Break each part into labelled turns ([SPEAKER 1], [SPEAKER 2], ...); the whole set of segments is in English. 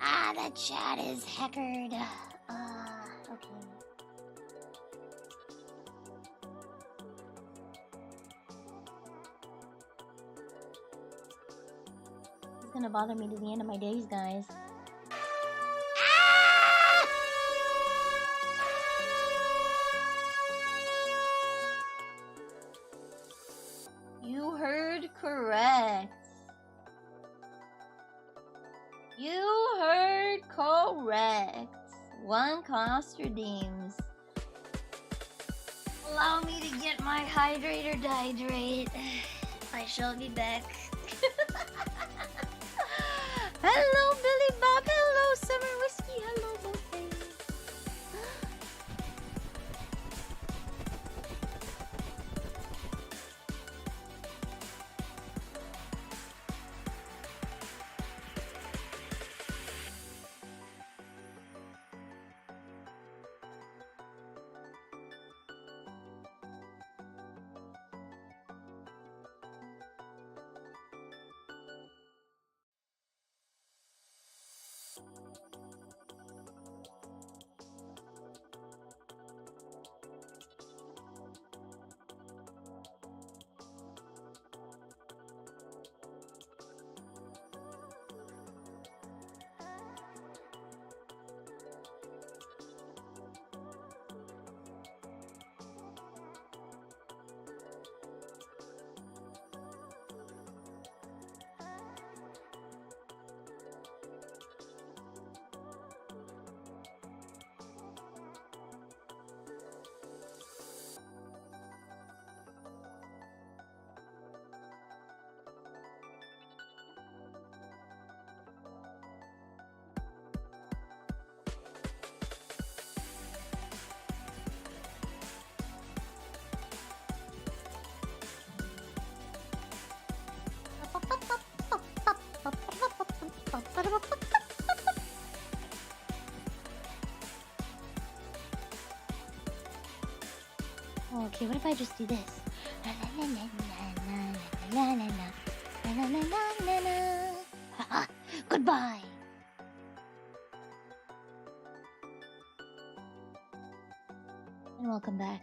[SPEAKER 1] Ah, the chat is hackered. Okay. It's gonna bother me to the end of my days, guys. You heard correct. You heard correct. 1 cost redeems. Allow me to get my hydrator dihydrate. I shall be back. Hello, Billy Bob. Hello, Summer Whiskey. Hello, Buffet. Okay, what if I just do this? Haha, goodbye. And welcome back.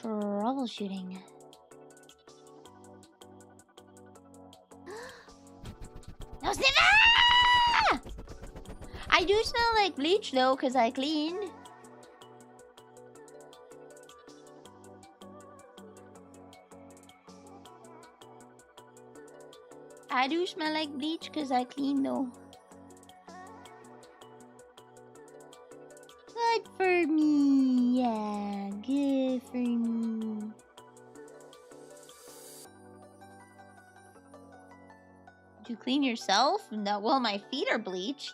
[SPEAKER 1] Troubleshooting. No sniff! Ah! I do smell like bleach though, cause I cleaned. I do smell like bleach cause I cleaned though. Good for me, yeah, good for me. Did you clean yourself? No, well, my feet are bleached.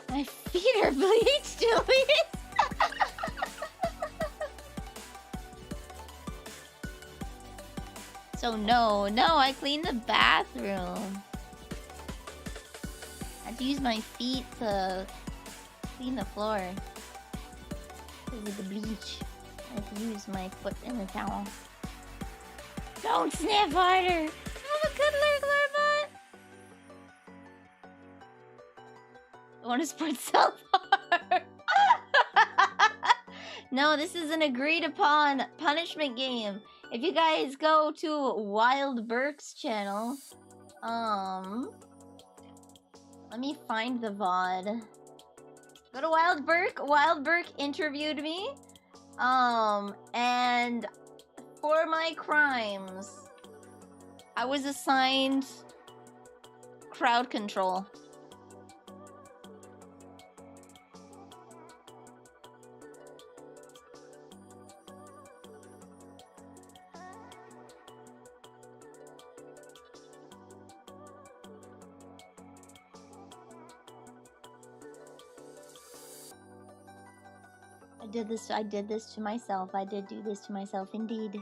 [SPEAKER 1] My feet are bleached, Julius. So no, I cleaned the bathroom. I had to use my feet to clean the floor. Because of the bleach. I had to use my foot in the towel. Don't sniff harder! I'm a good lurkler, bot! I want to spread self-harm. No, this is an agreed upon punishment game. If you guys go to Wild Burke's channel, let me find the VOD. Go to Wild Burke. Wild Burke interviewed me. And for my crimes, I was assigned crowd control. I did this to myself. I did do this to myself indeed.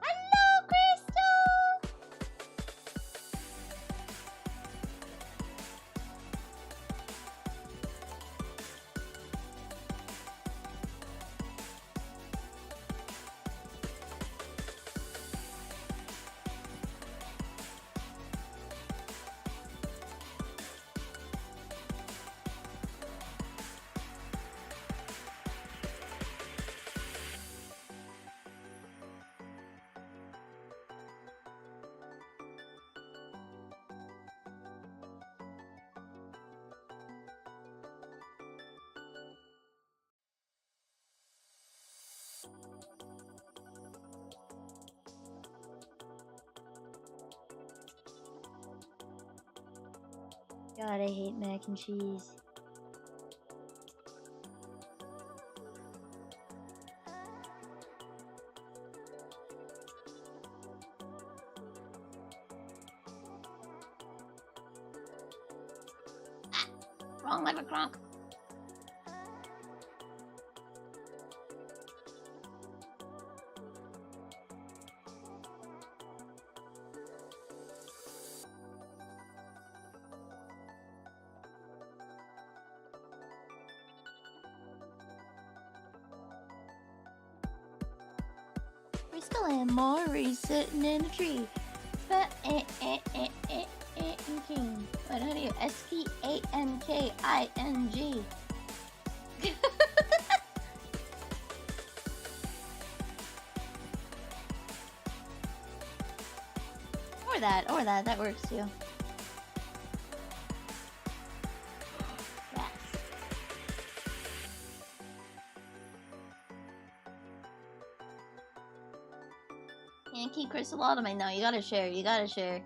[SPEAKER 1] Hello, Crystal! God, I hate mac and cheese. Ah, wrong lever cronk. We still am Maury sitting in a tree. But king. What how do you SPANKING? Or that works too. Yes. Yankee Crystal Automate. No, you gotta share. You gotta share.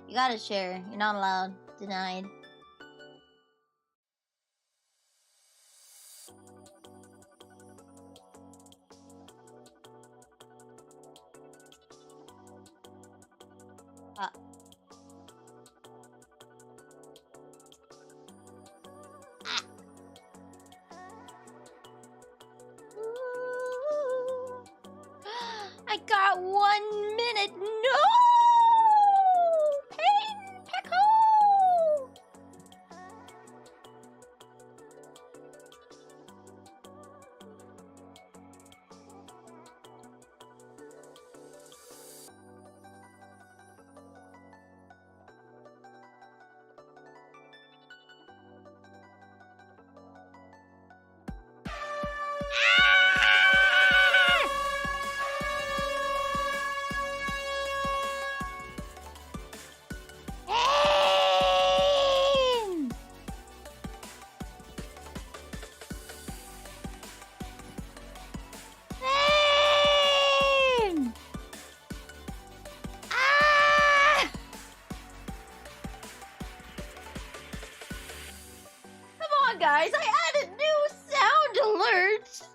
[SPEAKER 1] You gotta share. You're not allowed. Denied. I got 1 minute. No! Pain Pecco! Guys, I added new sound alerts.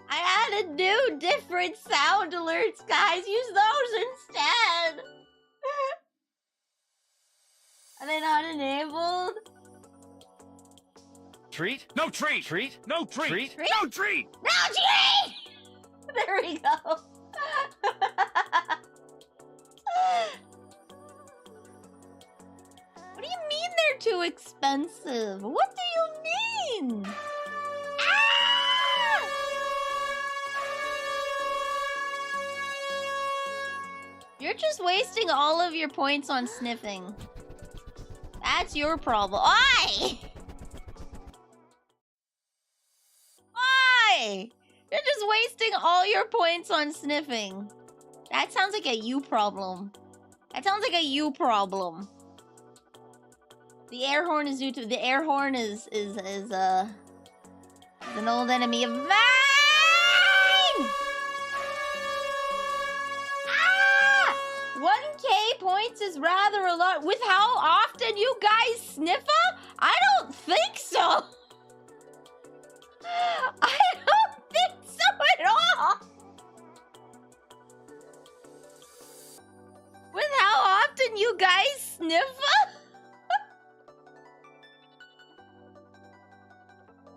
[SPEAKER 1] I added new different sound alerts, guys. Use those instead. Are they not enabled?
[SPEAKER 2] Treat? No treat! Treat? No treat!
[SPEAKER 1] Treat?
[SPEAKER 2] No treat!
[SPEAKER 1] No treat! There we go. What do you mean they're too expensive? What do you mean? Ah! You're just wasting all of your points on sniffing. That's your problem. Why? Why? You're just wasting all your points on sniffing. That sounds like a you problem. That sounds like a you problem. The air horn is due to the air horn is an old enemy of mine. Ah! 1K points is rather a lot. With how often you guys sniffer? I don't think so. I don't think so at all. With how often you guys sniffer?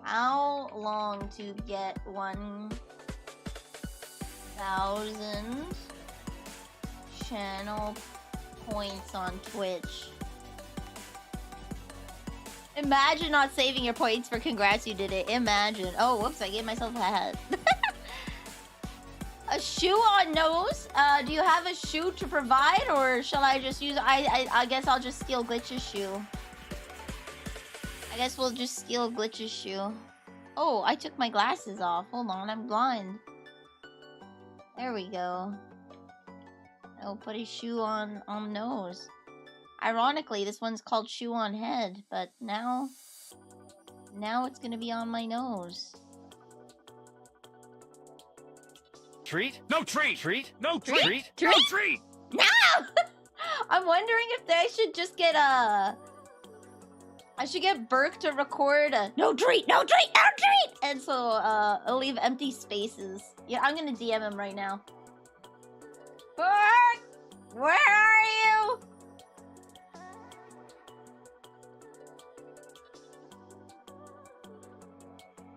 [SPEAKER 1] How long to get 1,000 channel points on Twitch? Imagine not saving your points for congrats you did it. Imagine. Oh, whoops, I gave myself a hat. A shoe on nose? Do you have a shoe to provide, or shall I just use... I guess I'll just steal Glitch's shoe. I guess we'll just steal Glitch's shoe. Oh, I took my glasses off. Hold on, I'm blind. There we go. I'll put a shoe on nose. Ironically, this one's called shoe on head, but now it's gonna be on my nose.
[SPEAKER 2] Treat? No treat! Treat? No treat!
[SPEAKER 1] Treat?
[SPEAKER 2] No treat!
[SPEAKER 1] No! I'm wondering if I should just get I should get Burke to record no treat, no treat, no treat! And so, I'll leave empty spaces. Yeah, I'm gonna DM him right now. Burke! Where are you?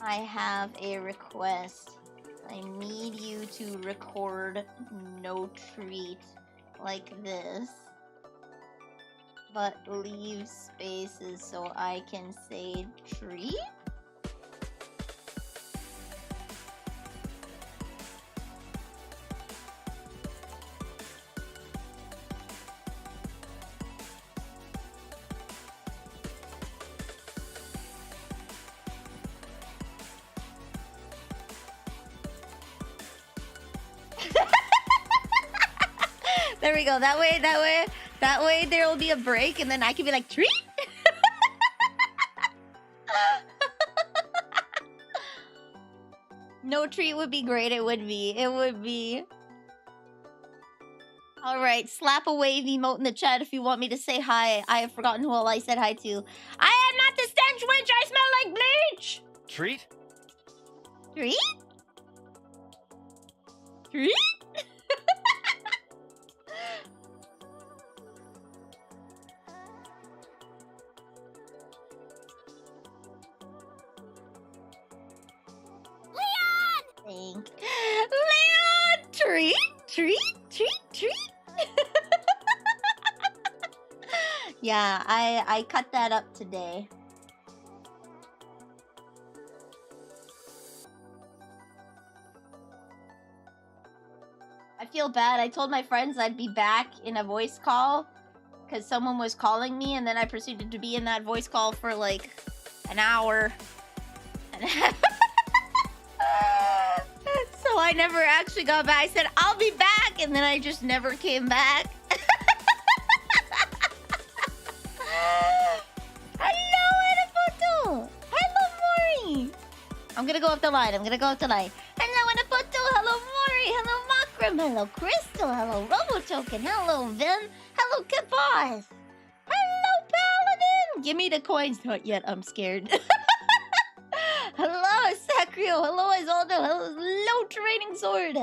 [SPEAKER 1] I have a request. I need you to record no treat like this, but leave spaces so I can say treat? There we go. That way there will be a break and then I can be like, treat? No treat would be great. It would be. It would be. Alright, slap a wave emote in the chat if you want me to say hi. I have forgotten who all I said hi to. I am not the stench witch! I smell like bleach!
[SPEAKER 2] Treat?
[SPEAKER 1] Treat? Treat? Leon! Treat? Treat? Treat? Treat? Yeah, I cut that up today. I feel bad. I told my friends I'd be back in a voice call because someone was calling me, and then I proceeded to be in that voice call for like an hour and a half. So I never actually got back. I said, I'll be back, and then I just never came back. Hello, Anapoto! Hello, Mori! I'm gonna go up the line. Hello, Anapoto! Hello, Mori! Hello, Makram! Hello, Crystal! Hello, Robotoken! Hello, Vin! Hello, Kapoth! Hello, Paladin! Give me the coins. Not yet, I'm scared. Hello, Sacrio! Hello, Isoldo! Hello, Training Sword!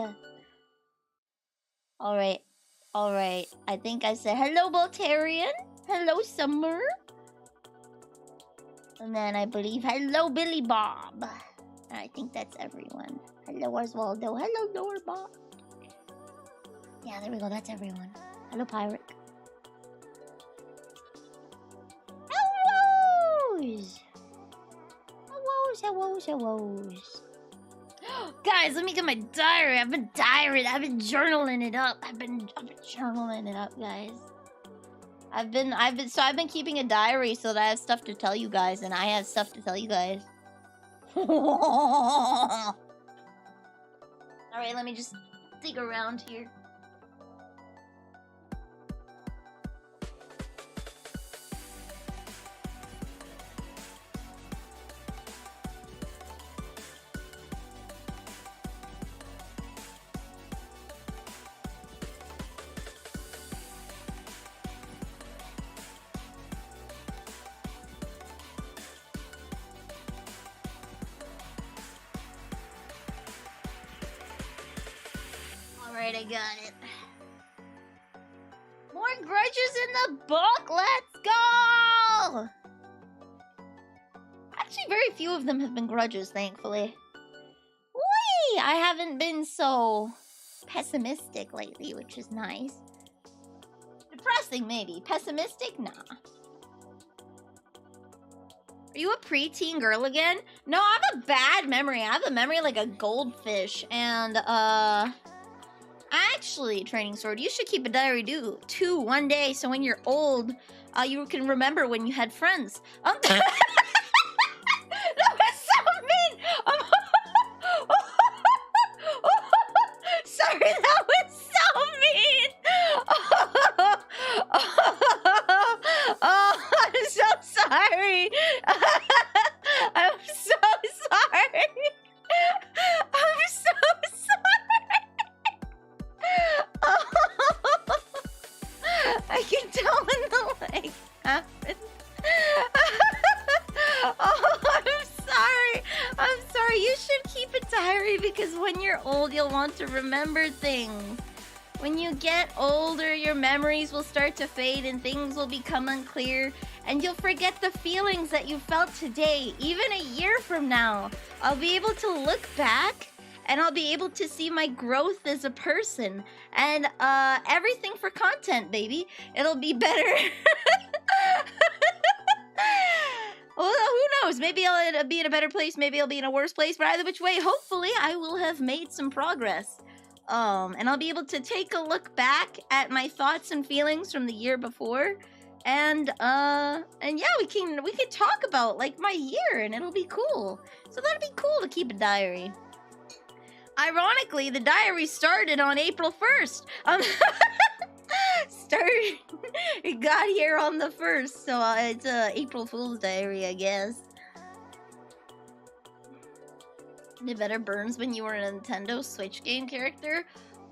[SPEAKER 1] Alright. I think I said hello, Voltarian. Hello, Summer. And then I believe hello, Billy Bob. I think that's everyone. Hello, Oswaldo. Hello, Lower Bob. Yeah, there we go. That's everyone. Hello, Pyric. Hellos! Hellos. Guys, let me get my diary. I've been journaling it up. I've been journaling it up, guys. I've been keeping a diary so that I have stuff to tell you guys, and I have stuff to tell you guys. Alright, let me just dig around here. Alright, I got it. More grudges in the book! Let's go! Actually, very few of them have been grudges, thankfully. Whee! I haven't been so pessimistic lately, which is nice. Depressing, maybe. Pessimistic? Nah. Are you a preteen girl again? No, I have a bad memory. I have a memory like a goldfish, and, actually, Training Sword, you should keep a diary too one day, so when you're old, you can remember when you had friends. That was so mean! Sorry, that was so mean! Oh, I'm so sorry! I'm so sorry! I'm so sorry! I to remember things. When you get older, your memories will start to fade and things will become unclear, and you'll forget the feelings that you felt today. Even a year from now, I'll be able to look back and I'll be able to see my growth as a person. And everything for content, baby. It'll be better. Well, who knows? Maybe I'll be in a better place, maybe I'll be in a worse place, but either which way, hopefully I will have made some progress. And I'll be able to take a look back at my thoughts and feelings from the year before. And yeah, we can talk about like my year and it'll be cool. So that'd be cool to keep a diary. Ironically, the diary started on April 1st. It got here on the 1st, so it's April Fool's diary, I guess. It better burns when you were a Nintendo Switch game character.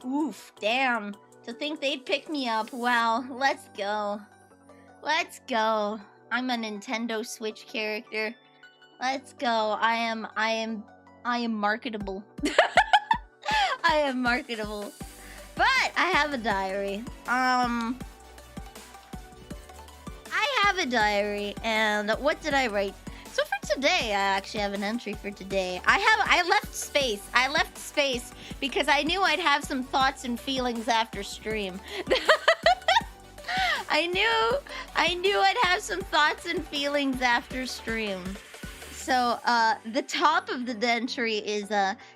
[SPEAKER 1] Oof, damn. To think they'd pick me up. Wow, let's go. Let's go. I'm a Nintendo Switch character. Let's go. I am marketable. I am marketable. But I have a diary. I have a diary, and what did I write? So for today, I actually have an entry for today. I left space because I knew I'd have some thoughts and feelings after stream. I knew I'd have some thoughts and feelings after stream. So, the top of the entry is,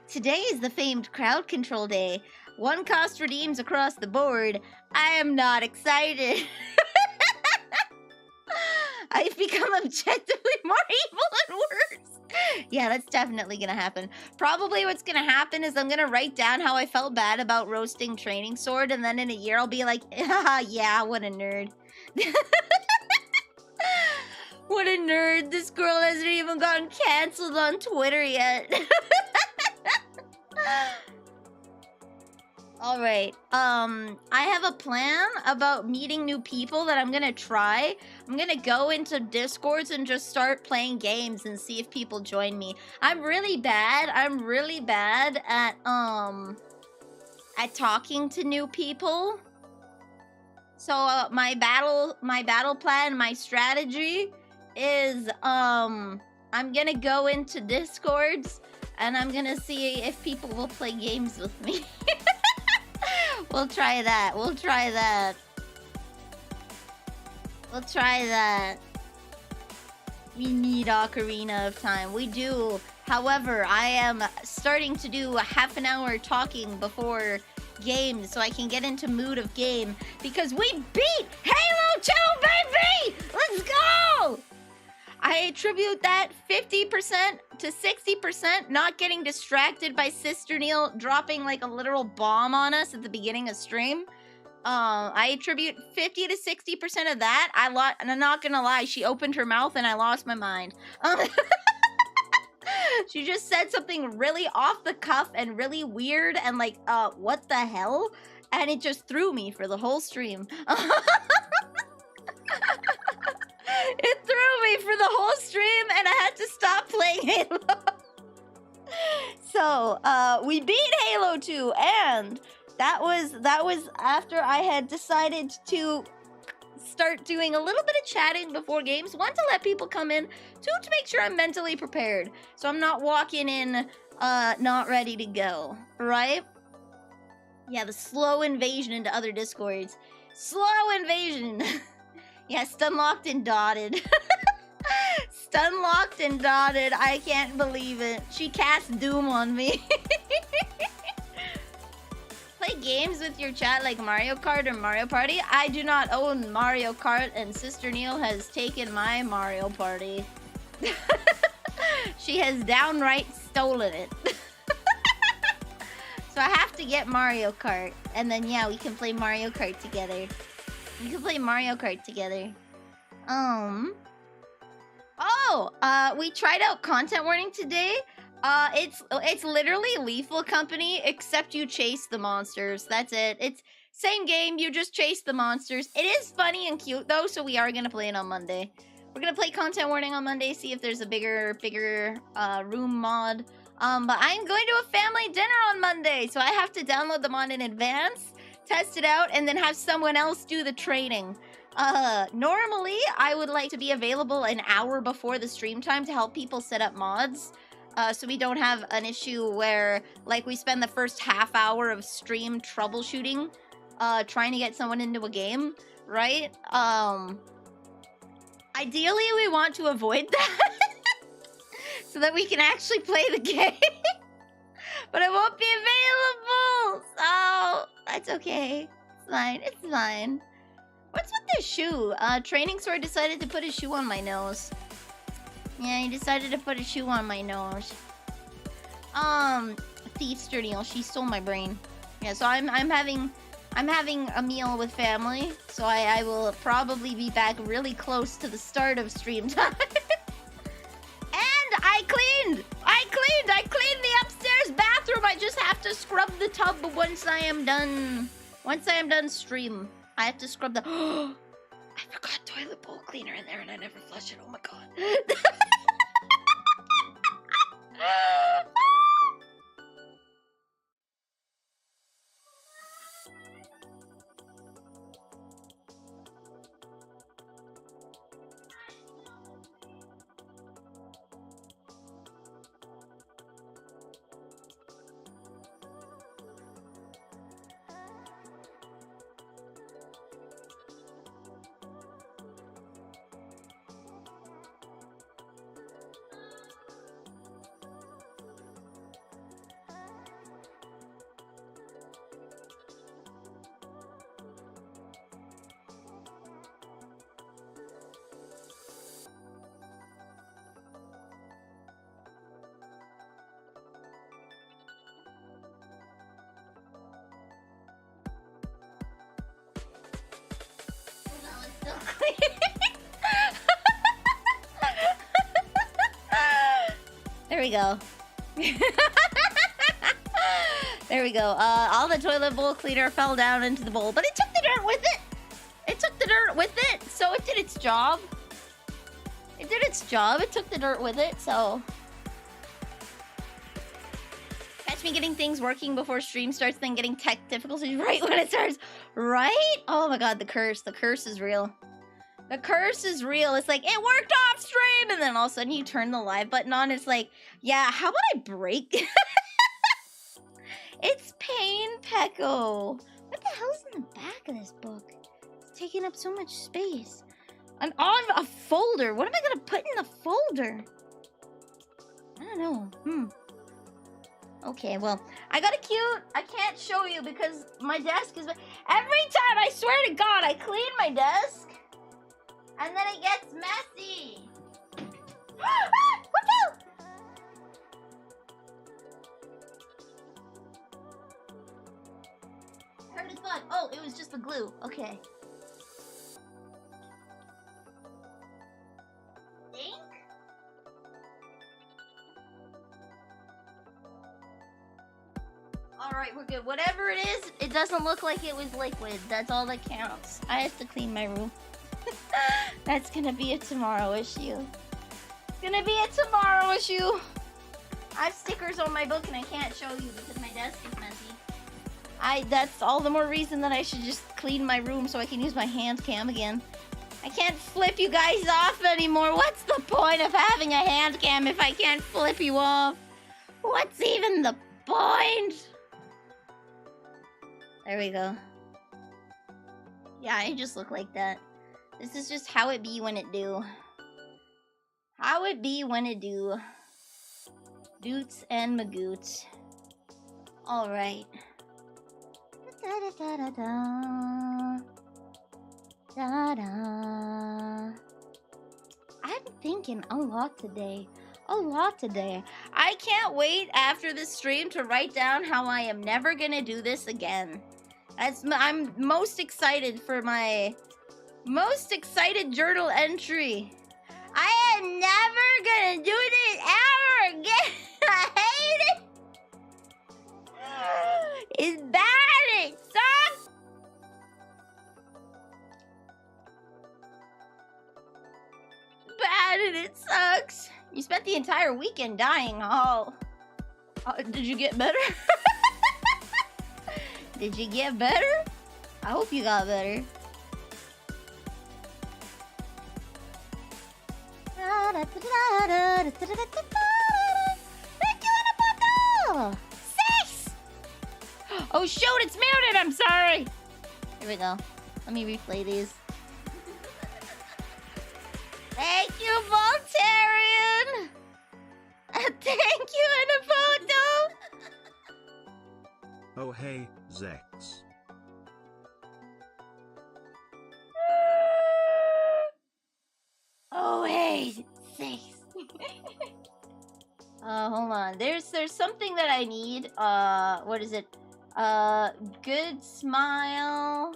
[SPEAKER 1] today is the famed crowd control day. 1 cost redeems across the board. I am not excited. I've become objectively more evil and worse. Yeah, that's definitely gonna happen. Probably what's gonna happen is I'm gonna write down how I felt bad about roasting Training Sword, and then in a year I'll be like, haha, yeah, what a nerd. What a nerd. This girl hasn't even gotten canceled on Twitter yet. Alright, I have a plan about meeting new people that I'm gonna try. I'm gonna go into Discords and just start playing games and see if people join me. I'm really bad at talking to new people. So, my battle plan, my strategy is, I'm gonna go into Discords and I'm gonna see if people will play games with me. We'll try that. We need Ocarina of Time. We do. However, I am starting to do a half an hour talking before games so I can get into mood of game because we beat Halo 2, baby! Let's go! I attribute that 50% to 60% not getting distracted by Sister Neil dropping like a literal bomb on us at the beginning of stream. I attribute 50 to 60% of that. And I'm not gonna lie, she opened her mouth and I lost my mind. She just said something really off the cuff and really weird and like, what the hell? And it just threw me for the whole stream. It threw me for the whole stream and I had to stop playing Halo. So, we beat Halo 2 and that was after I had decided to start doing a little bit of chatting before games. One, to let people come in. Two, to make sure I'm mentally prepared. So I'm not walking in not ready to go, right? Yeah, the slow invasion into other Discords. Slow invasion! Yeah, stunlocked and dotted. Stunlocked and dotted. I can't believe it. She cast Doom on me. Play games with your chat like Mario Kart or Mario Party? I do not own Mario Kart, and Sister Neil has taken my Mario Party. She has downright stolen it. So I have to get Mario Kart, and then yeah, we can play Mario Kart together. We can play Mario Kart together. We tried out content warning today. It's literally Lethal Company, except you chase the monsters. That's it. It's same game, you just chase the monsters. It is funny and cute though, so we are gonna play it on Monday. We're gonna play content warning on Monday, see if there's a bigger room mod. But I'm going to a family dinner on Monday, so I have to download them on in advance, test it out, and then have someone else do the training. Normally, I would like to be available an hour before the stream time to help people set up mods. So we don't have an issue where, like, we spend the first half hour of stream troubleshooting, trying to get someone into a game, right? Ideally, we want to avoid that so that we can actually play the game. But I won't be available, so that's okay. It's fine, it's fine. What's with this shoe? Training Sword decided to put a shoe on my nose. Yeah, he decided to put a shoe on my nose. Thief Sturdial, she stole my brain. Yeah, so I'm having a meal with family, so I will probably be back really close to the start of stream time. And I cleaned the upstairs bathroom. I just have to scrub the tub once I am done stream. I have to scrub the I forgot toilet bowl cleaner in there and I never flushed it. Oh my god. There we go. There we go. All the toilet bowl cleaner fell down into the bowl, but it took the dirt with it. It took the dirt with it, so it did its job. It did its job. It took the dirt with it, so. Catch me getting things working before stream starts, then getting tech difficulties right when it starts. Right? Oh my god, the curse. The curse is real. The curse is real. It's like, it worked off stream, and then all of a sudden you turn the live button on. It's like, yeah, how about I break? It's Pain Pecco. What the hell's in the back of this book? It's taking up so much space. I'm on a folder. What am I gonna put in the folder? I don't know. Okay, well, I got a cute. I can't show you because my desk is. Every time, I swear to God, I clean my desk. And then it gets messy. Watch out! I heard a thud. Oh, it was just the glue. Okay. Think? Alright, we're good. Whatever it is, it doesn't look like it was liquid. That's all that counts. I have to clean my room. That's gonna be a tomorrow issue. It's gonna be a tomorrow issue. I have stickers on my book and I can't show you because my desk is messy. That's all the more reason that I should just clean my room so I can use my hand cam again. I can't flip you guys off anymore. What's the point of having a hand cam if I can't flip you off? What's even the point? There we go. Yeah, I just look like that. This is just how it be when it do. How it be when it do. Doots and magoots. Alright. I'm thinking a lot today. I can't wait after this stream to write down how I am never gonna do this again. I'm most excited for my most excited journal entry. I am never gonna do this ever again. I hate it. It's bad. It sucks. Bad and it sucks. You spent the entire weekend dying. Oh. Did you get better? Did you get better? I hope you got better. Thank you, Anapondo! 6! Oh shoot, it's muted, I'm sorry! Here we go. Let me replay these. Thank you, Voltarian! Thank you, Anapondo!
[SPEAKER 3] Oh hey, Zex.
[SPEAKER 1] Oh hey, 6. Hold on. There's something that I need. What is it? Good Smile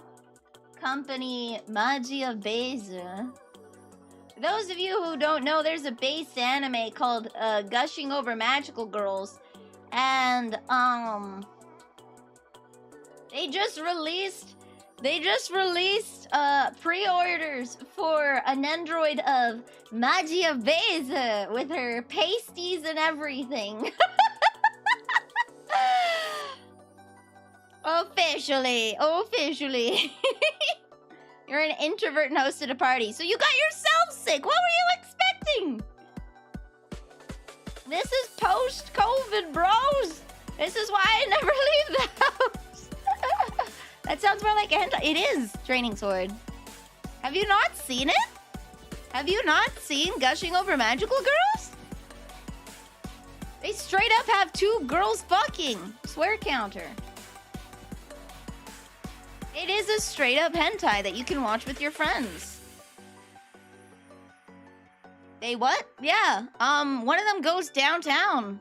[SPEAKER 1] Company Magia Base. For those of you who don't know, there's a base anime called Gushing Over Magical Girls, and they just released pre-orders for an android of Magia Base with her pasties and everything. Officially. You're an introvert and hosted a party, so you got yourself sick. What were you expecting? This is post-COVID, bros. This is why I never leave the house. That sounds more like a hentai. It is Training Sword. Have you not seen it? Have you not seen Gushing Over Magical Girls? They straight up have 2 girls fucking. Swear counter. It is a straight up hentai that you can watch with your friends. They what? Yeah. One of them goes downtown.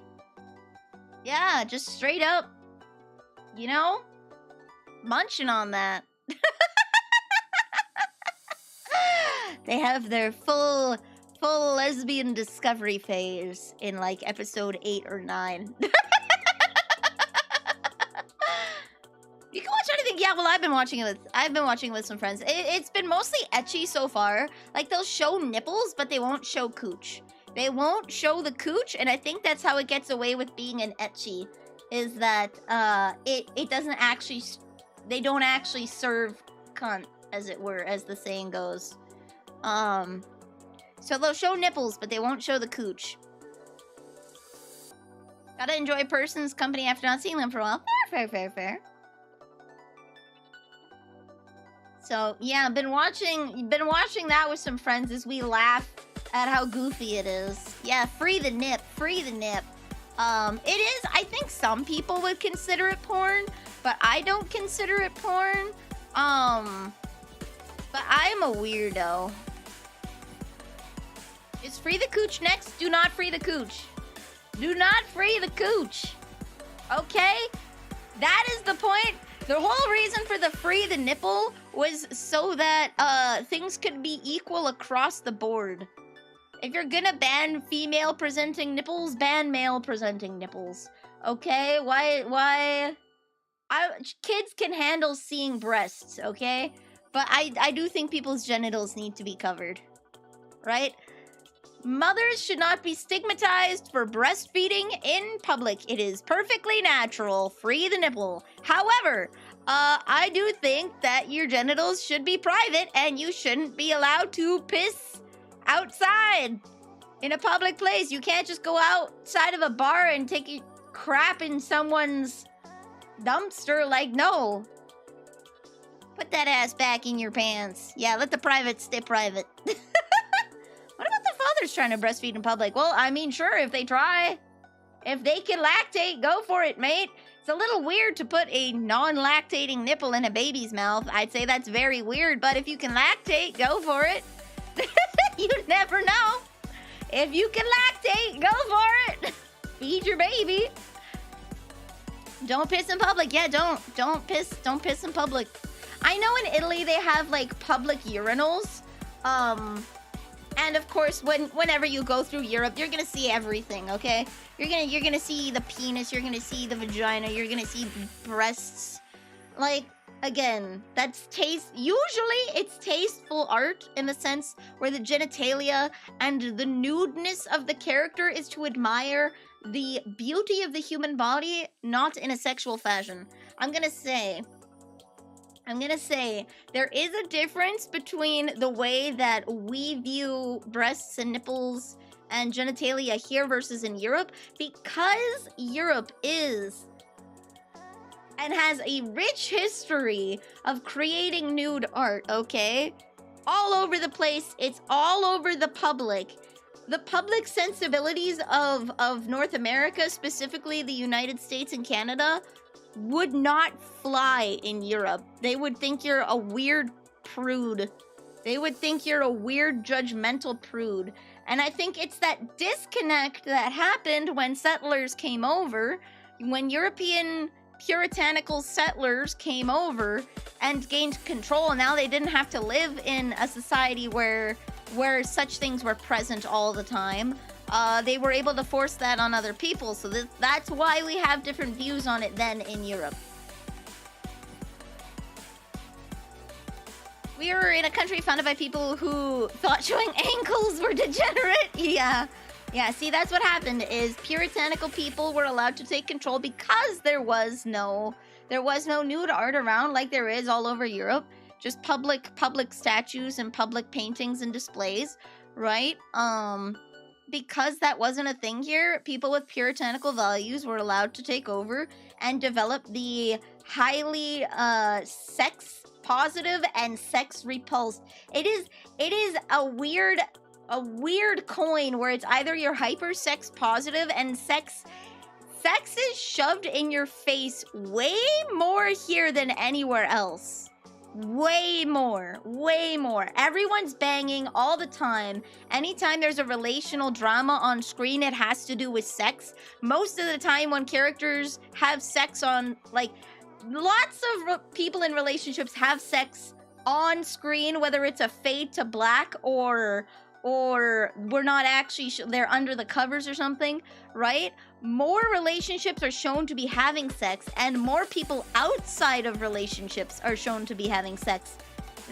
[SPEAKER 1] Yeah, just straight up, you know, munching on that. They have their full lesbian discovery phase in like episode 8 or 9. You can watch anything. Yeah, well, I've been watching it with some friends. It's been mostly ecchi so far. Like, they'll show nipples, but they won't show cooch. They won't show the cooch, and I think that's how it gets away with being an ecchi, is that it doesn't actually, they don't actually serve cunt, as it were, as the saying goes. So they'll show nipples, but they won't show the cooch. Gotta enjoy a person's company after not seeing them for a while. Fair. So yeah, been watching that with some friends as we laugh at how goofy it is. Yeah, free the nip. It is, I think some people would consider it porn, but I don't consider it porn. But I'm a weirdo. Is free the cooch next? Do not free the cooch. Do not free the cooch. Okay? That is the point. The whole reason for the free the nipple was so that things could be equal across the board. If you're gonna ban female presenting nipples, ban male presenting nipples. Okay? Why? Kids can handle seeing breasts, okay? But I do think people's genitals need to be covered. Right? Mothers should not be stigmatized for breastfeeding in public. It is perfectly natural. Free the nipple. However, I do think that your genitals should be private and you shouldn't be allowed to piss outside in a public place. You can't just go outside of a bar and take a crap in someone's dumpster. Like, no. Put that ass back in your pants. Yeah, let the private stay private. What about the fathers trying to breastfeed in public? Well, I mean, sure, if they try. If they can lactate, go for it, mate. It's a little weird to put a non-lactating nipple in a baby's mouth. I'd say that's very weird, but if you can lactate, go for it. You never know. If you can lactate, go for it. Feed your baby. Don't piss in public. Yeah, don't piss in public. I know in Italy they have like public urinals. And of course, whenever you go through Europe, you're gonna see everything, okay? You're gonna see the penis, you're gonna see the vagina, you're gonna see breasts. Like, again, that's usually it's tasteful art in the sense where the genitalia and the nudeness of the character is to admire, the beauty of the human body, not in a sexual fashion. I'm gonna say there is a difference between the way that we view breasts and nipples and genitalia here versus in Europe, because Europe is and has a rich history of creating nude art, okay? All over the place, it's all over the public. The public sensibilities of North America, specifically the United States and Canada, would not fly in Europe. They would think you're a weird prude. They would think you're a weird, judgmental prude. And I think it's that disconnect that happened when settlers came over, when European puritanical settlers came over and gained control. Now they didn't have to live in a society where such things were present all the time. They were able to force that on other people, so that's why we have different views on it than in Europe. We were in a country founded by people who thought showing ankles were degenerate. Yeah, see, that's what happened, is puritanical people were allowed to take control because there was no nude art around like there is all over Europe. Just public statues and public paintings and displays, right? Because that wasn't a thing here, people with puritanical values were allowed to take over and develop the highly sex positive and sex repulsed. It is a weird coin where it's either you're hyper sex positive and sex is shoved in your face way more here than anywhere else. Way more. Everyone's banging all the time. Anytime there's a relational drama on screen, it has to do with sex. Most of the time when characters have sex on, like, lots of people in relationships have sex on screen, whether it's a fade to black or we're not actually, they're under the covers or something, right? More relationships are shown to be having sex, and more people outside of relationships are shown to be having sex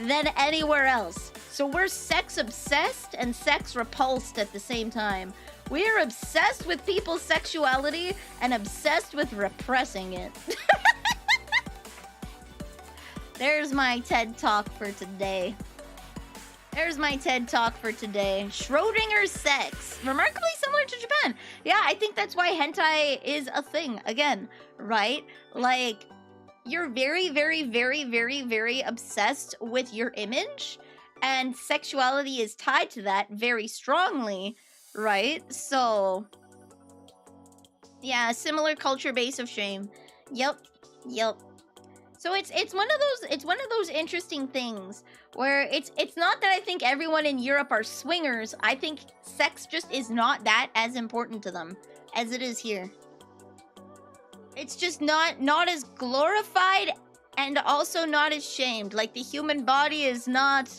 [SPEAKER 1] than anywhere else. So we're sex obsessed and sex repulsed at the same time. We're obsessed with people's sexuality and obsessed with repressing it. There's my TED Talk for today. Schrodinger's sex. Remarkably similar to Japan. Yeah, I think that's why hentai is a thing. Again, right? Like, you're very, very, very, very, very obsessed with your image, and sexuality is tied to that very strongly, right? So, yeah, similar culture base of shame. Yep. So it's one of those interesting things where it's not that I think everyone in Europe are swingers. I think sex just is not that as important to them as it is here. It's just not as glorified and also not as shamed. Like, the human body is not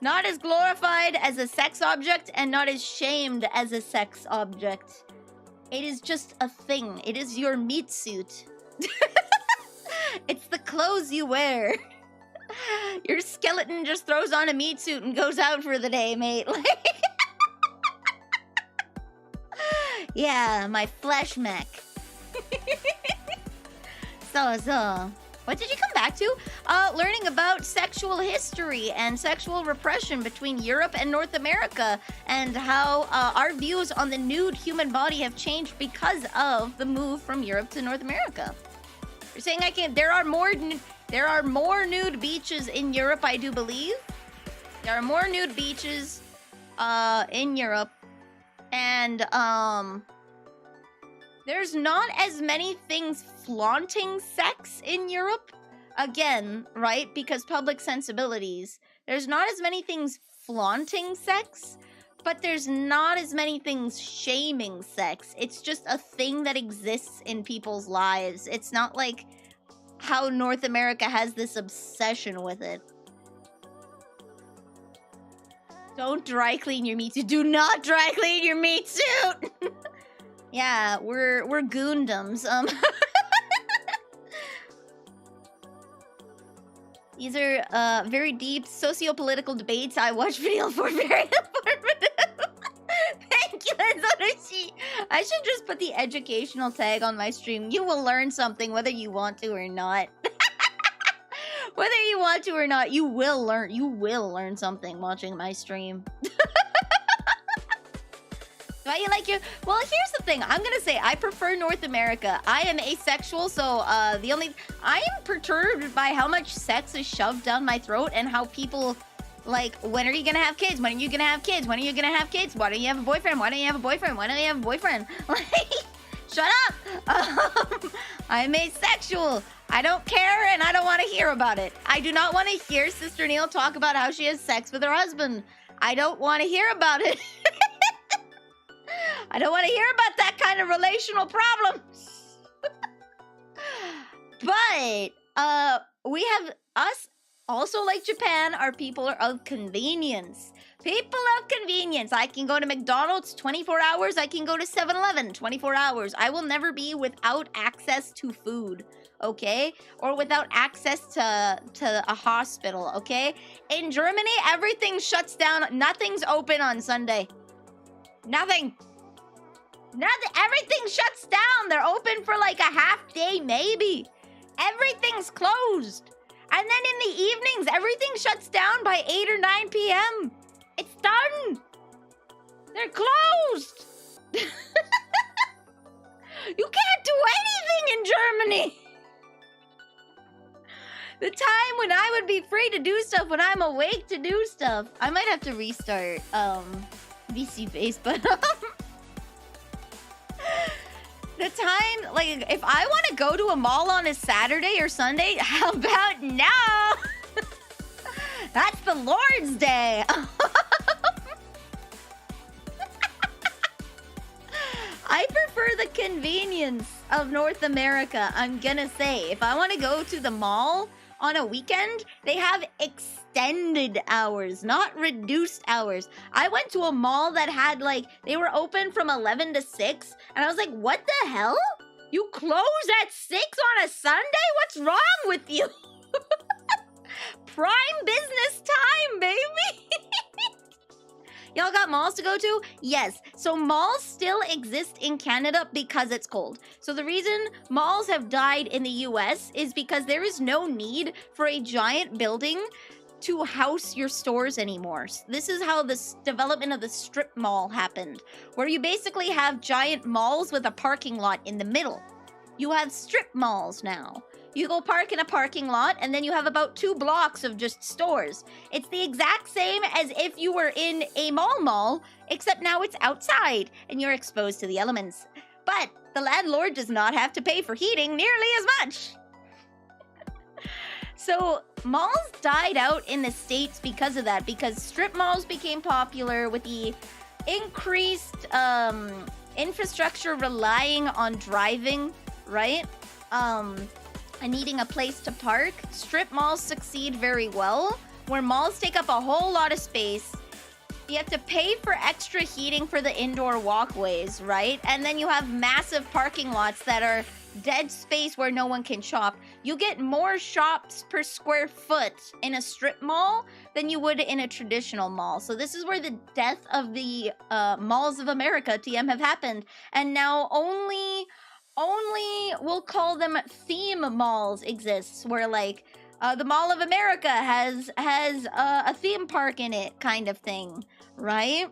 [SPEAKER 1] as glorified as a sex object and not as shamed as a sex object. It is just a thing. It is your meat suit. It's the clothes you wear. Your skeleton just throws on a meat suit and goes out for the day, mate. Like, yeah, my flesh mech. So, what did you come back to? Learning about sexual history and sexual repression between Europe and North America, and how our views on the nude human body have changed because of the move from Europe to North America. You're saying there are more nude beaches in Europe, I do believe. There are more nude beaches in Europe, and there's not as many things flaunting sex in Europe. Again, right? Because public sensibilities. There's not as many things flaunting sex, but there's not as many things shaming sex. It's just a thing that exists in people's lives. It's not like how North America has this obsession with it. Don't dry clean your meat suit. Do not dry clean your meat suit! Yeah, we're goondoms. These are very deep socio-political debates I watch video for. Very informative. Thank I should just put the educational tag on my stream. You will learn something whether you want to or not. Whether you want to or not, you will learn something watching my stream. Why you like your... Well, here's the thing. I'm gonna say I prefer North America. I am asexual, so I am perturbed by how much sex is shoved down my throat and how people... Like, when are you gonna have kids? When are you gonna have kids? When are you gonna have kids? Why don't you have a boyfriend? Why don't you have a boyfriend? Why don't you have a boyfriend? Like, shut up! I'm asexual. I don't care and I don't want to hear about it. I do not want to hear Sister Neil talk about how she has sex with her husband. I don't want to hear about it. I don't want to hear about that kind of relational problem. But, we have us... Also, like Japan, are people of convenience. People of convenience. I can go to McDonald's 24 hours. I can go to 7-Eleven 24 hours. I will never be without access to food, okay? Or without access to a hospital, okay? In Germany, everything shuts down. Nothing's open on Sunday. Nothing. Everything shuts down. They're open for like a half day, maybe. Everything's closed. And then in the evenings, everything shuts down by 8 or 9 p.m. It's done. They're closed. You can't do anything in Germany. The time when I would be free to do stuff, when I'm awake to do stuff. I might have to restart VC Face, but the time, like, if I want to go to a mall on a Saturday or Sunday, how about now? That's the Lord's Day. I prefer the convenience of North America, I'm gonna say. If I want to go to the mall on a weekend, they have extended hours, not reduced hours. I went to a mall that had, like, they were open from 11 to 6, and I was like, what the hell? You close at 6 on a Sunday? What's wrong with you? Prime business time, baby! Y'all got malls to go to? Yes. So malls still exist in Canada because it's cold. So the reason malls have died in the US is because there is no need for a giant building to house your stores anymore. This is how the development of the strip mall happened, where you basically have giant malls with a parking lot in the middle. You have strip malls now. You go park in a parking lot, and then you have about 2 blocks of just stores. It's the exact same as if you were in a mall, except now it's outside, and you're exposed to the elements. But the landlord does not have to pay for heating nearly as much. So malls died out in the States because of that, because strip malls became popular with the increased infrastructure relying on driving, right? And needing a place to park. Strip malls succeed very well, where malls take up a whole lot of space. You have to pay for extra heating for the indoor walkways, right? And then you have massive parking lots that are dead space where no one can shop. You get more shops per square foot in a strip mall than you would in a traditional mall. So this is where the death of the malls of America, TM, have happened. And now only we'll call them theme malls exists, where like the Mall of America has a theme park in it, kind of thing, right?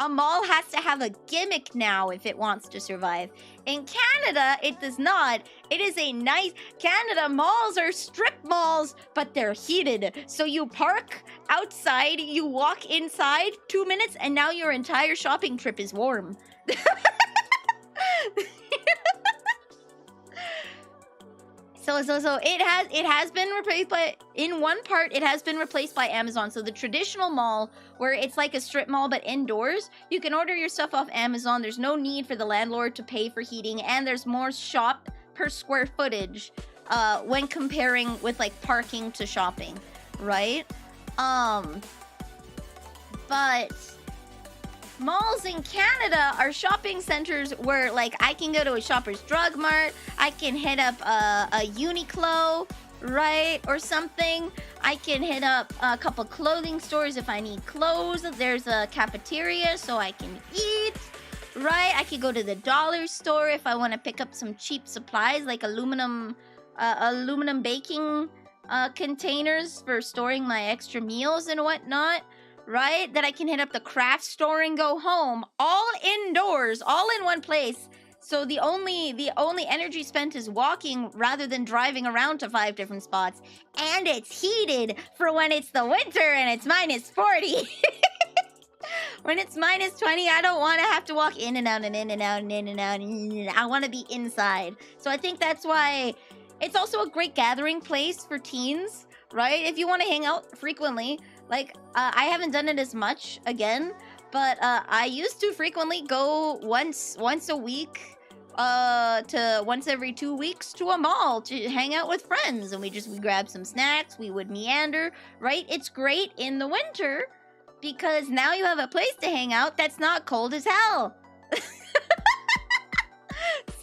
[SPEAKER 1] A mall has to have a gimmick now if it wants to survive. In Canada, it does not. It is a nice... Canada malls are strip malls, but they're heated. So you park outside, you walk inside 2 minutes, and now your entire shopping trip is warm. So it has been replaced by, in one part, it has been replaced by Amazon. So the traditional mall, where it's like a strip mall but indoors, you can order your stuff off Amazon. There's no need for the landlord to pay for heating, and there's more shop per square footage when comparing with like parking to shopping, right? But malls in Canada are shopping centers where, like, I can go to a Shoppers Drug Mart, I can hit up a Uniqlo, right, or something. I can hit up a couple clothing stores if I need clothes. There's a cafeteria so I can eat. right? I could go to the dollar store if I want to pick up some cheap supplies like aluminum baking containers for storing my extra meals and whatnot, right? That I can hit up the craft store and go home, all indoors, all in one place. So the only energy spent is walking rather than driving around to 5 different spots. And it's heated for when it's the winter and it's -40. When it's -20, I don't want to have to walk in and out and in and out and in and out. I want to be inside. So I think that's why it's also a great gathering place for teens, right? If you want to hang out frequently. Like, I haven't done it as much again, but I used to frequently go once a week to once every 2 weeks to a mall to hang out with friends, and we grab some snacks, we would meander, right? It's great in the winter because now you have a place to hang out that's not cold as hell.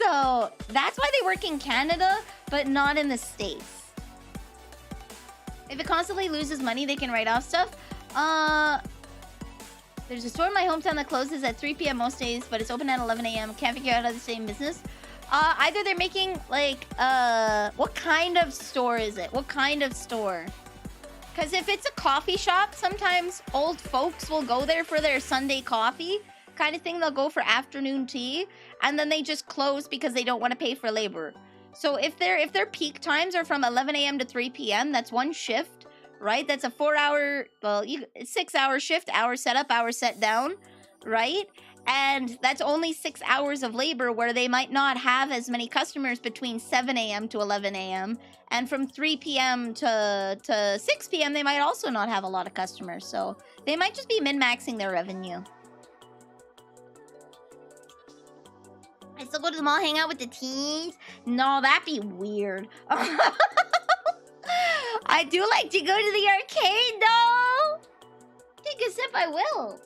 [SPEAKER 1] So that's why they work in Canada, but not in the States. If it constantly loses money, they can write off stuff. There's a store in my hometown that closes at 3 p.m. most days, but it's open at 11 a.m. Can't figure out how to stay in business. Either they're making, like, what kind of store is it? What kind of store? Because if it's a coffee shop, sometimes old folks will go there for their Sunday coffee kind of thing. They'll go for afternoon tea, and then they just close because they don't want to pay for labor. So if their peak times are from 11 a.m. to 3 p.m., that's one shift, right? That's a 4-hour, 6-hour shift, hour set up, hour set down, right? And that's only 6 hours of labor where they might not have as many customers between 7 a.m. to 11 a.m. And from 3 p.m. to 6 p.m., they might also not have a lot of customers. So they might just be min-maxing their revenue. I still go to the mall, hang out with the teens? No, that'd be weird. I do like to go to the arcade, though. Take a sip, I will.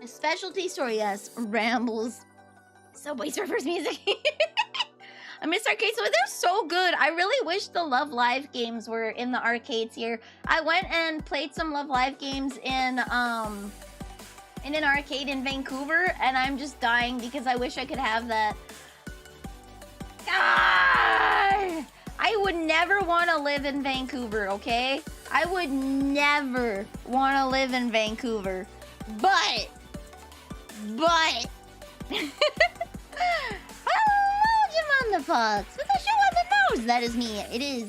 [SPEAKER 1] A specialty store, yes. Rambles. Subway Surfers music. I miss arcades. So they're so good. I really wish the Love Live games were in the arcades here. I went and played some Love Live games in an arcade in Vancouver, and I'm just dying because I wish I could have that. Ah! I would never want to live in Vancouver, okay? I would never want to live in Vancouver. But... Hello, Jamon the Fox, with a show on the nose. That is me. It is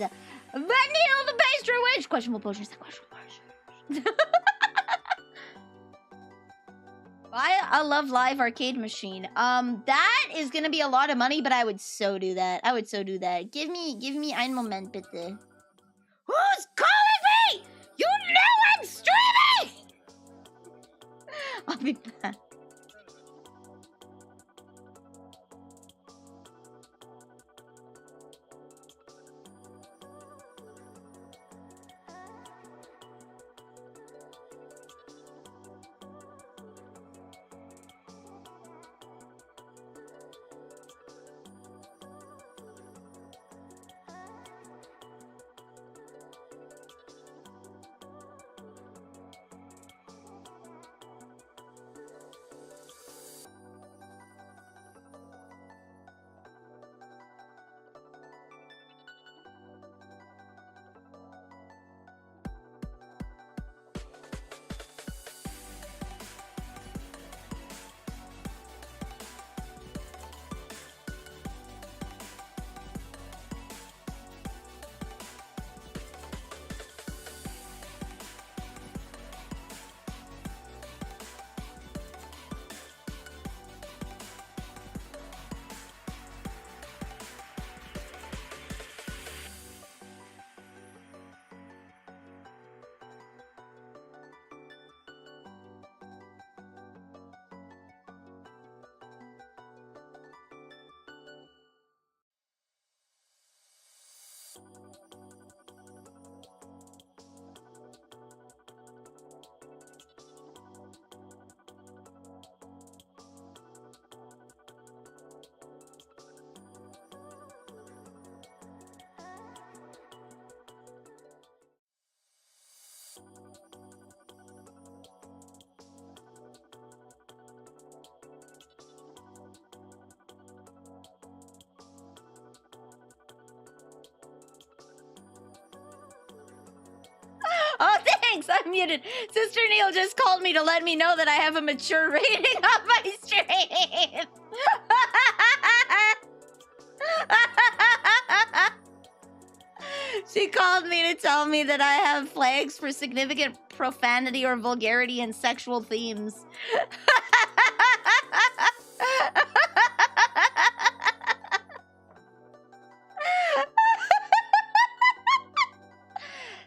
[SPEAKER 1] Vanille the Pastry Witch. Questionable potions. Buy a Love Live arcade machine. That is gonna be a lot of money, but I would so do that. I would so do that. Give me ein Moment, bitte. Who's calling me? You know I'm streaming! I'll be back. Thanks, I'm muted. Sister Neil just called me to let me know that I have a mature rating on my stream. She called me to tell me that I have flags for significant profanity or vulgarity and sexual themes.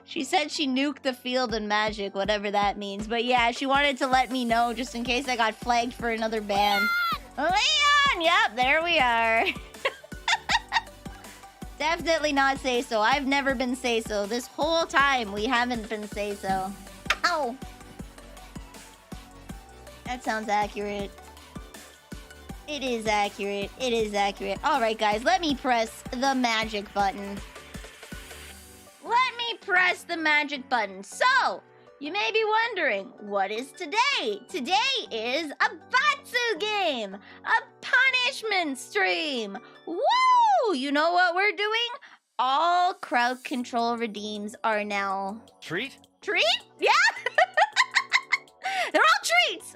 [SPEAKER 1] She said she nuked the field in Magic, whatever that means. But yeah, she wanted to let me know just in case I got flagged for another ban. Leon! Yep, there we are. Definitely not say so. I've never been say so. This whole time we haven't been say so. Ow! That sounds accurate. It is accurate. It is accurate. Alright guys, let me press the magic button. Let me press the magic button. So, you may be wondering, what is today? Today is a Batsu game! A punishment stream! Woo! You know what we're doing? All crowd control redeems are now...
[SPEAKER 2] Treat?
[SPEAKER 1] Treat? Yeah! They're all treats!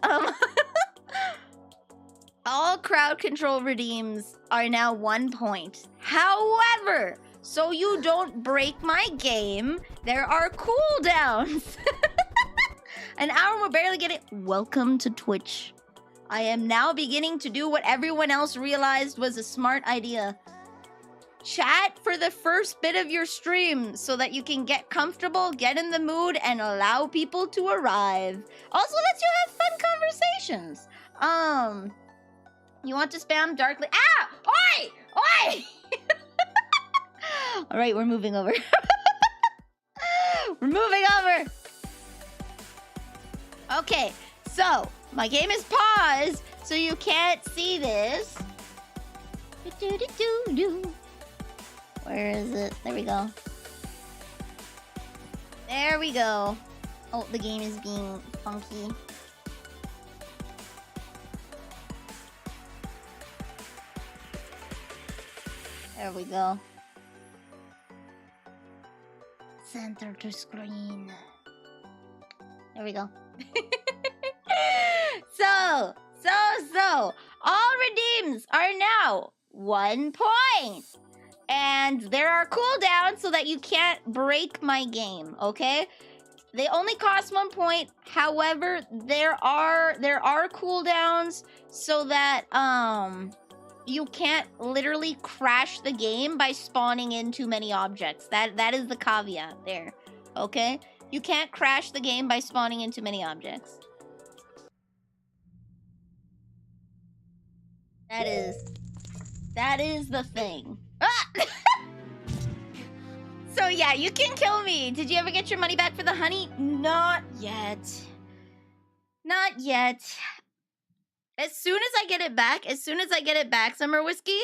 [SPEAKER 1] All crowd control redeems are now 1 point. However, so you don't break my game, there are cooldowns. An hour, we're barely getting... Welcome to Twitch. I am now beginning to do what everyone else realized was a smart idea. Chat for the first bit of your stream so that you can get comfortable, get in the mood, and allow people to arrive. Also lets you have fun conversations. You want to spam darkly... Ah! Oi! Oi! Alright, we're moving over. We're moving over. Okay, so my game is paused, so you can't see this. Where is it? There we go. There we go. Oh, the game is being funky. There we go. Center to screen. There we go. So, all redeems are now 1 point. And there are cooldowns so that you can't break my game, okay? They only cost 1 point. However, there are cooldowns so that you can't literally crash the game by spawning in too many objects. That is the caveat there, okay? You can't crash the game by spawning in too many objects. That is the thing. Ah! So yeah, you can kill me. Did you ever get your money back for the honey? Not yet. Not yet. As soon as I get it back, Summer Whiskey,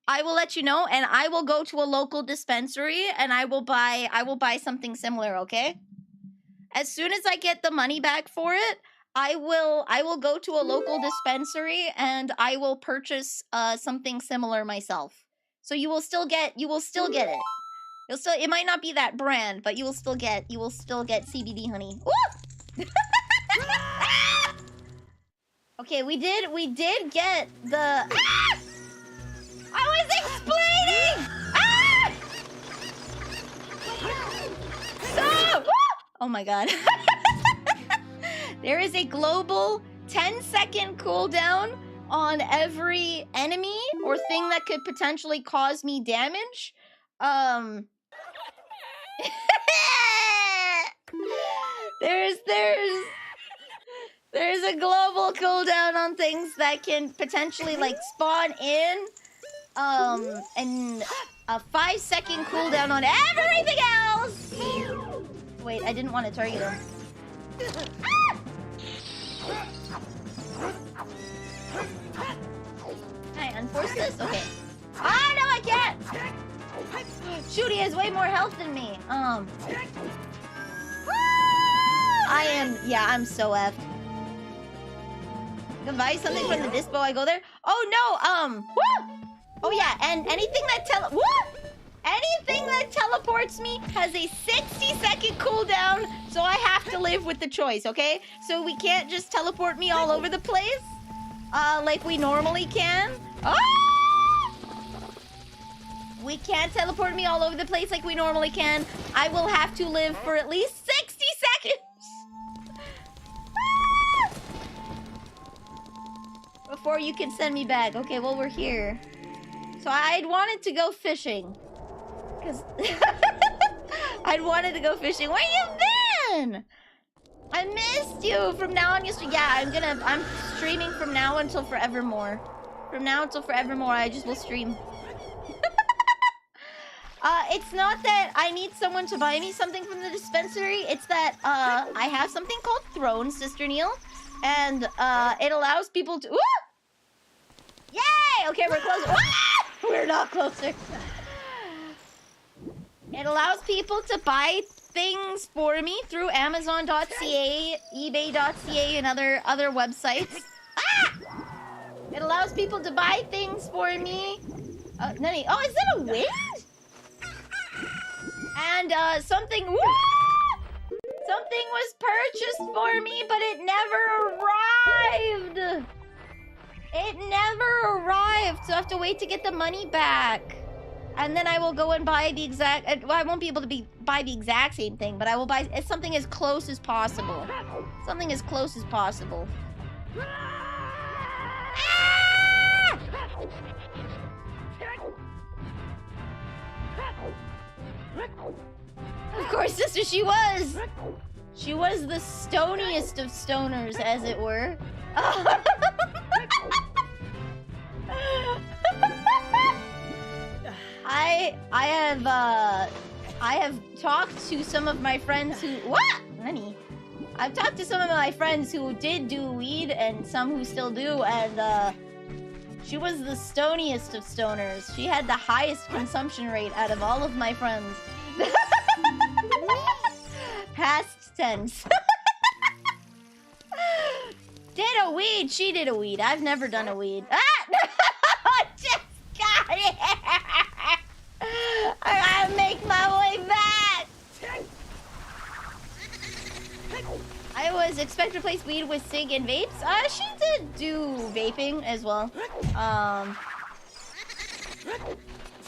[SPEAKER 1] I will let you know, and I will go to a local dispensary and I will buy something similar, okay? As soon as I get the money back for it, I will go to a local dispensary and I will purchase something similar myself. So you will still get it. It might not be that brand, but you will still get CBD honey. Ooh! Okay, we did get the... Ah! I was explaining! Ah! Stop! Oh my god. There is a global 10-second cooldown on every enemy or thing that could potentially cause me damage. There's a global cooldown on things that can potentially like spawn in, and a 5-second cooldown on everything else. Wait, I didn't want to target him. Ah! Can I unforce this? Okay. Ah, no, I can't! Shoot, he has way more health than me. I'm so effed. I can buy something from the dispo, I go there. Oh no, woo! Oh yeah, and anything that Anything that teleports me has a 60-second cooldown, so I have to live with the choice, okay? So we can't just teleport me all over the place, like we normally can. Ah! We can't teleport me all over the place like we normally can. I will have to live for at least 60 seconds. Ah! Before you can send me back. Okay, well, we're here. So I'd wanted to go fishing. Because I'd wanted to go fishing. Where you been? I missed you. From now on, yeah, I'm streaming from now until forevermore. From now until forevermore, I just will stream. It's not that I need someone to buy me something from the dispensary. It's that, I have something called Thrones, Sister Neil. And, it allows people to... Ooh! Yay! Okay, we're closer. Ah! We're not closer. It allows people to buy things for me through Amazon.ca, eBay.ca, and other websites. Ah! It allows people to buy things for me. Nani? Oh, is that a wind? And something was purchased for me, but it never arrived. It never arrived, so I have to wait to get the money back. And then I will go and buy the exact... Well, I won't be able to buy the exact same thing, but I will buy something as close as possible. Something as close as possible. Ah! Of course, sister, she was! She was the stoniest of stoners, as it were. I have talked to some of my friends who... What? Honey. I've talked to some of my friends who did do weed and some who still do, and she was the stoniest of stoners. She had the highest consumption rate out of all of my friends. Past tense. Did a weed. She did a weed. I've never done a weed. Ah! Just got it. I gotta make my way back. I was expecting to replace weed with cig and vapes. She did do vaping as well.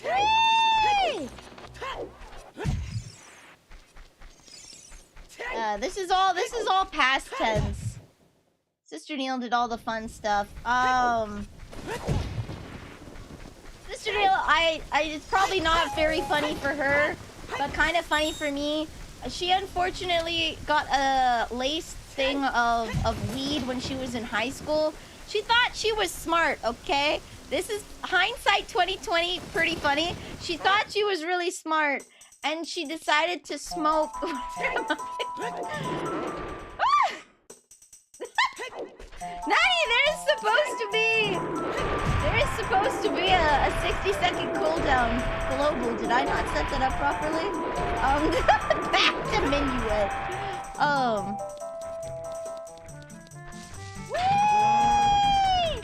[SPEAKER 1] Whee! This is all past tense. Sister Neil did all the fun stuff. Sister Neil, it's probably not very funny for her, but kind of funny for me. She unfortunately got a laced thing of weed when she was in high school. She thought she was smart, okay? This is hindsight 2020, pretty funny. She thought she was really smart, and she decided to smoke. Nani, there is supposed to be a 60-second cooldown global. Did I not set that up properly? Back to minuet. Whee!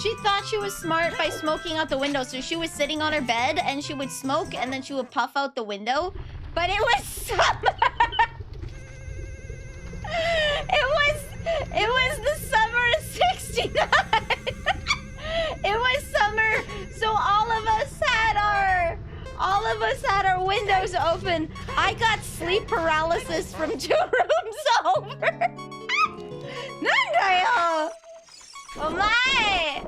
[SPEAKER 1] She thought she was smart by smoking out the window, so she was sitting on her bed and she would smoke and then she would puff out the window. But it was summer. It was the summer of '69. It was summer, so all of us had our windows open. I got sleep paralysis from 2 rooms over. Nandayo! Oh my!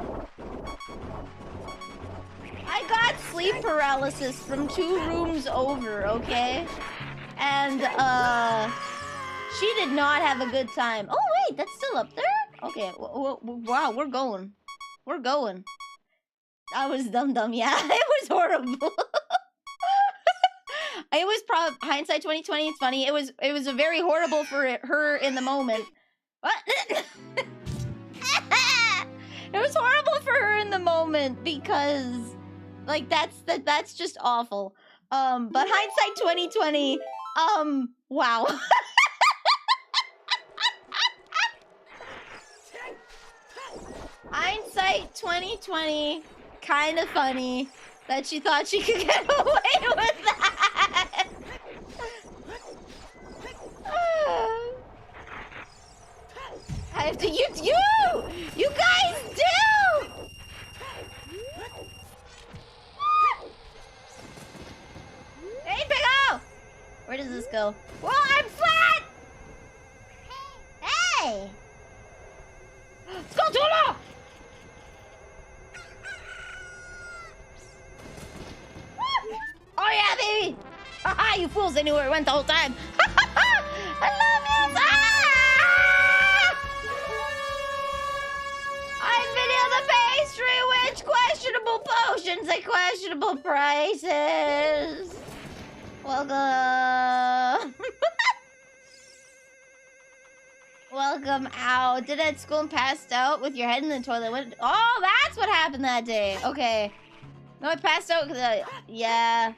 [SPEAKER 1] I got sleep paralysis from 2 rooms over, okay? And she did not have a good time. Oh wait, that's still up there? Okay, wow, we're going. We're going. That was dumb, yeah. It was horrible. It was probably hindsight 2020. It's funny. It was a very horrible for her in the moment. What? It was horrible for her in the moment because, like, that's just awful. But hindsight 2020. Wow. Hindsight 2020, kind of funny. that she thought she could get away with that. I have to use you! You guys do! Hey, Piggo! Where does this go? Whoa, I'm flat! Hey! Let's go, Tula! Oh yeah, baby! Haha, you fools! I knew where it went the whole time. I love you! Ah! I'm Vanille the pastry witch. Questionable potions at questionable prices. Welcome. Welcome out. Did at school and passed out with your head in the toilet. What? Oh, that's what happened that day. Okay. No, I passed out. Yeah.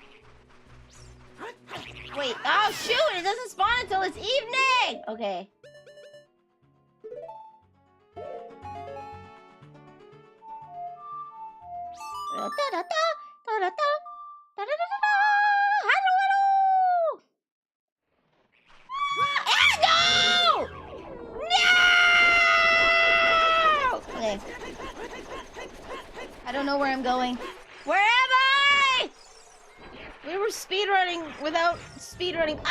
[SPEAKER 1] Wait. Oh, shoot. It doesn't spawn until it's evening. Okay. No! Okay. I don't know where I'm going. Where am I? We were speedrunning without speedrunning. Ah!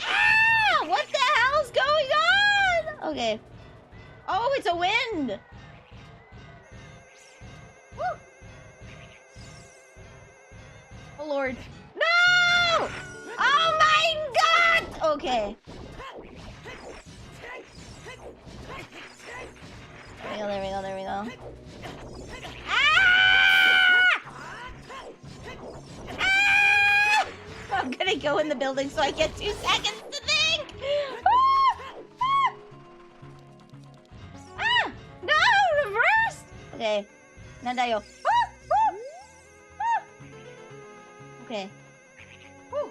[SPEAKER 1] Ah! What the hell's going on? Okay. Oh, it's a wind. Woo. Oh, Lord. No! Oh, my God! Okay. There we go, there we go. Ah! Ah! I'm gonna go in the building so I get 2 seconds to think! Ah! Ah! No! Reversed! Okay. Nandayo. Ah! Ah! Ah! Okay. Woo.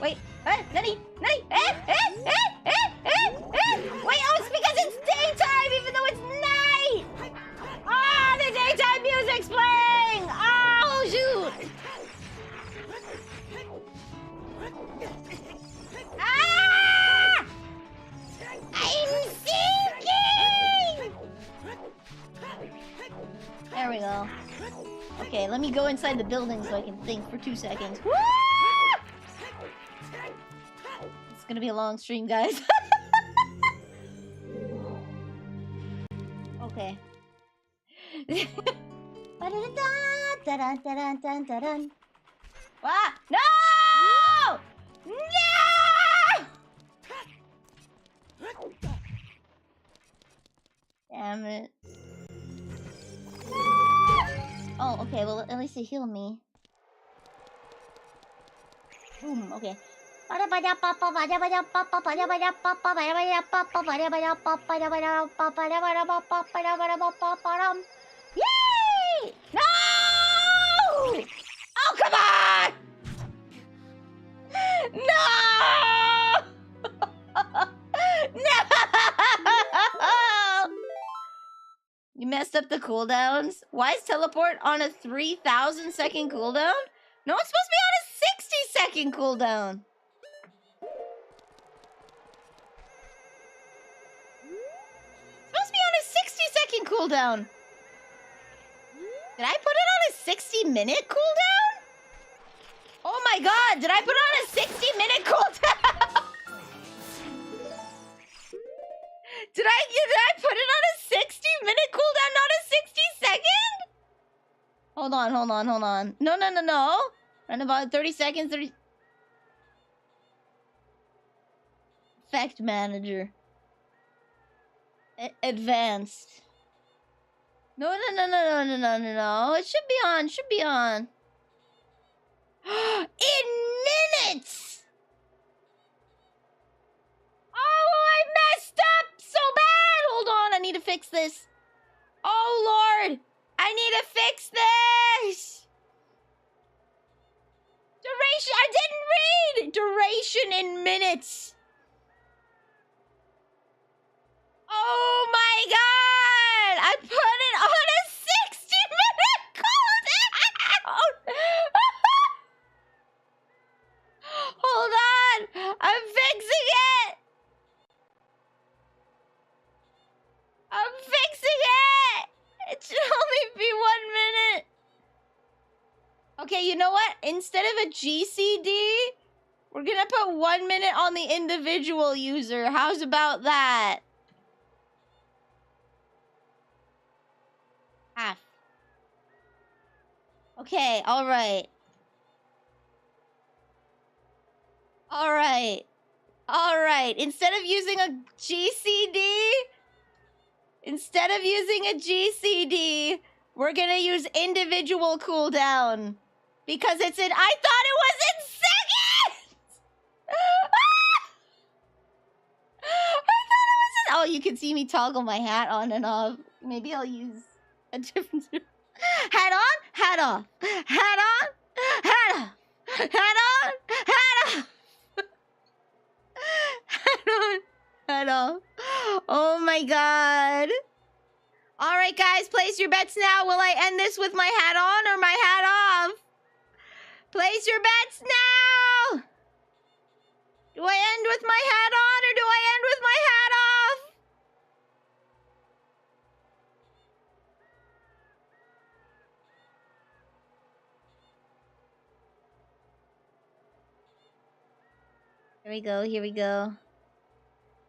[SPEAKER 1] Wait. Nani! Nani! Wait, oh, it's because it's daytime even though it's night! Ah, the daytime music's playing! Oh, shoot! Ah! I'm sinking! There we go. Okay, let me go inside the building so I can think for 2 seconds. Woo! It's gonna be a long stream, guys. Okay. Ah! No! No! Damn it. Oh, okay, well, at least it healed me. Boom, okay. Yay! No! Oh, come on! No! No! You messed up the cooldowns? Why is teleport on a 3,000 second cooldown? No, it's supposed to be on a 60-second cooldown. It's supposed to be on a 60-second cooldown. Did I put it on a 60-minute cooldown? Oh my god, did I put it on a 60-minute cooldown? Did I put it on a 60-minute cooldown, not a 60-second? Hold on. No. Run about 30 seconds, 30... Effect manager. Advanced. No. It should be on. In minutes! Oh, I messed up so bad! Hold on, I need to fix this. Oh, Lord! I need to fix this! Duration, I didn't read! Duration in minutes. Oh my god! I put it on a 60-minute cooldown! Hold on! I'm fixing it! I'm fixing it! It should only be 1 minute. Okay, you know what? Instead of a GCD, we're gonna put 1 minute on the individual user. How's about that? Half. Okay, alright. Alright. Alright. Instead of using a GCD, we're gonna use individual cooldown. Because it's in... I thought it was in seconds! I thought it was in... Oh, you can see me toggle my hat on and off. Maybe I'll use a different... Hat on, hat off. Hat on, hat off. Hat on, hat off. Hat on, hat off. Oh my god. All right, guys, place your bets now. Will I end this with my hat on or my hat off? Place your bets now. Do I end with my hat on or do I end with my hat off? Here we go, here we go.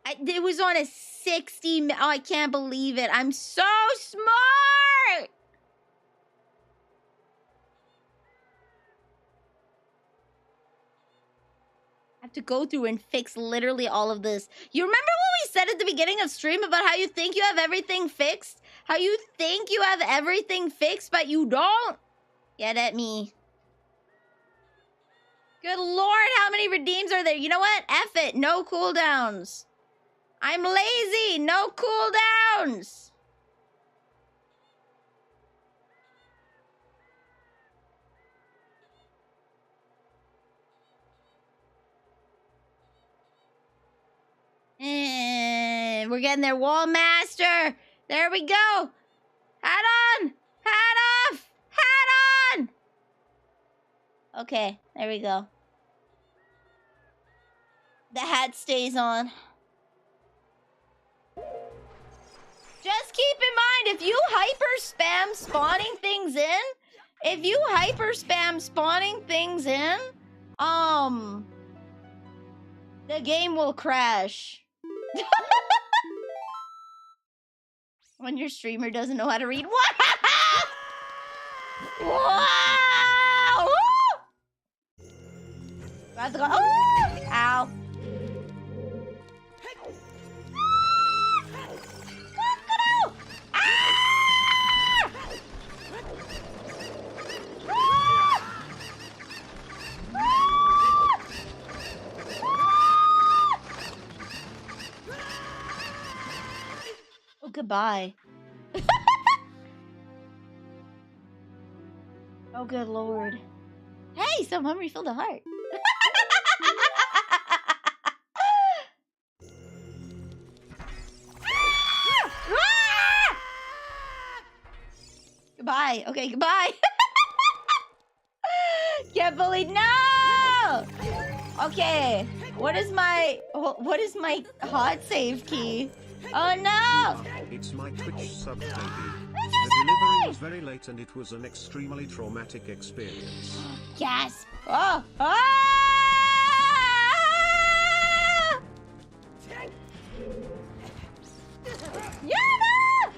[SPEAKER 1] It was on a 60... Oh, I can't believe it. I'm so smart! I have to go through and fix literally all of this. You remember what we said at the beginning of stream about how you think you have everything fixed? How you think you have everything fixed, but you don't? Get at me. Good lord, how many redeems are there? You know what? F it. No cooldowns. I'm lazy. No cooldowns. We're getting there. Wall master. There we go. Hat on. Hat off. Hat on. Okay, there we go. The hat stays on. Just keep in mind, if you hyper spam spawning things in, the game will crash. When your streamer doesn't know how to read. Wow! I have to go. Oh! Ow. Oh, goodbye. Oh, good lord. Hey, someone refilled a heart. Goodbye. Okay, goodbye. Get bullied. No! Okay. What is my hot save key? Oh no!
[SPEAKER 3] It's my Twitch sub, baby.
[SPEAKER 1] It's
[SPEAKER 3] The
[SPEAKER 1] your sub,
[SPEAKER 3] delivery
[SPEAKER 1] baby!
[SPEAKER 3] was very late and it was an extremely traumatic experience.
[SPEAKER 1] Gasp! Oh! Ah! Yeah, no!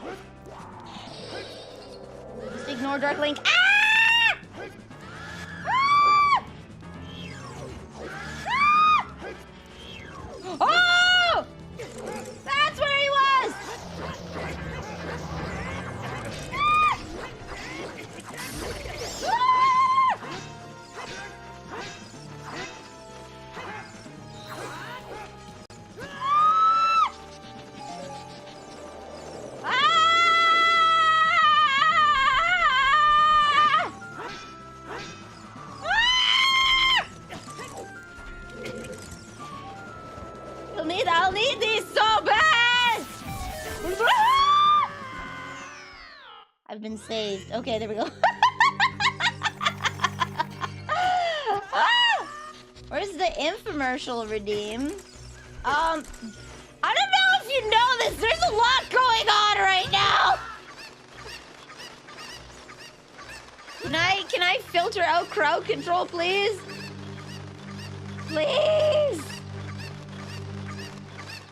[SPEAKER 1] Just ignore Dark Link. Ah! Ah! Oh! That's where he was! Ah! Ah! I've been saved. Okay, there we go. Ah! Where's the infomercial redeem? I don't know if you know this. There's a lot going on right now. Can I filter out crowd control, please? Please.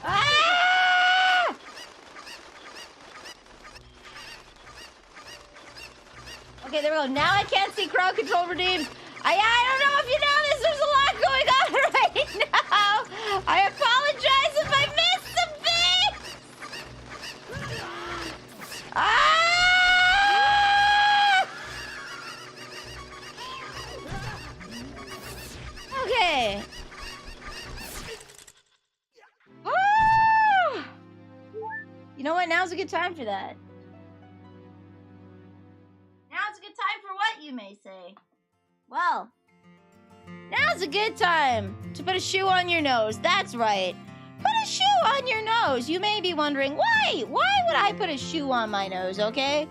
[SPEAKER 1] Ah! Okay, there we go. Now I can't see crowd control redeemed. I don't know if you know this. There's a lot going on right now. I apologize if I missed something. Ah! Okay. Ah! You know what? Now's a good time for that. Now's a good time for what, you may say? Well, now's a good time to put a shoe on your nose. That's right. Put a shoe on your nose. You may be wondering, why? Why would I put a shoe on my nose, okay?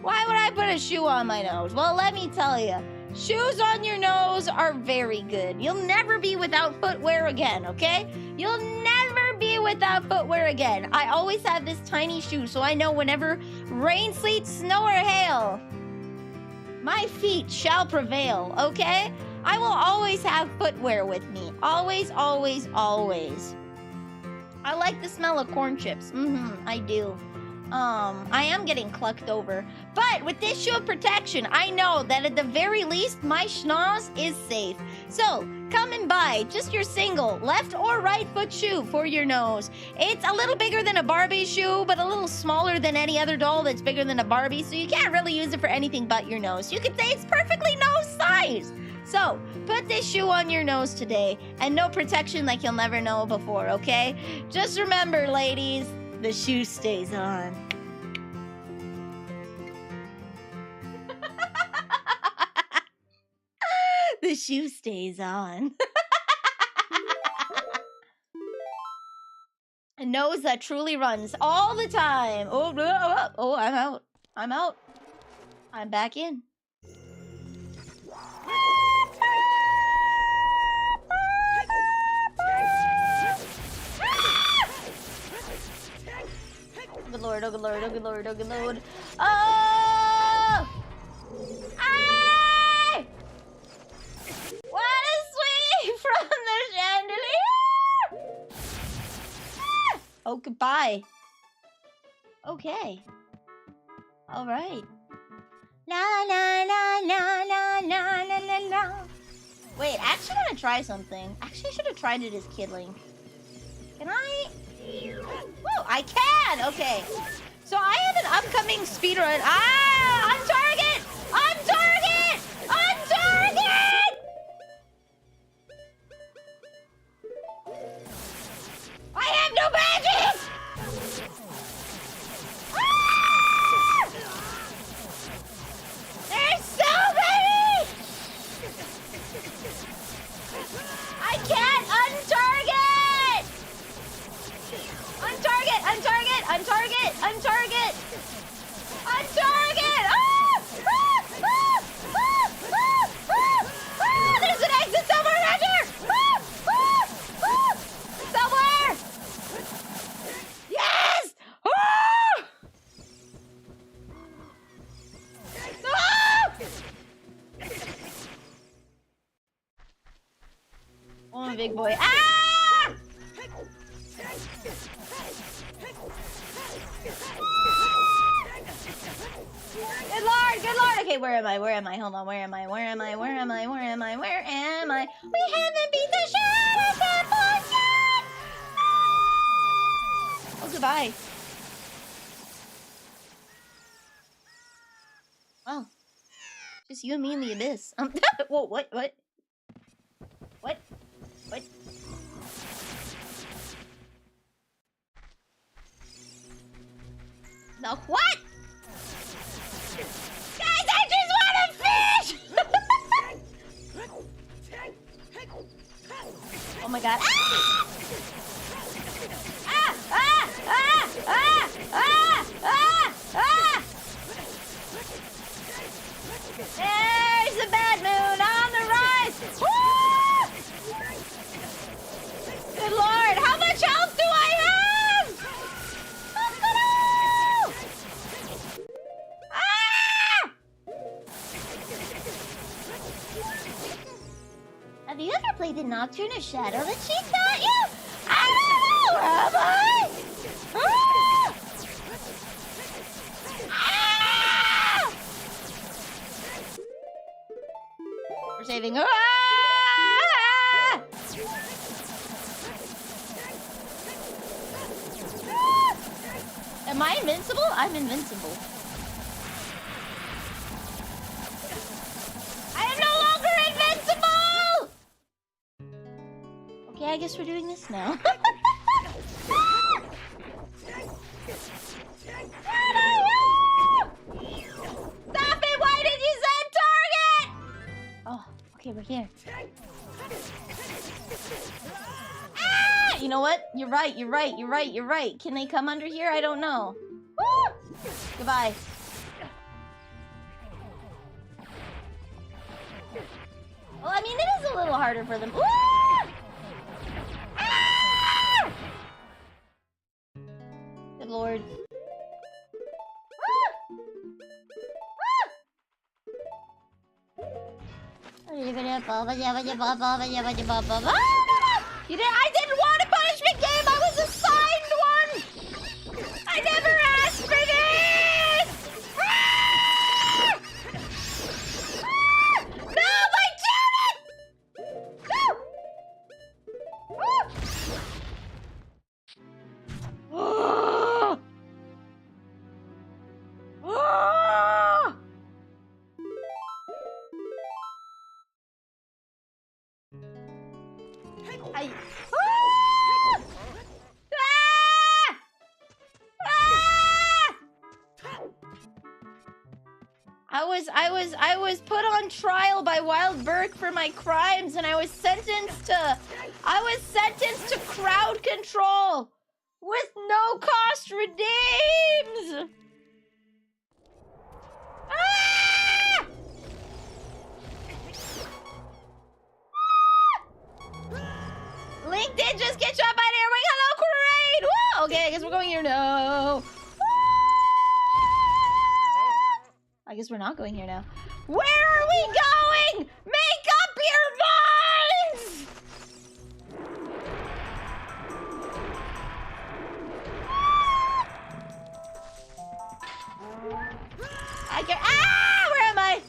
[SPEAKER 1] Why would I put a shoe on my nose? Well, let me tell you. Shoes on your nose are very good. You'll never be without footwear again, okay? You'll never be without footwear again. I always have this tiny shoe, so I know whenever rain, sleet, snow, or hail, my feet shall prevail, okay? I will always have footwear with me. Always, always, always. I like the smell of corn chips. I do. I am getting clucked over. But with this shoe of protection, I know that at the very least, my schnoz is safe. So, come and buy just your single left or right foot shoe for your nose. It's a little bigger than a Barbie shoe, but a little smaller than any other doll that's bigger than a Barbie, so you can't really use it for anything but your nose. You could say it's perfectly nose size. So, put this shoe on your nose today, and no protection like you'll never know before, okay? Just remember, ladies, the shoe stays on. The shoe stays on. A nose that truly runs all the time. Oh, I'm out. I'm out. I'm back in. Oh, good lord, oh, good lord, oh, good lord, oh, good lord. Oh! Ah! What a sweep from the chandelier! Ah! Oh, goodbye. Okay. All right. La la la la la la la la la. Wait, I actually want to try something. Actually, I should have tried it as Kidling. Can I? Whoa, I can! Okay. So I have an upcoming speedrun. Ah! On target! On target! On target! I have no badges! Ah! There's so many! I can't untarget! Untarget! Untarget! Untarget! Untarget! Untarget! Ah! Ah! Ah! Ah! Ah! Ah! Ah! There's an exit somewhere around here! Ah! Ah! Ah! Somewhere! Yes! Ah! Ah! Oh, I'm a big boy. Ah! Good lord, good lord. Okay, where am I? Where am I? Hold on, where am I? Where am I? Where am I? Where am I? Where am I? We haven't beat the Shadow Temple yet! Oh, goodbye. Oh. Just you and me in the abyss. Whoa, what? What? What? What? The what? Guys, I just want to fish! Oh my god. Ah! Ah! Ah! Ah! Ah! Ah! Ah! Ah! There's the bad moon on the rise! Woo! Good lord, how much health do I have? Ah! Have you ever played the Nocturne of Shadow that she taught you? I don't know, have I? Ah! Ah! We're saving. Ah! Am I invincible? I'm invincible. I am no longer invincible! Okay, I guess we're doing this now. Stop it! Why did you set target? Oh, okay, we're here. Ah! You know what? You're right. Can they come under here? I don't know. Woo! Goodbye. Well, I mean, it is a little harder for them. Woo! Ah! Good lord. You didn't, I didn't want a punishment game! I was assigned one! I never asked for this! Ah! Ah! No, my turret! No! Ah! Ah! I... Ah! Ah! I was put on trial by Wild Burke for my crimes, and I was sentenced to crowd control with no cost redeems. Ah! Link did just get shot by an air wing. Hello, Crane! Woo! Okay, I guess we're going here now. I guess we're not going here now. Where are we going? Make up your minds! I can. Ah! Where am I?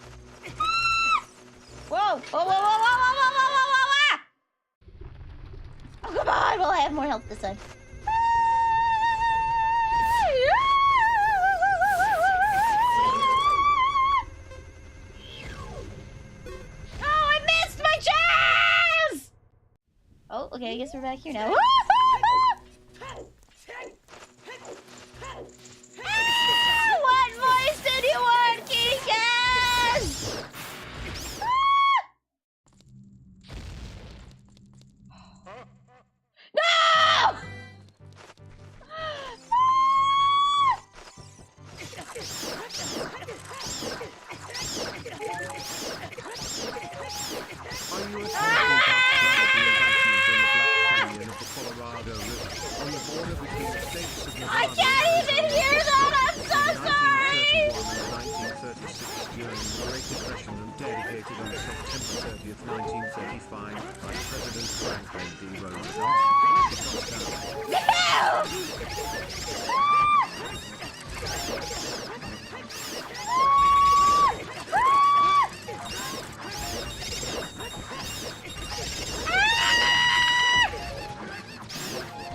[SPEAKER 1] Whoa! Whoa! Whoa! Whoa! Whoa! Whoa! Whoa! Whoa! Whoa! Whoa! Ah! Oh, come on! Well, I have more health this time. Oh, I missed my chance! Oh, okay, I guess we're back here now. Ah, what voice did you want, Kikas? No!
[SPEAKER 3] Are you a Colorado River on the border between the states of Nevada
[SPEAKER 1] I can't even hear that! I'm so sorry!
[SPEAKER 3] 1936 during the Great Depression and dedicated on September 30th, 1935 by President Franklin D. Roosevelt.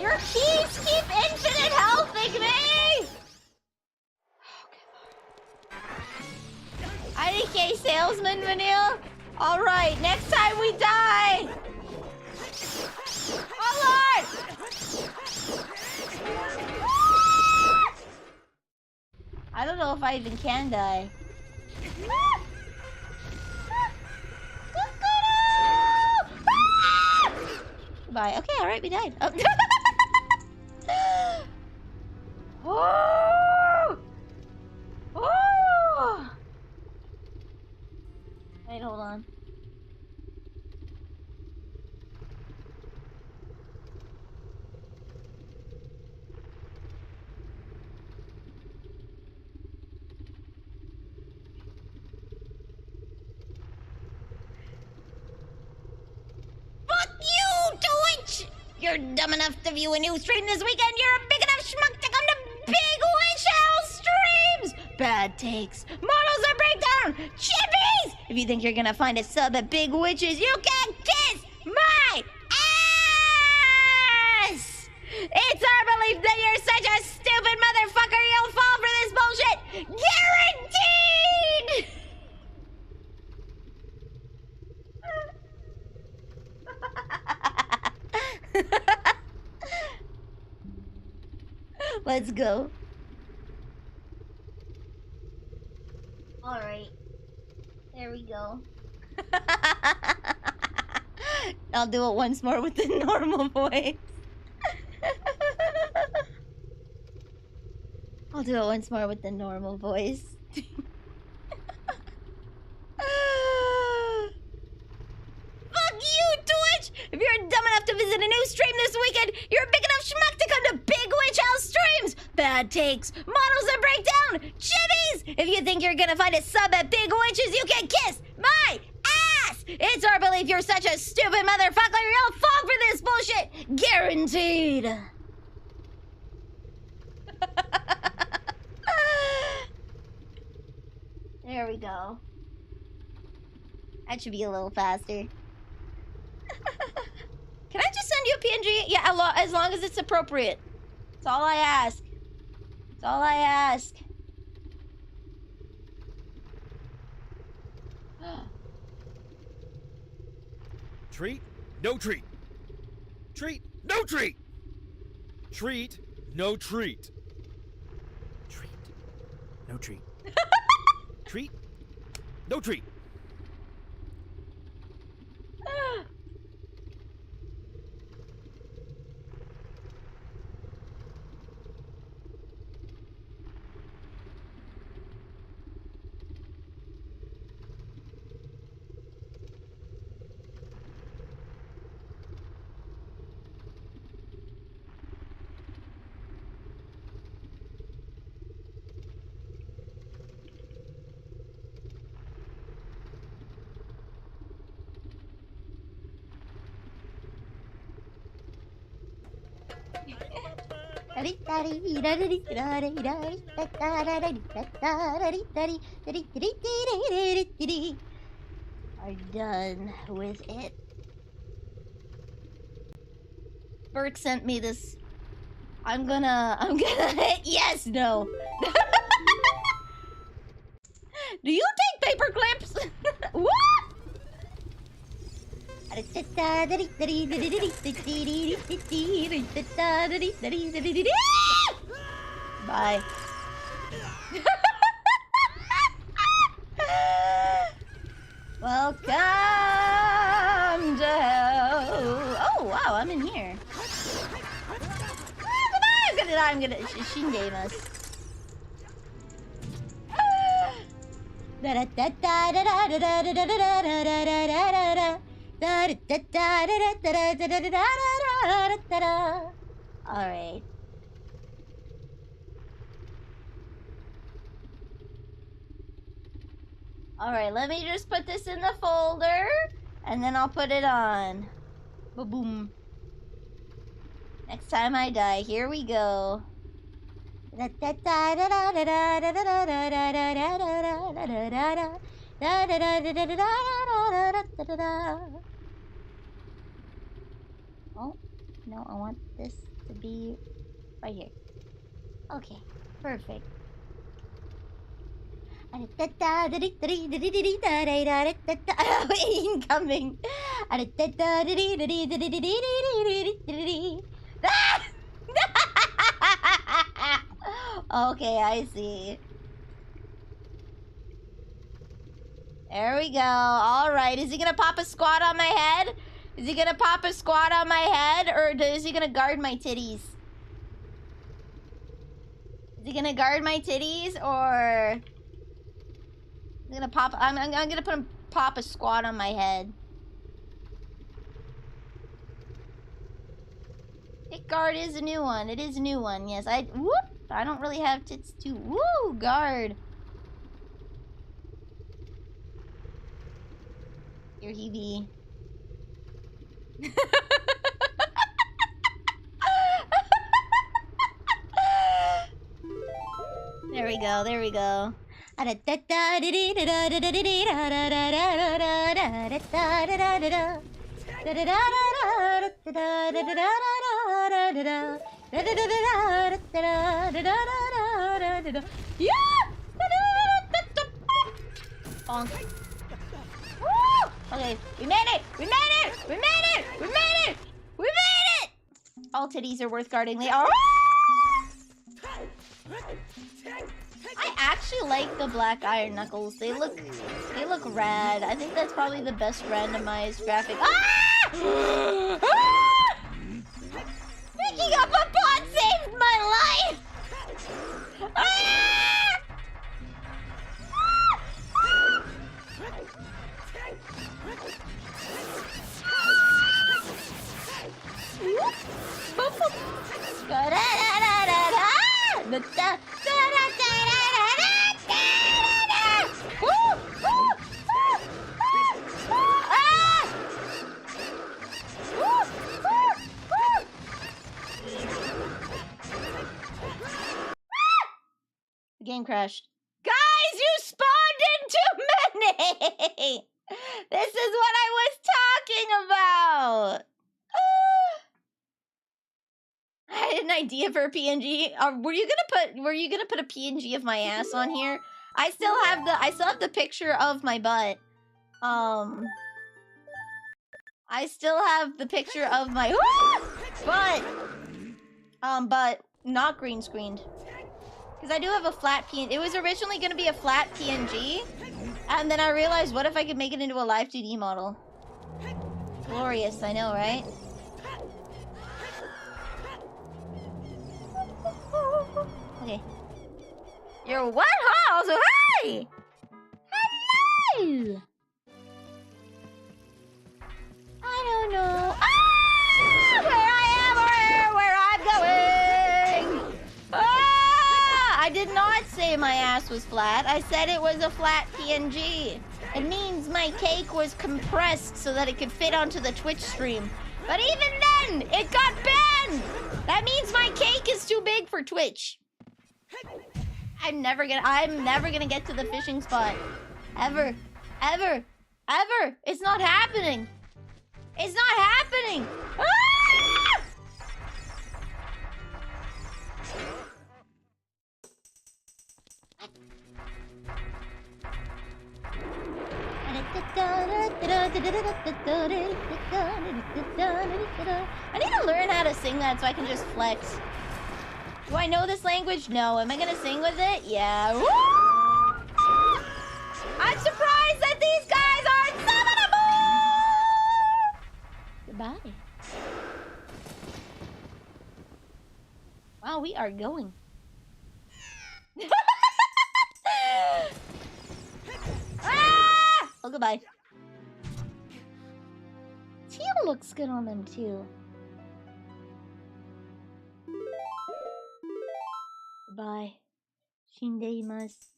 [SPEAKER 1] Your keys keep infinite healthing me! IDK salesman, Vanille? Alright, next time we die! Oh lord! I don't know if I even can die. Goodbye. Okay, alright, we died. Oh. Oh! Oh! you're dumb enough to view a new stream this weekend, you're a big enough schmuck to come to Big Witch House streams! Bad takes, models that break down, chippies! If you think you're gonna find a sub at Big Witches, you can kiss my ass! It's our belief that you're such a stupid motherfucker, you'll fall for this bullshit! Guaranteed! Let's go. Alright. There we go. I'll do it once more with the normal voice. I'll do it once more with the normal voice. Fuck you, Twitch! If you're dumb enough to visit a new stream this weekend, you're a big enough schmuck to come to Big Witch House streams! Bad takes, models that break down, chibbies! If you think you're gonna find a sub at Big Witches, you can kiss my ass! It's our belief you're such a stupid motherfucker, you'll fall for this bullshit! Guaranteed! There we go. That should be a little faster. Can I just send you a PNG? Yeah, as long as it's appropriate. That's all I ask. That's all I ask.
[SPEAKER 2] Treat, no treat. Treat, no treat. Treat, no treat. Treat, no treat. Treat, no treat.
[SPEAKER 1] Are done with it. Burke sent me this. I'm gonna hit yes, no. Do you take paper clips? What? Bye. Welcome to hell. Oh wow, I'm in here. I'm gonna shingame us. Alright. Alright, let me just put this in the folder, and then I'll put it on. Ba-boom. Next time I die, here we go. Oh, no, I want this to be right here. Okay, perfect. Incoming. Okay, I see. There we go. Alright, is he gonna pop a squat on my head? Is he gonna pop a squat on my head? Or is he gonna guard my titties? Is he gonna guard my titties? Or... I'm gonna pop... I'm gonna put him pop a squat on my head. Hit guard is a new one. It is a new one, yes. Whoop! I don't really have tits too. Woo! Guard. Here he be. we go. There we go. Bonk. Woo! Okay, we made it! We made it! We made it! We made it! We made it! All titties are worth guarding. They are. I actually like the black iron knuckles. They look rad. I think that's probably the best randomized graphic. Ah! Ah! Picking up a pot saved my life! Ah! The game crashed. Guys, you spawned in too many! This is what I was talking about! I had an idea for a PNG. Were you gonna put a PNG of my ass on here? I still have the picture of my butt. I still have the picture of my butt. But not green screened. Because I do have a flat PNG. It was originally gonna be a flat PNG, and then I realized, what if I could make it into a live 2D model? Glorious, I know, right? Okay. You're what house? Hi! Hello! I don't know. Ah! Where I am or where I'm going! Ah! I did not say my ass was flat. I said it was a flat PNG. It means my cake was compressed so that it could fit onto the Twitch stream. But even then, it got banned! That means my cake is too big for Twitch. I'm never gonna get to the fishing spot. Ever. Ever. Ever. It's not happening. It's not happening. Ah! I need to learn how to sing that so I can just flex. Do I know this language? No. Am I gonna sing with it? Yeah. Woo! I'm surprised that these guys aren't summonable! Goodbye. Wow, we are going. Ah! Oh, goodbye. Teal looks good on them, too. Goodbye. Shindeimasu.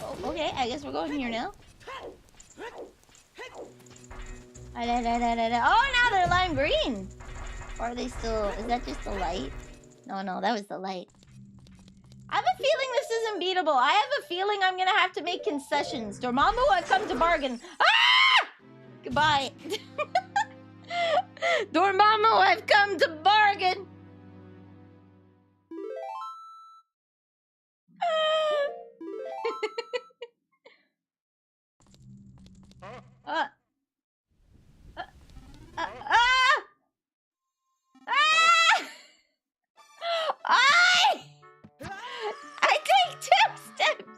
[SPEAKER 1] Oh, okay, I guess we're going here now. Oh, now they're lime green! Or are they still... Is that just the light? No, that was the light. I have a feeling this isn't beatable. I have a feeling I'm gonna have to make concessions. Dormammu, I've come to bargain. Ah! Goodbye. Dormammu, I've come to bargain. I take 2 steps.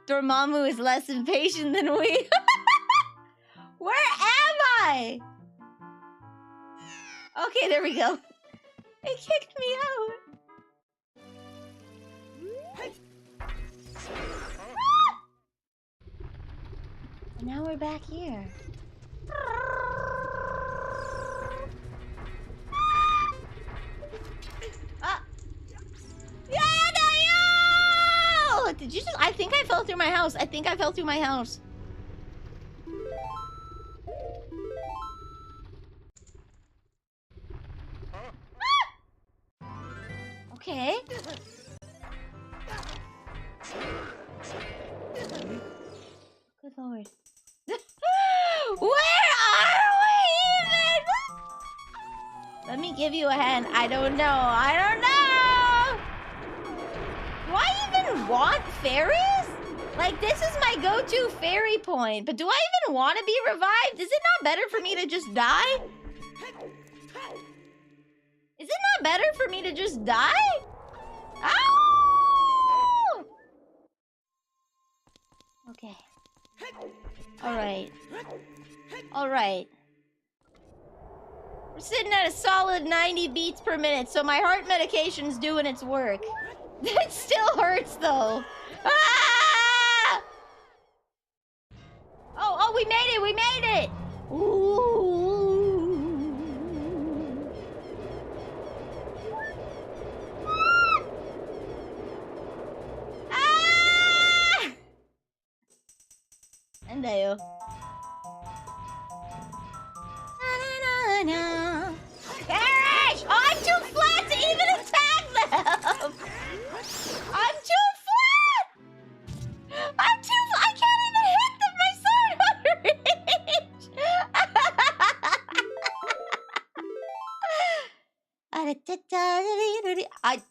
[SPEAKER 1] Dormammu is less impatient than we. Where am I? Okay, there we go. It kicked me out. And now we're back here. Did you just... I think I fell through my house. I think I fell through my house. Okay. Good lord. Where are we even? Let me give you a hand. I don't know. I don't know. Do I even want fairies? Like, this is my go-to fairy point. But do I even want to be revived? Is it not better for me to just die? Is it not better for me to just die? Ow! Okay. Alright. Alright. We're sitting at a solid 90 beats per minute, so my heart medication's doing its work. It still hurts, though. Ah! Oh, we made it! We made it! Ooh. Ah! Andayo. Perish! Oh, I'm too flat to even attack them! I'm too flat! I'm too flat! I can't even hit them! My sword reach!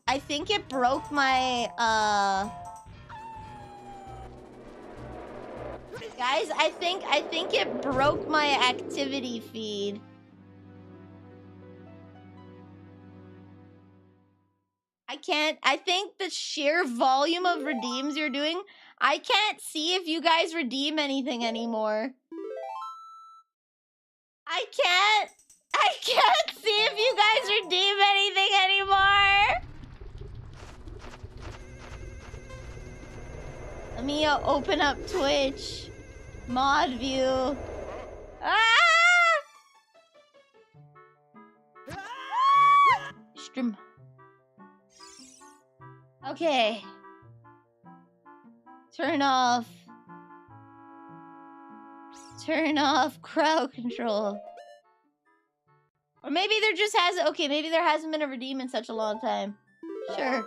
[SPEAKER 1] I think it broke my, Guys, I think it broke my activity feed. I think the sheer volume of redeems you're doing, I can't see if you guys redeem anything anymore. I can't see if you guys redeem anything anymore. Let me open up Twitch. Mod view. Ah! Stream. Okay. Turn off crowd control. Or maybe there just hasn't, okay, maybe there hasn't been a redeem in such a long time. Sure.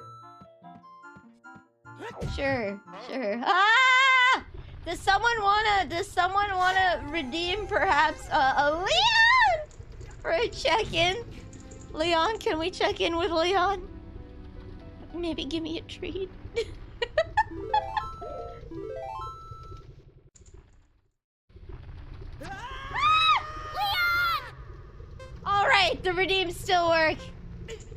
[SPEAKER 1] Ah! Does someone wanna redeem perhaps a Leon for a check-in? Leon, can we check in with Leon? Maybe give me a treat. Leon! Alright, the redeems still work.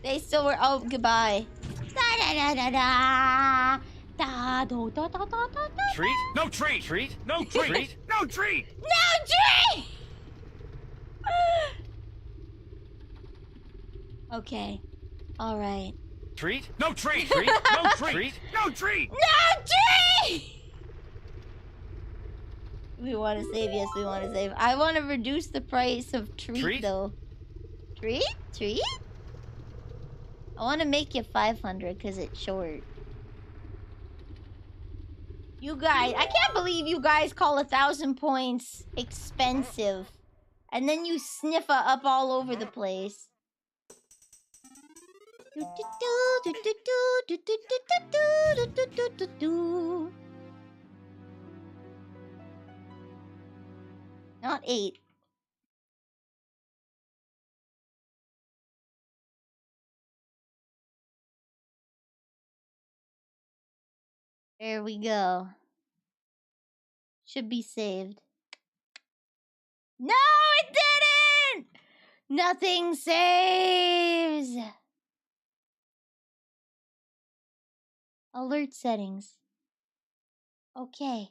[SPEAKER 1] They still work. Oh, goodbye. Da-da-da-da-da. Da-do-da-da-da-da-da.
[SPEAKER 2] Treat? No treat! Treat? No treat! No treat!
[SPEAKER 1] No treat! Okay. Alright.
[SPEAKER 2] Treat? No treat! Treat? No treat! No treat!
[SPEAKER 1] No treat! We want to save, yes, we want to save. I want to reduce the price of treat, though. Treat? Treat? I want to make you 500 because it's short. You guys, I can't believe you guys call 1,000 points expensive. And then you sniffer up all over the place. Not 8. There we go. Should be saved. No, it didn't! Nothing saves. Alert settings. Okay.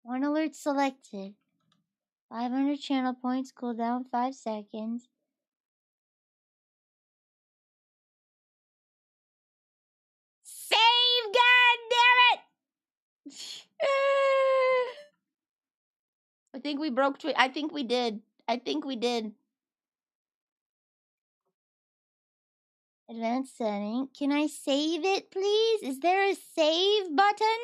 [SPEAKER 1] One alert selected. 500 channel points, cooldown 5 seconds. Save, god damn it! I think we broke I think we did. Advanced setting. Can I save it, please? Is there a save button?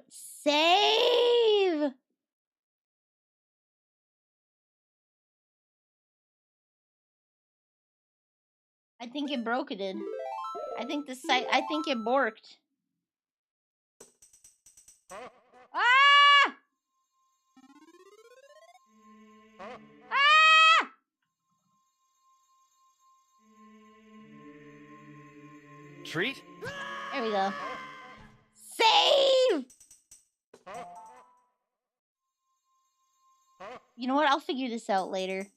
[SPEAKER 1] Save! I think it broke it. I think the site. I think it borked. Ah! Ah!
[SPEAKER 2] Treat?
[SPEAKER 1] There we go. Save! You know what? I'll figure this out later.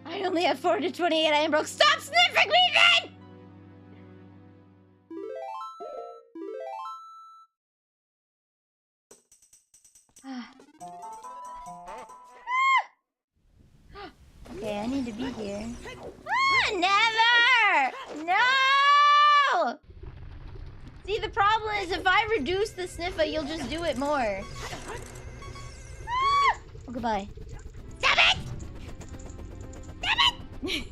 [SPEAKER 1] I only have 4 to 28. I am broke. Stop sniffing me then! Okay, I need to be here. Ah, never! No! See, the problem is if I reduce the sniffer, you'll just do it more. Ah! Oh, goodbye. Stop it! Stop it!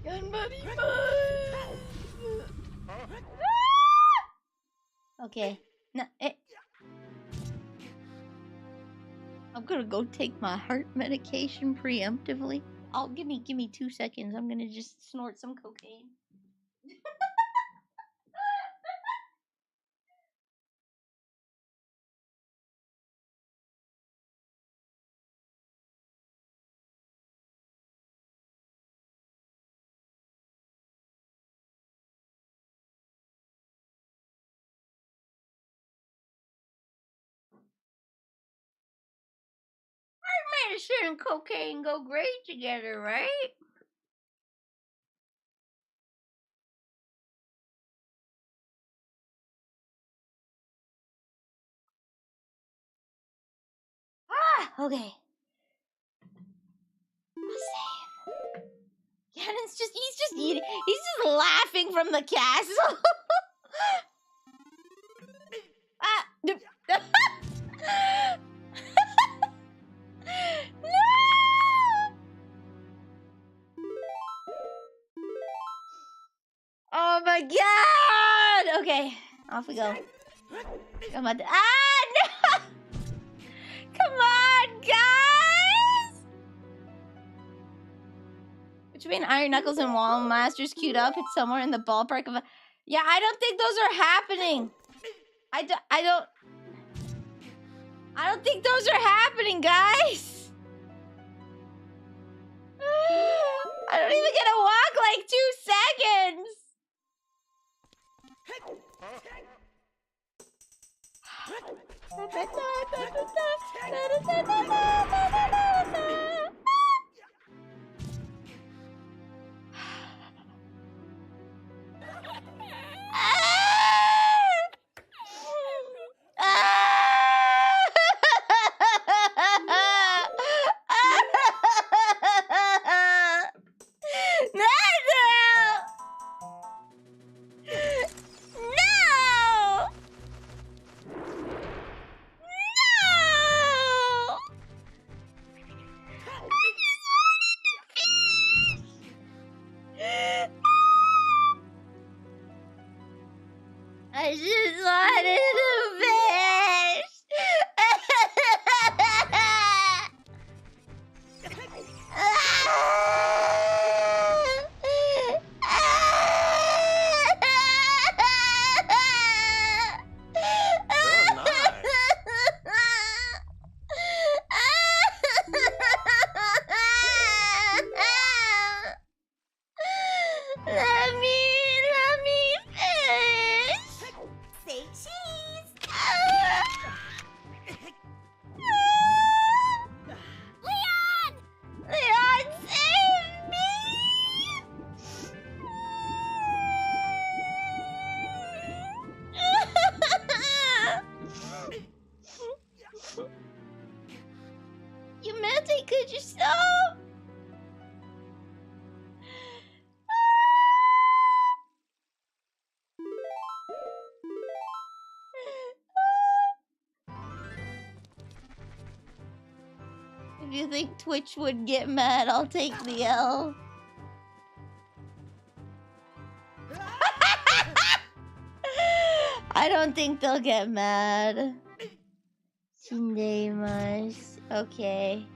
[SPEAKER 1] Gun buddy buzz! Okay. No, I'm gonna go take my heart medication preemptively. Give me 2 seconds. I'm gonna just snort some cocaine. Medicine and cocaine go great together, right? Ah, okay. I'll save. Gannon's he's just eating. He's just laughing from the castle. Ah, no. Oh my god! Okay, off we go. Come on. Ah, no! Come on, guys! Between Iron Knuckles and Wall Masters queued up, it's somewhere in the ballpark of a... Yeah, I don't think those are happening. I don't think those are happening, guys. I don't even get to walk like 2 seconds. No! No! I just wanted to fish. Let me fish. Say cheese. Leon! Leon, save me! You meant it, could you stop? If you think Twitch would get mad, I'll take the L. I don't think they'll get mad. Shindeimasu. Okay.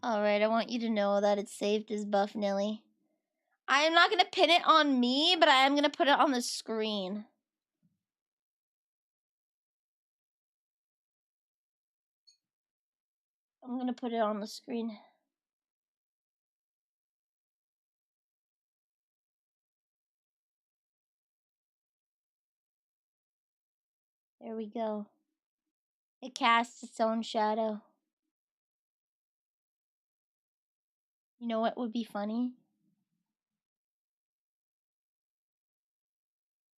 [SPEAKER 1] Alright, I want you to know that it's saved as Buff Nilly. I am not gonna pin it on me, but I am gonna put it on the screen. I'm gonna put it on the screen. There we go. It casts its own shadow. You know what would be funny?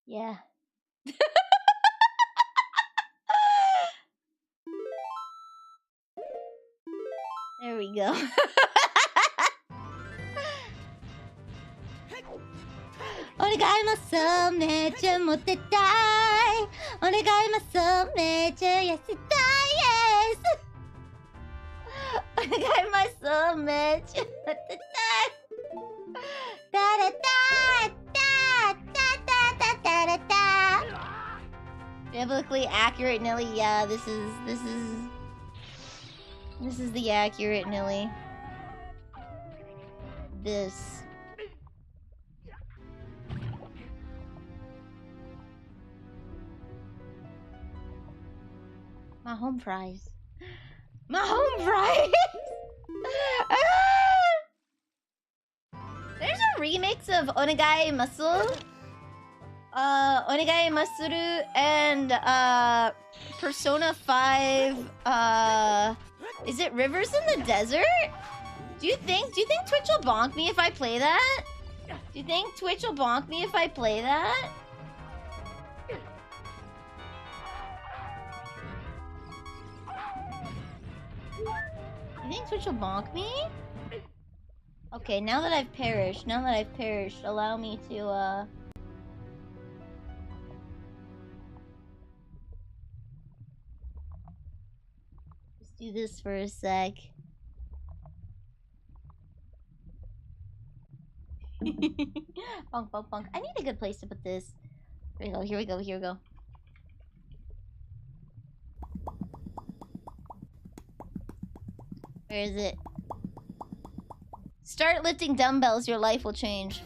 [SPEAKER 1] Yeah. There we go. Onegai mecha motetai. Onegai mecha yasetai. Yes. Onegai mecha motetai. Da da da da da da da da da. Biblically accurate Nilly. Yeah, this is the accurate Nilly. This. My home fries. My home fries! There's a remix of Onegai Muscle. Onegai Masuru and Persona 5 is it Rivers in the Desert? Do you think Twitch will bonk me if I play that? Do you think Twitch will bonk me if I play that? You think Twitch will bonk me? Okay, now that I've perished, allow me to just do this for a sec. Bonk, bonk, bonk. I need a good place to put this. Here we go, here we go, here we go. Where is it? Start lifting dumbbells, your life will change.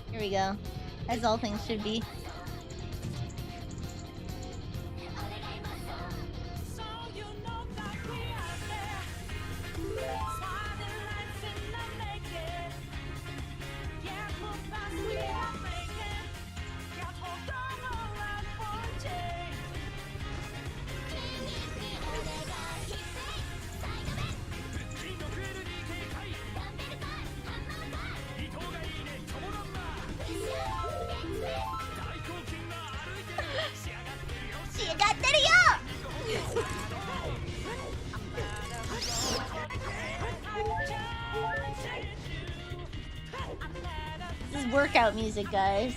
[SPEAKER 1] Here we go. As all things should be. This is workout music, guys.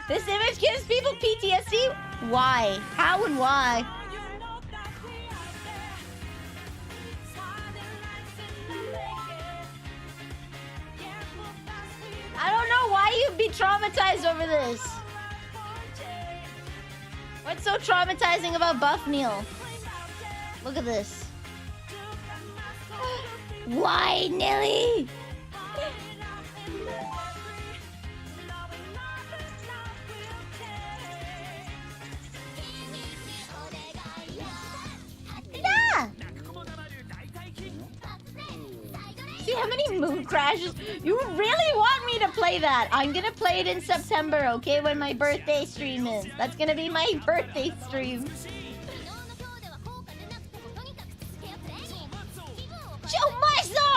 [SPEAKER 1] This image gives people PTSD? Why? How and why? I don't know why you'd be traumatized over this. What's so traumatizing about Buff Neil? Look at this. Why, Nilly? See how many mood crashes? You really want me to play that? I'm gonna play it in September, okay? When my birthday stream is. That's gonna be my birthday stream. Show my song!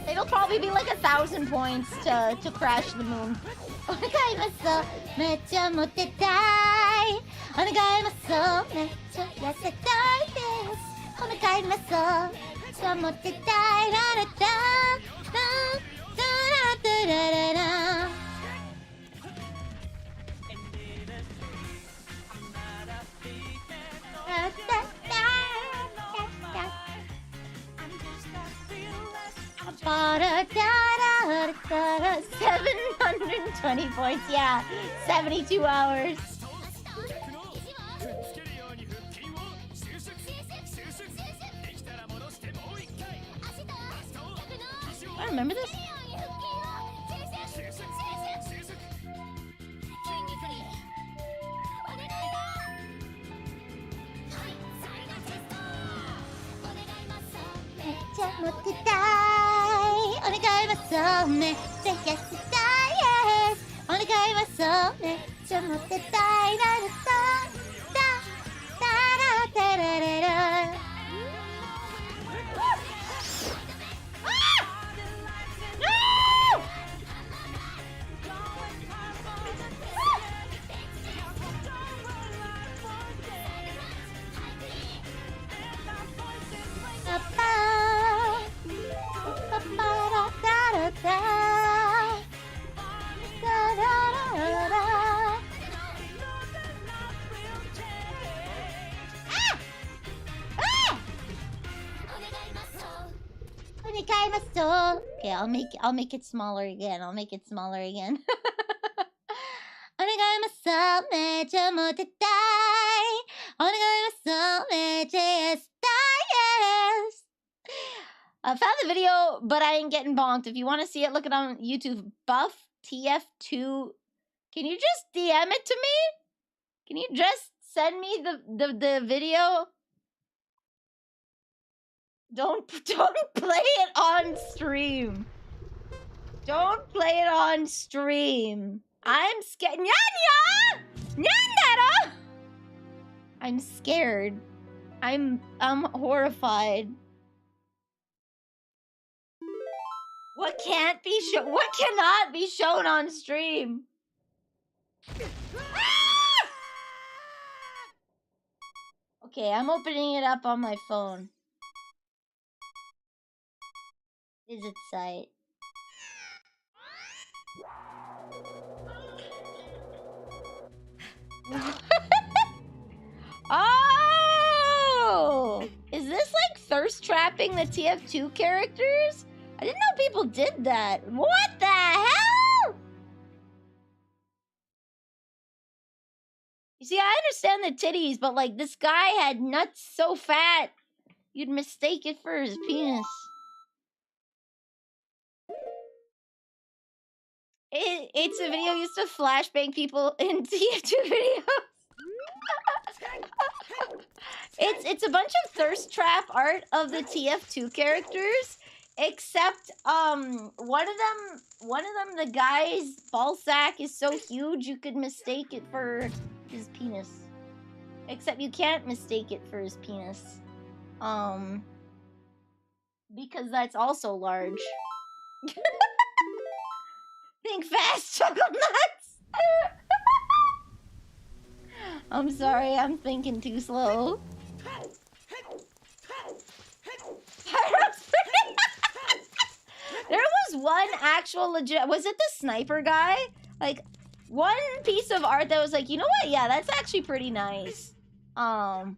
[SPEAKER 1] It'll probably be like 1,000 points to crash the moon. Onegaimasu, mecha motetai. Onegaimasu, mecha yasetai desu. Onegaimasu, mecha motetai. Da da da da da da da da. Da-da-da-da-da-da. 720 points, yeah. 72 hours. I remember this. Okay, I'll make it smaller again. I'll make it smaller again. I found the video, but I ain't getting bonked. If you want to see it, look it on YouTube. Buff TF2. Can you just DM it to me? Can you just send me the video? Don't play it on stream. Don't play it on stream. I'm scared. Nyanya! Nyandara! I'm scared. I'm horrified. What can't be shown? What cannot be shown on stream? Okay, I'm opening it up on my phone. Visit site. Oh! Is this like thirst trapping the TF2 characters? I didn't know people did that. What the hell? You see, I understand the titties, but like this guy had nuts so fat, you'd mistake it for his penis. It's a video used to flashbang people in TF2 videos. It's a bunch of thirst trap art of the TF2 characters, except one of them the guy's ball sack is so huge you could mistake it for his penis. Except you can't mistake it for his penis. Because that's also large. Think fast, chuckle nuts! I'm sorry, I'm thinking too slow. There was one actual legit... Was it the sniper guy? Like, one piece of art that was like, you know what? Yeah, that's actually pretty nice. What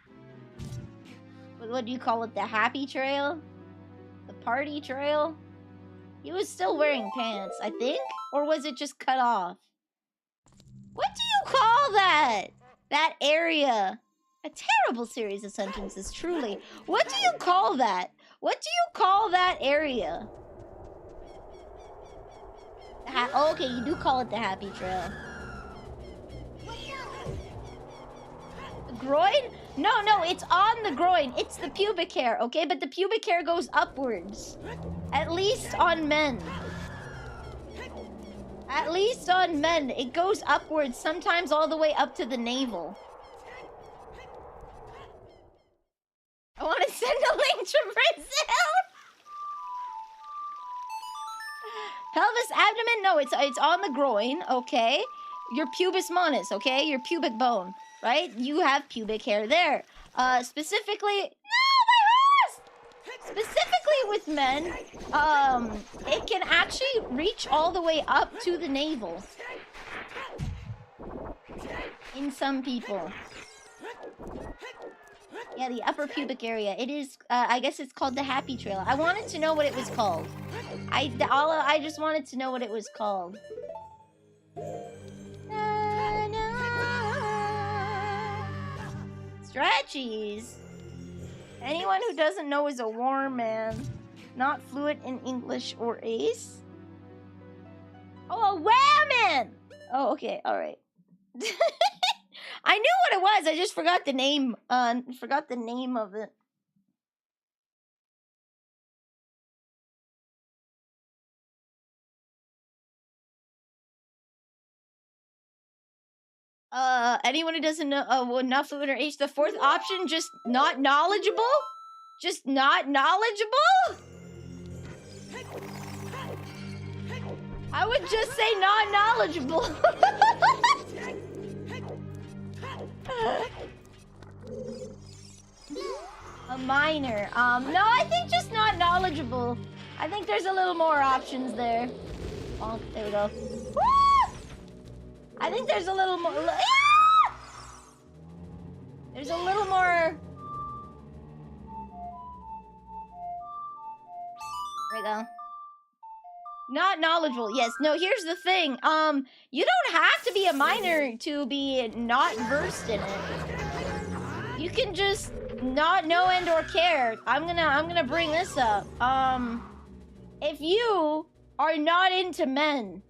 [SPEAKER 1] do you call it? The happy trail? The party trail? He was still wearing pants, I think? Or was it just cut off? What do you call that? That area? A terrible series of sentences, truly. What do you call that? What do you call that area? Oh, okay, you do call it the happy trail. The groin? No, it's on the groin. It's the pubic hair, okay? But the pubic hair goes upwards. At least on men. At least on men, it goes upwards, sometimes all the way up to the navel. I want to send a link to Brazil. Pelvis, abdomen, no, it's on the groin, okay? Your pubis mons, okay? Your pubic bone, right? You have pubic hair there. Specifically, no, my horse! Specifically with men, it can actually reach all the way up to the navel. In some people. Yeah, the upper pubic area. It is, I guess it's called the happy trail. I wanted to know what it was called. I just wanted to know what it was called. Stretchies. Anyone who doesn't know is a warm man. Not fluent in English or ace. Oh, a whammon! Oh, okay, alright. I knew what it was, I just forgot the name. Forgot the name of it. Anyone who doesn't know, not fluent or ace, the fourth option, just not knowledgeable? Just not knowledgeable? I would just say not knowledgeable. A minor. No, I think just not knowledgeable. I think there's a little more options there. Oh, there we go. Woo! I think there's a little more. Ah! There's a little more. There we go. Not knowledgeable. Yes. No, here's the thing. You don't have to be a minor to be not versed in it. You can just not know and or care. I'm gonna bring this up. If you are not into men,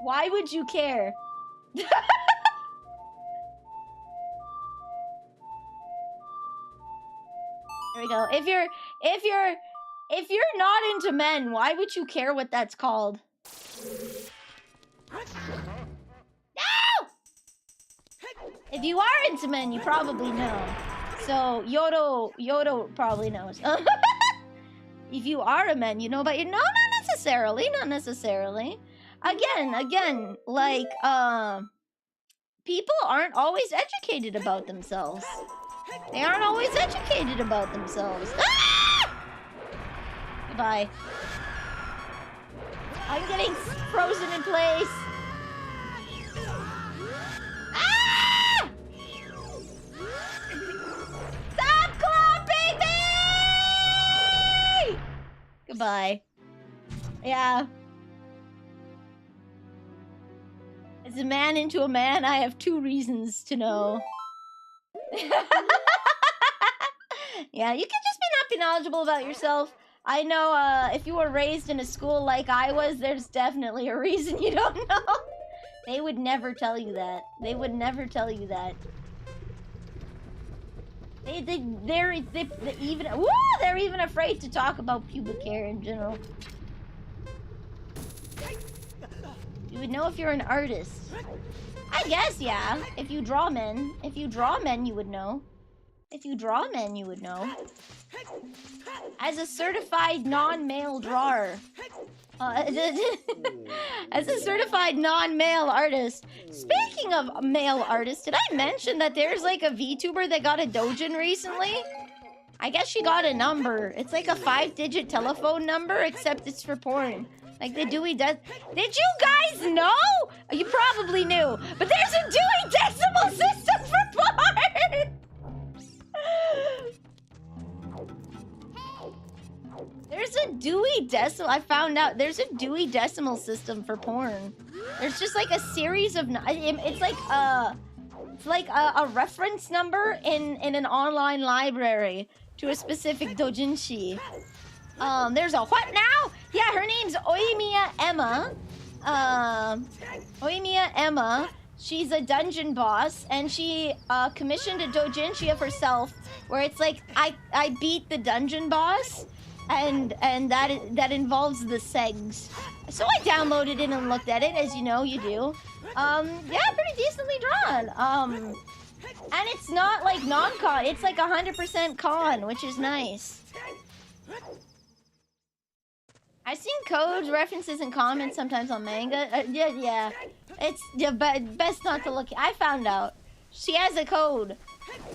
[SPEAKER 1] why would you care? There we go. If you're not into men, why would you care what that's called? No! If you are into men, you probably know. So Yodo probably knows. If you are a man, you know, but no, not necessarily. Again, like, people aren't always educated about themselves. They aren't always educated about themselves. Ah! Goodbye. I'm getting frozen in place. Ah! Stop clapping me! Goodbye. Yeah. As a man into a man, I have 2 reasons to know. Yeah, you can just not be knowledgeable about yourself. I know, if you were raised in a school like I was, there's definitely a reason you don't know. They would never tell you that. They would never tell you that. They're even afraid to talk about pubic hair in general. You would know if you're an artist. I guess, yeah. If you draw men. If you draw men, you would know. If you draw men, you would know. As a certified non-male drawer. As a certified non-male artist. Speaking of male artists, did I mention that there's like a VTuber that got a dojin recently? I guess she got a number. It's like a 5-digit telephone number, except it's for porn. Like the Dewey does. Did you guys know? You probably knew. But there's a Dewey Decimal System for porn! There's a Dewey Decimal. I found out there's a Dewey Decimal System for porn. There's just like a series of. It's like a reference number in an online library to a specific doujinshi. There's a what now? Yeah, her name's Oimiya Emma. Oimiya Emma. She's a dungeon boss, and she commissioned a doujinshi of herself, where it's like I beat the dungeon boss, and that involves the segs. So I downloaded it and looked at it, as you know you do. Yeah, pretty decently drawn. And it's not like non-con, it's like 100% con, which is nice. I've seen codes, references, and comments sometimes on manga. Yeah. It's best not to look. I found out. She has a code.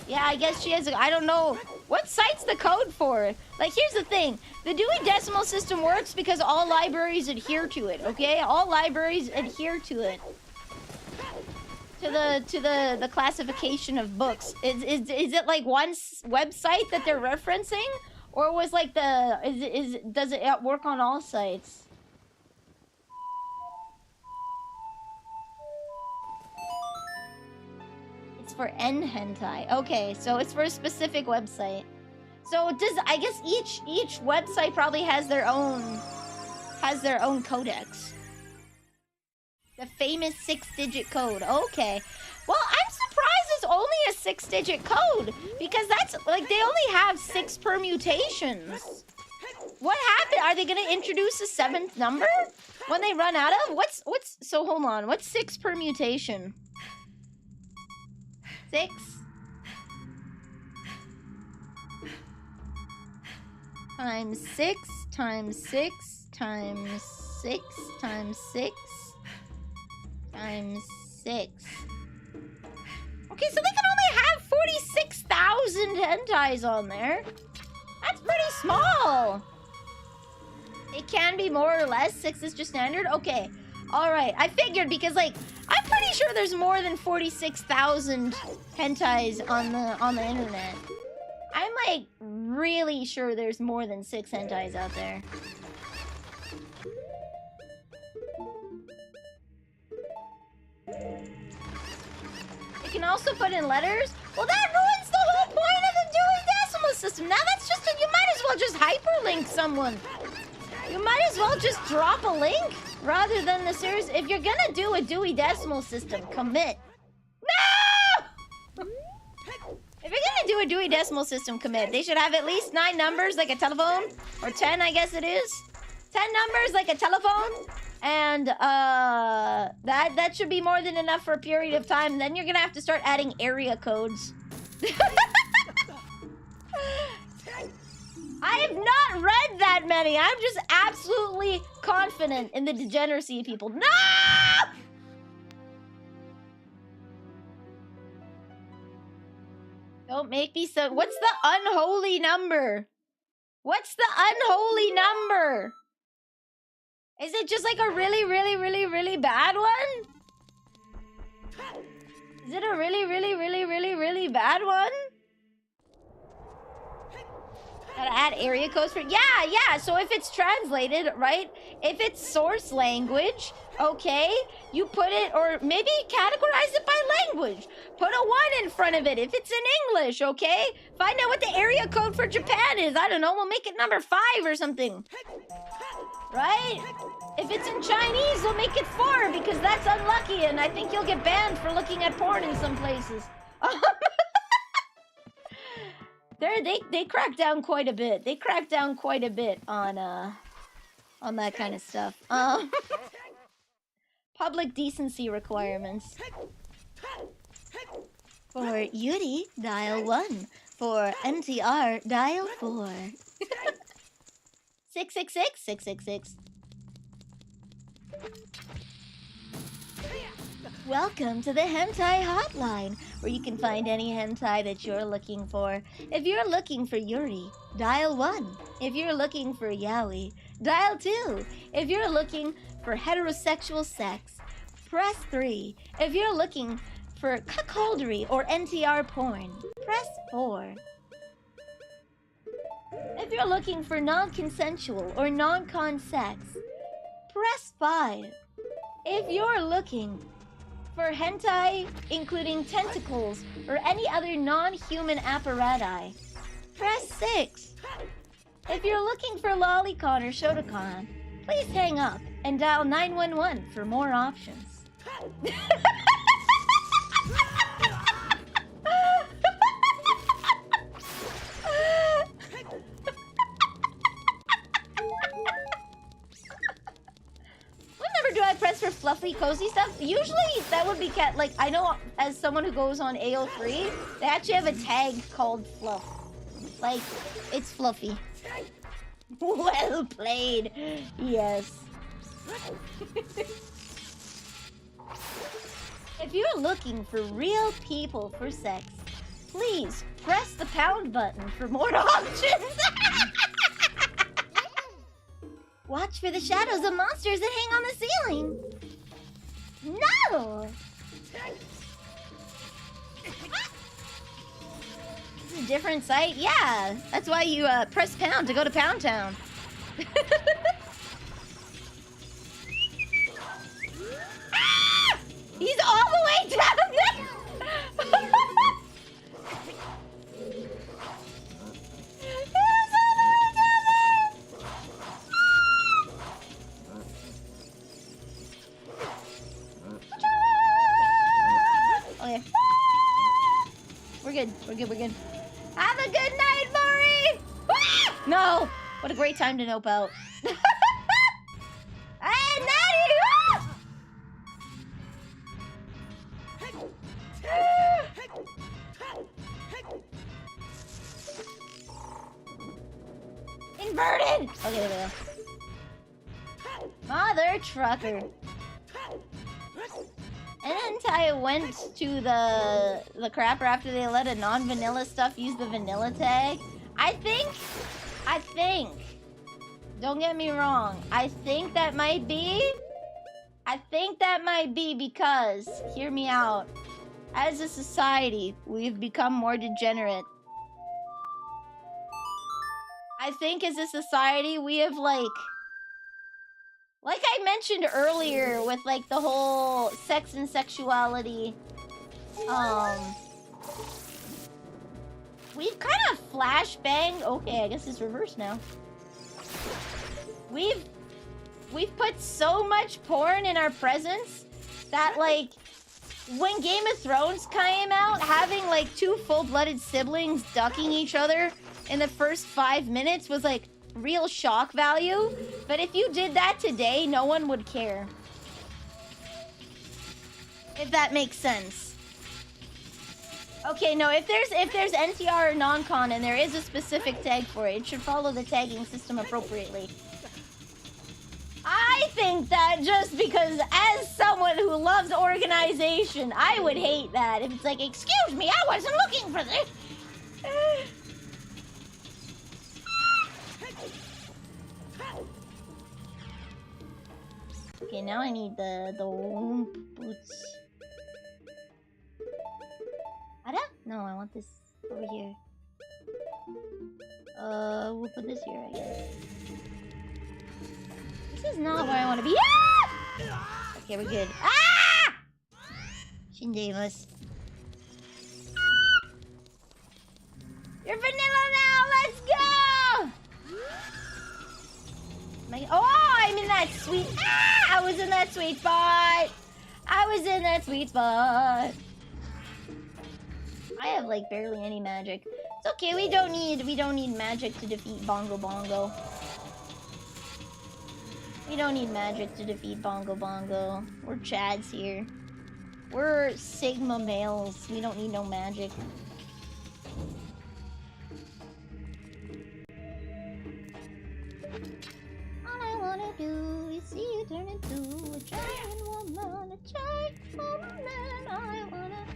[SPEAKER 1] Yeah, I guess she has a... I don't know. What site's the code for? Like, here's the thing. The Dewey Decimal System works because all libraries adhere to it, okay? All libraries adhere to it. To the classification of books. Is it like one website that they're referencing? Or was like the... does it work on all sites? It's for N hentai. Okay, so it's for a specific website. So I guess each website probably has their own codex. The famous 6-digit code. Okay. Well, I'm surprised it's only a 6-digit code because that's like they only have 6 permutations. What happened? Are they gonna introduce a 7th number when they run out of? What's so hold on. What's 6 permutation? 6 times 6 times 6 times 6 times 6 times 6. Okay, so they can only have 46,000 hentais on there. That's pretty small. It can be more or less. 6 is just standard. Okay. All right. I figured because like I'm pretty sure there's more than 46,000 hentais on the internet. I'm like really sure there's more than 6 hentais out there. You can also put in letters. Well, that ruins the whole point of the Dewey Decimal System. Now that's just you might as well just hyperlink someone. You might as well just drop a link rather than the series. If you're gonna do a Dewey Decimal System, commit. No! If you're gonna do a Dewey Decimal System, commit. They should have at least 9 numbers like a telephone. Or 10, I guess it is. 10 numbers like a telephone. And that should be more than enough for a period of time. Then you're gonna have to start adding area codes. I have not read that many. I'm just absolutely confident in the degeneracy of people. No! Don't make me so... What's the unholy number? What's the unholy number? Is it just like a really, really, really, really bad one? Is it a really, really, really, really, really bad one? Gotta add area codes for... Yeah. So if it's translated, right? If it's source language, okay, you put it... Or maybe categorize it by language. Put a 1 in front of it if it's in English, okay? Find out what the area code for Japan is. I don't know. We'll make it number 5 or something. Right? If it's in Chinese, we'll make it 4 because that's unlucky and I think you'll get banned for looking at porn in some places. They crack down quite a bit. They crack down quite a bit on that kind of stuff. Public decency requirements. For Yuri, dial 1. For NTR, dial 4. 666 666. Welcome to the Hentai Hotline, where you can find any hentai that you're looking for. If you're looking for Yuri, dial 1. If you're looking for yaoi, dial 2. If you're looking for heterosexual sex, press 3. If you're looking for cuckoldry or NTR porn, press 4. If you're looking for non-consensual or non-con sex, press 5. If you're looking for hentai including tentacles or any other non-human apparatus, press 6. If you're looking for lolicon or shotacon, please hang up and dial 911 for more options. fluffy, cozy stuff. Usually that would be like, I know as someone who goes on AO3, they actually have a tag called fluff. Like, it's fluffy. Well played. Yes. If you're looking for real people for sex, please press the pound button for more options. Watch for the shadows of monsters that hang on the ceiling. No! This is a different site? Yeah. That's why you press pound to go to Pound Town. Ah! He's all the way down there! Okay. We're good. We're good. We're good. Have a good night, Maury! Ah! No! What a great time to nope out. Hey, Natty! Inverted! Okay, there we go. Mother trucker. And I went to the crapper after they let a non-vanilla stuff use the vanilla tag. I think, don't get me wrong, I think that might be because, hear me out, as a society, we've become more degenerate. I think as a society, we have like I mentioned earlier with like the whole sex and sexuality, we've kind of flashbanged. Okay, I guess it's reversed now. We've put so much porn in our presence that like when Game of Thrones came out, having like two full-blooded siblings ducking each other in the first 5 minutes was like real shock value. But if you did that today, no one would care. If that makes sense. Okay, no, if there's NTR or non-con and there is a specific tag for it, it should follow the tagging system appropriately. I think that just because as someone who loves organization, I would hate that. If it's like, excuse me, I wasn't looking for this. Okay, now I need the womp boots. Ada? No, I want this over here. We'll put this here, I guess. This is not where I want to be. Ah! Okay, we're good. Ah! Shindemas. You're vanilla now. Let's go. Oh, I'm in that sweet. Ah! I was in that sweet spot. I was in that sweet spot. I have like barely any magic. It's okay. We don't need magic to defeat Bongo Bongo. We don't need magic to defeat Bongo Bongo. We're Chads here. We're Sigma males. We don't need no magic. All I wanna do is see you turn into a giant woman, a giant woman. I wanna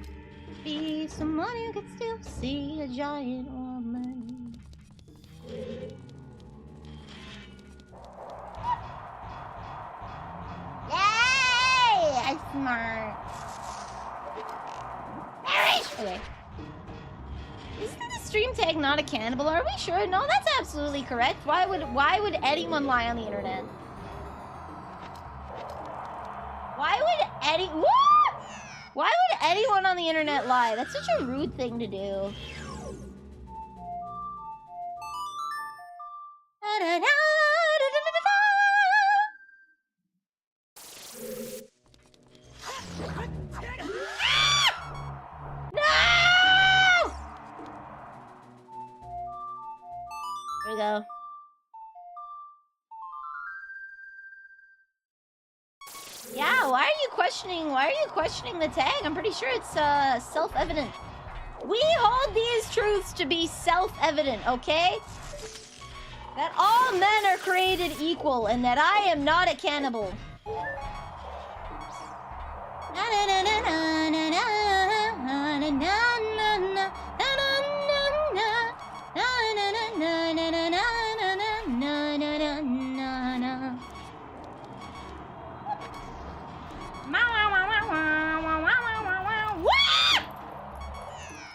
[SPEAKER 1] be someone who can still see a giant woman. Yay! I'm smart. Okay. Isn't the stream tag not a cannibal? Are we sure? No, that's absolutely correct. Why would anyone lie on the internet? Why would anyone on the internet lie? That's such a rude thing to do. Here we go. Yeah, why are Why are you questioning the tag? I'm pretty sure it's self-evident. We hold these truths to be self-evident, okay? That all men are created equal and that I am not a cannibal.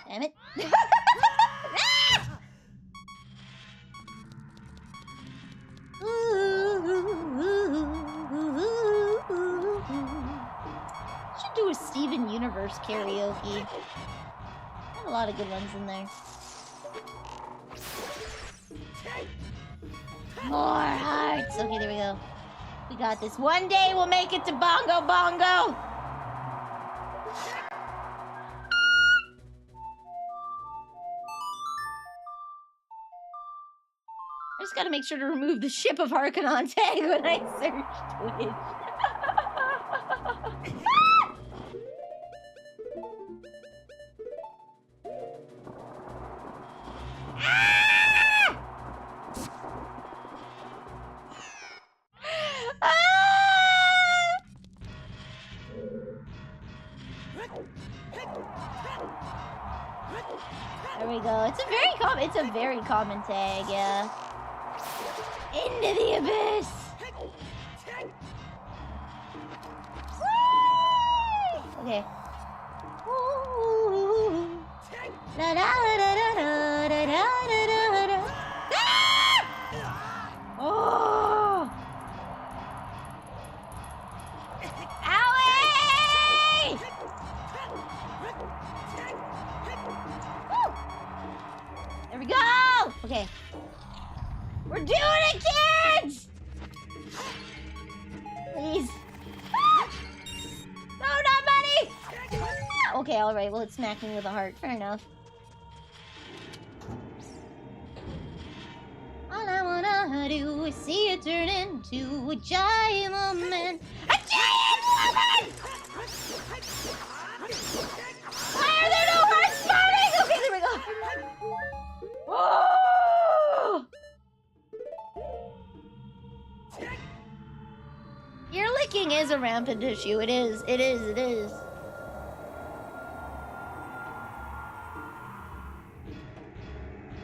[SPEAKER 1] Damn it. Should do a Steven Universe karaoke. Have a lot of good ones in there. More hearts. Okay, there we go. We got this. One day we'll make it to Bongo Bongo. I just gotta make sure to remove the Ship of Harkonnen tag when I search Twitch. There we go. It's a very common tag, yeah. Into the abyss. Okay. Da da da da da da da da da. Oh! Owie! There we go! Okay. We're doing it, kids! Please. No, not money! Okay, alright. Well, it smacked me with a heart. Fair enough. All I wanna do is see it turn into a giant woman. A giant woman! Why are there no hearts spawning? Okay, there we go. Oh! Ear licking is a rampant issue. It is. It is. It is.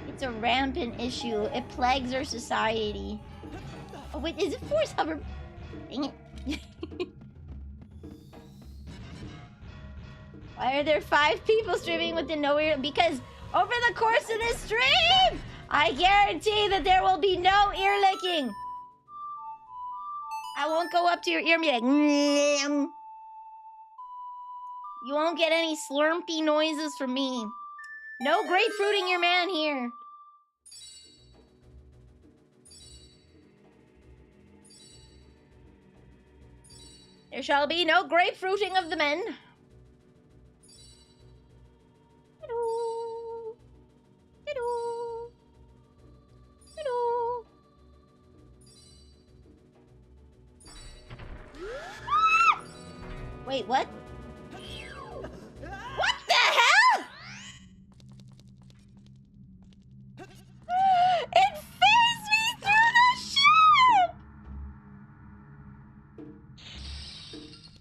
[SPEAKER 1] It's a rampant issue. It plagues our society. Oh wait, is it force hover? Dang it. Why are there 5 people streaming with the no ear? Because over the course of this stream, I guarantee that there will be no ear licking. I won't go up to your ear and be like, "Nyam." You won't get any slurpy noises from me. No grapefruiting your man here. There shall be no grapefruiting of the men. Hello. Hello. Hello. Wait, what? What the hell? It phased me through the ship!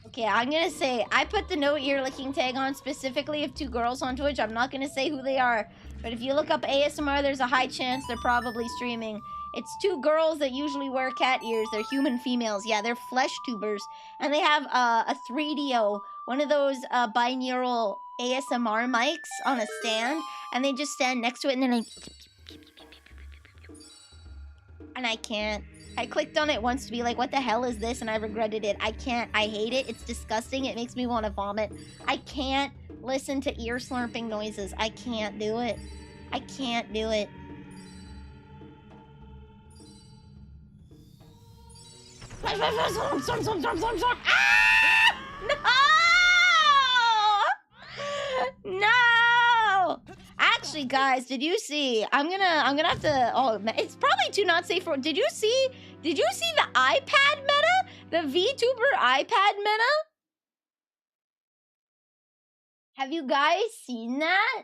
[SPEAKER 1] Okay, I'm gonna say, I put the no ear licking tag on specifically of 2 girls on Twitch. I'm not gonna say who they are, but if you look up ASMR, there's a high chance they're probably streaming. It's 2 girls that usually wear cat ears. They're human females. Yeah, they're flesh tubers. And they have a 3DO, one of those binaural ASMR mics on a stand. And they just stand next to it and then and I can't. I clicked on it once to be like, what the hell is this? And I regretted it. I can't. I hate it. It's disgusting. It makes me want to vomit. I can't listen to ear slurping noises. I can't do it. I can't do it. Ah! No! No! Actually, guys, did you see? I'm gonna have to. Oh, it's probably too not safe for. Did you see the iPad meta? The Vtuber iPad meta? Have you guys seen that?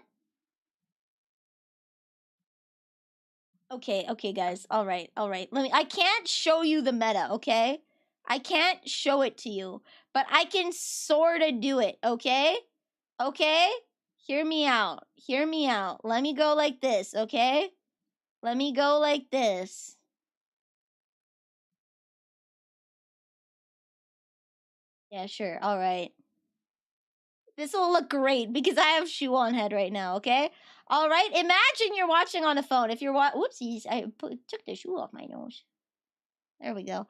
[SPEAKER 1] Okay, okay, guys. All right, all right. I can't show you the meta, okay? I can't show it to you, but I can sort of do it, okay? Okay? Hear me out. Hear me out. Let me go like this, okay? Let me go like this. Yeah, sure. All right. This will look great because I have shoe on head right now, okay? All right. Imagine you're watching on a phone. If you're whoopsies, I took the shoe off my nose. There we go.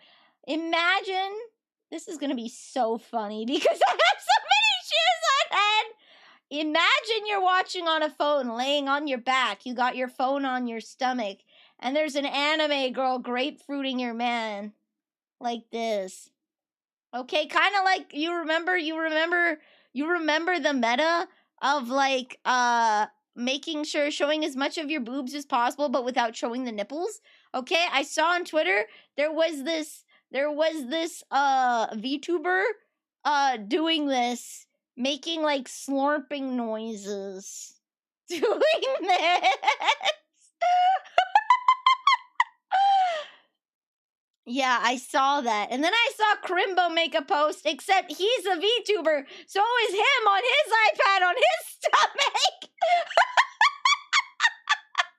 [SPEAKER 1] Imagine this is going to be so funny because I have so many shoes on head. Imagine you're watching on a phone, laying on your back. You got your phone on your stomach, and there's an anime girl grapefruiting your man like this. Okay, kind of like you remember the meta of like making sure showing as much of your boobs as possible but without showing the nipples. Okay, I saw on Twitter there was this VTuber doing this, making like slurping noises. Doing this. Yeah, I saw that. And then I saw Crimbo make a post, except he's a VTuber, so it was him on his iPad on his stomach.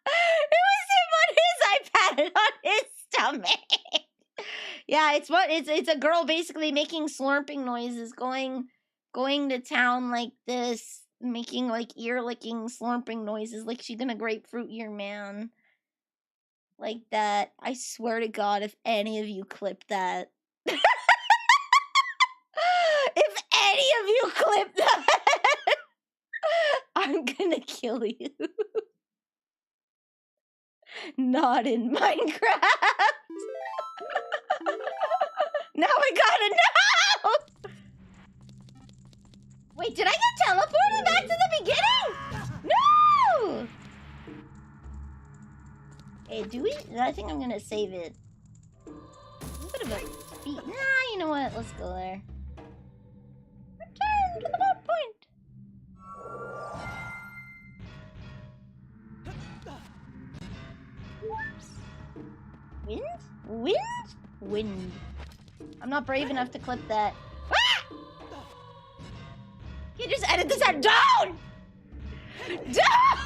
[SPEAKER 1] It was him on his iPad on his stomach. Yeah, it's a girl basically making slurping noises, going to town like this, making like ear licking slurping noises, like she's gonna grapefruit your man. Like that. I swear to God, if any of you clip that. If any of you clip that, I'm gonna kill you. Not in Minecraft. Now I gotta know. Wait, did I get teleported back to the beginning? No! Hey, do we? I think I'm gonna save it. A bit of a feat. Nah, you know what? Let's go there. Return to the bot point. Wind? Wind? Wind. I'm not brave enough to clip that. Ah! You just edit this out. Don't! Don't!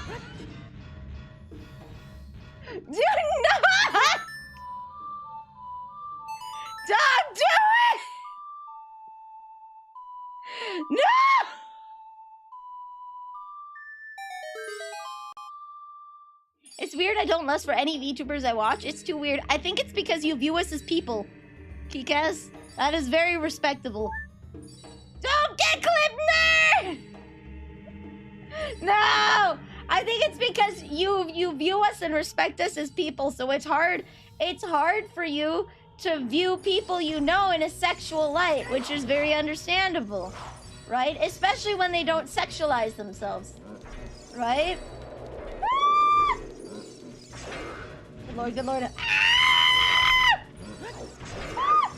[SPEAKER 1] Do not! Don't do it! No! It's weird I don't lust for any VTubers I watch. It's too weird. I think it's because you view us as people. Kikas, that is very respectable. Don't get clipped, nerd! No! I think it's because you view us and respect us as people, so it's hard for you to view people you know in a sexual light, which is very understandable, right? Especially when they don't sexualize themselves, right? Ah! Good lord, good lord. Ah! Ah!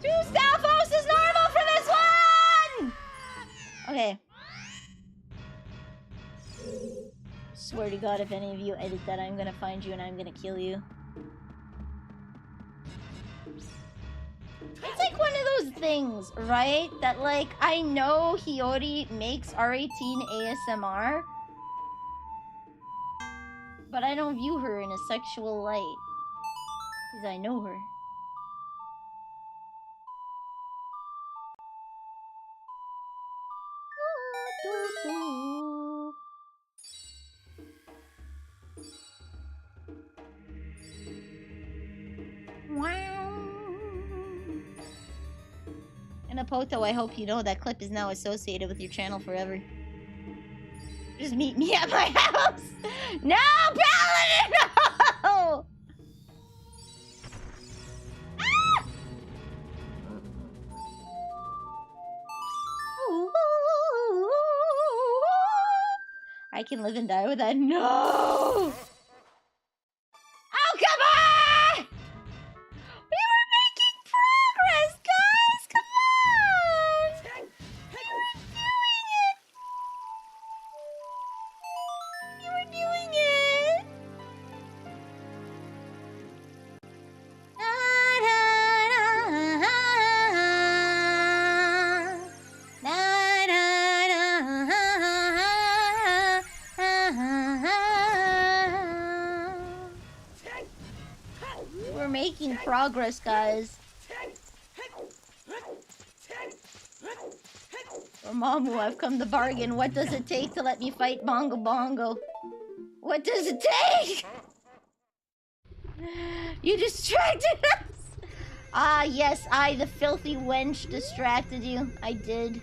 [SPEAKER 1] 2 Stalfos is normal for this one! Okay. Swear to God, if any of you edit that, I'm gonna find you and I'm gonna kill you. It's like one of those things, right? That like, I know Hiyori makes R18 ASMR, but I don't view her in a sexual light. Because I know her. And Apoto, I hope you know that clip is now associated with your channel forever. Just meet me at my house! No, Paladin, no! Ah! I can live and die with that. No! Oh, come on! We were making progress, guys! Come on! We were doing it! making progress, guys. For Mamu, I've come to bargain. What does it take to let me fight Bongo Bongo? What does it take? You distracted us! Ah, yes, I, the filthy wench, distracted you. I did.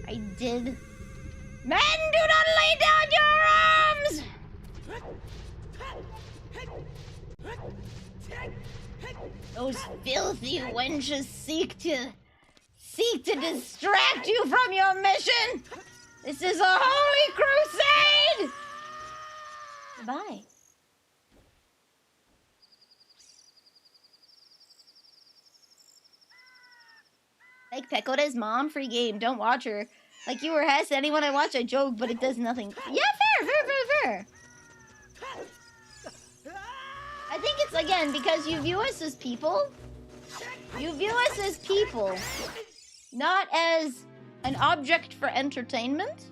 [SPEAKER 1] I did. Men, do not lay down your arms! Those filthy wenches seek to distract you from your mission! This is a holy crusade! Goodbye. Like Pekoda's mom, free game. Don't watch her. Like you or Hess, anyone I watch, I joke, but it does nothing. Yeah, fair. I think it's, again, because you view us as people. You view us as people. Not as an object for entertainment.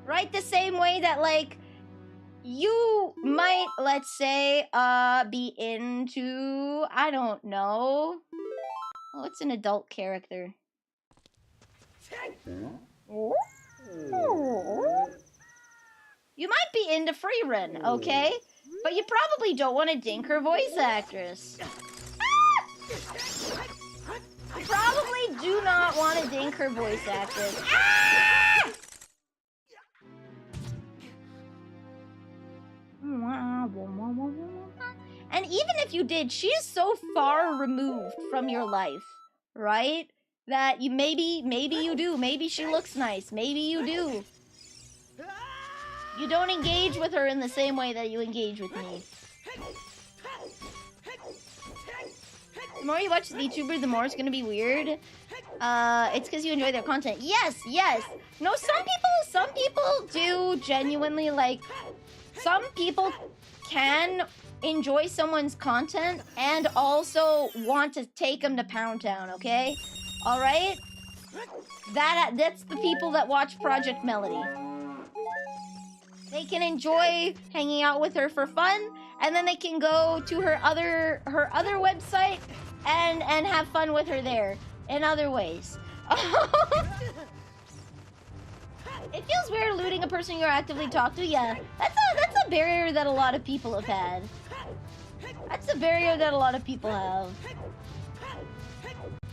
[SPEAKER 1] Right? The same way that, like, you might, let's say, be into, I don't know. What's an adult character? You might be into Freerun, okay? But you probably don't want to dink her voice actress. You probably do not want to dink her voice actress. And even if you did, she is so far removed from your life, right? That you maybe you do. Maybe she looks nice. Maybe you do. You don't engage with her in the same way that you engage with me. The more you watch VTuber, the more it's gonna be weird. It's because you enjoy their content. Yes. No, some people do genuinely, like, some people can enjoy someone's content and also want to take them to Pound Town, okay? Alright? That's the people that watch Project Melody. They can enjoy hanging out with her for fun, and then they can go to her other website and have fun with her there in other ways. It feels weird looting a person you're actively talking to. Yeah, that's a barrier that a lot of people have had. That's a barrier that a lot of people have.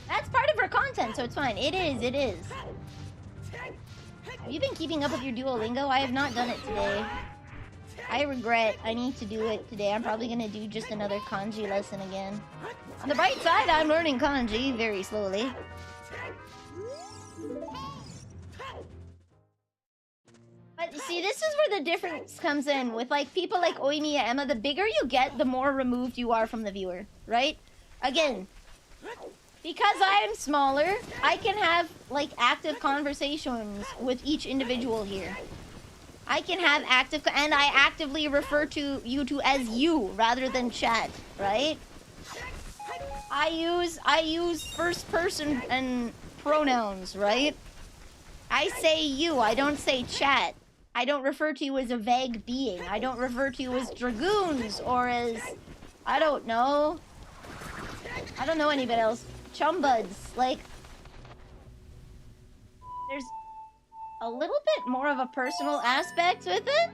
[SPEAKER 1] That's part of her content, so it's fine. It is. Have you been keeping up with your Duolingo? I have not done it today. I regret. I need to do it today. I'm probably gonna do just another kanji lesson again. On the bright side, I'm learning kanji very slowly. But see, this is where the difference comes in with, like, people like Oimiya Emma. The bigger you get, the more removed you are from the viewer, right? Again, because I am smaller, I can have, like, active conversations with each individual here. I can have active, and I actively refer to you two as you rather than chat, right? I use first person and pronouns, right? I say you, I don't say chat. I don't refer to you as a vague being. I don't refer to you as dragoons or as, I don't know anybody else. Chumbuds, like, there's a little bit more of a personal aspect with it.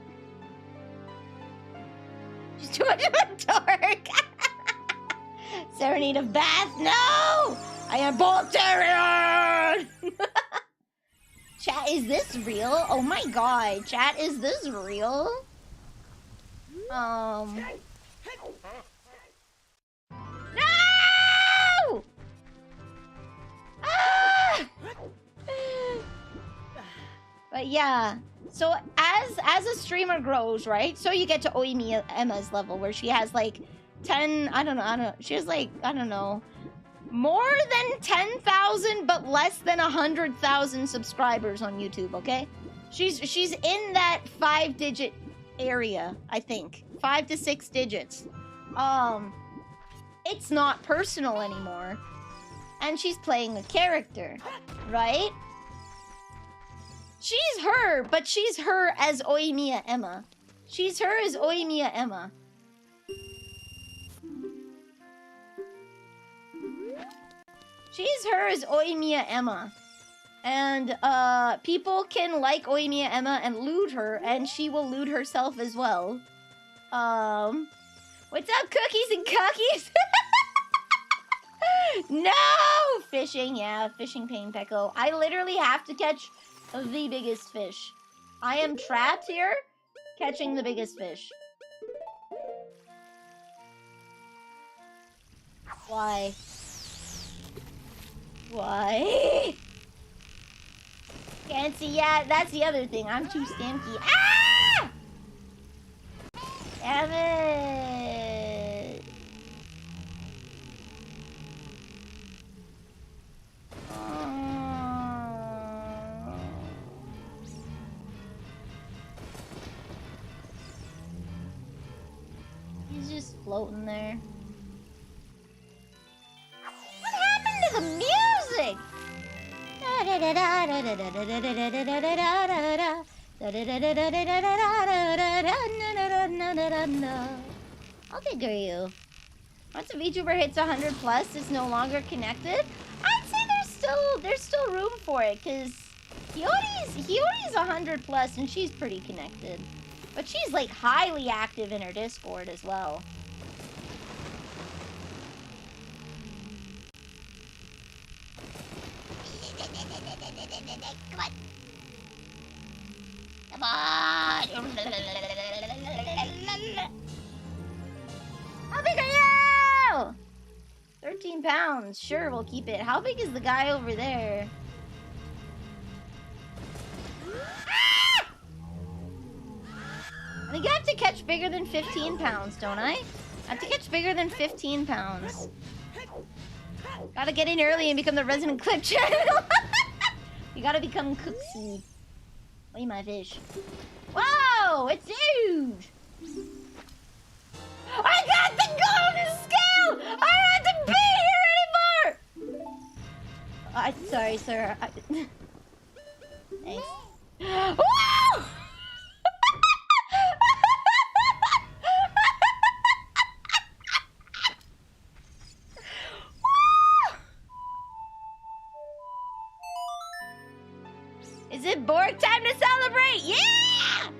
[SPEAKER 1] She's too much of a dork. Serenade of Bath, no! I am Bolterion! Chat, is this real? Oh my god, chat, is this real? No! Ah! But yeah, so as a streamer grows, right? So you get to Oimiya Emma's level where she has like 10, I don't know, she has like, I don't know, more than 10,000 but less than 100,000 subscribers on YouTube, okay? She's in that 5-digit area, I think. 5 to 6 digits. It's not personal anymore. And she's playing a character, right? She's her, but she's her as Oimiya Emma. She's her as Oimiya Emma. Her is Oimiya Emma. And people can like Oimiya Emma and loot her, and she will loot herself as well. What's up, cookies and cookies? No! Fishing, yeah, fishing pain, Pecco. I literally have to catch the biggest fish. I am trapped here, catching the biggest fish. Why? Why? Can't see yet. That's the other thing. I'm too stamky. Ah! Damn it. He's just floating there. What happened to the music? I'll take you. Once a VTuber hits 100 plus, is no longer connected. I'd say there's still room for it, cause Hiyori's 100 plus and she's pretty connected, but she's like highly active in her Discord as well. Come on! How big are you? 13 pounds. Sure, we'll keep it. How big is the guy over there? Ah! I think I have to catch bigger than 15 pounds, don't I? I have to catch bigger than 15 pounds. Gotta get in early and become the resident clip channel. You gotta become Cooksy. Wait, my fish. Whoa, it's huge. I got the golden scale! I don't have to be here anymore! Sorry, sir. Thanks. Whoa! Is it Borg time to celebrate? Yeah!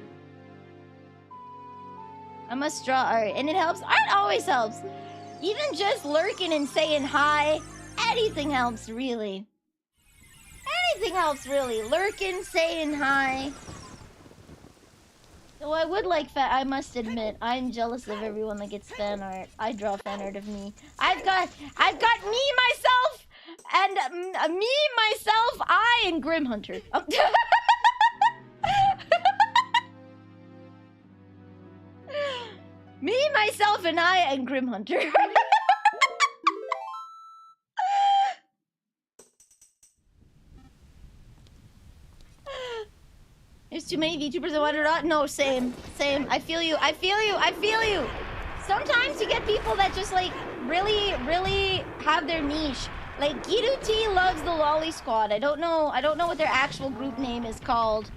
[SPEAKER 1] I must draw art, and it helps. Art always helps. Even just lurking and saying hi, anything helps, really. Anything helps, really. Lurking, saying hi. Though I would like I must admit, I'm jealous of everyone that gets fan art. I draw fan art of me. I've got me, myself, and me, myself, I, and Grim Hunter. Oh. Me, myself, and I, and Grim Hunter. There's too many VTubers I want to draw. No, same. I feel you. Sometimes you get people that just like really have their niche. Like Giruti loves the Lolly Squad. I don't know what their actual group name is called.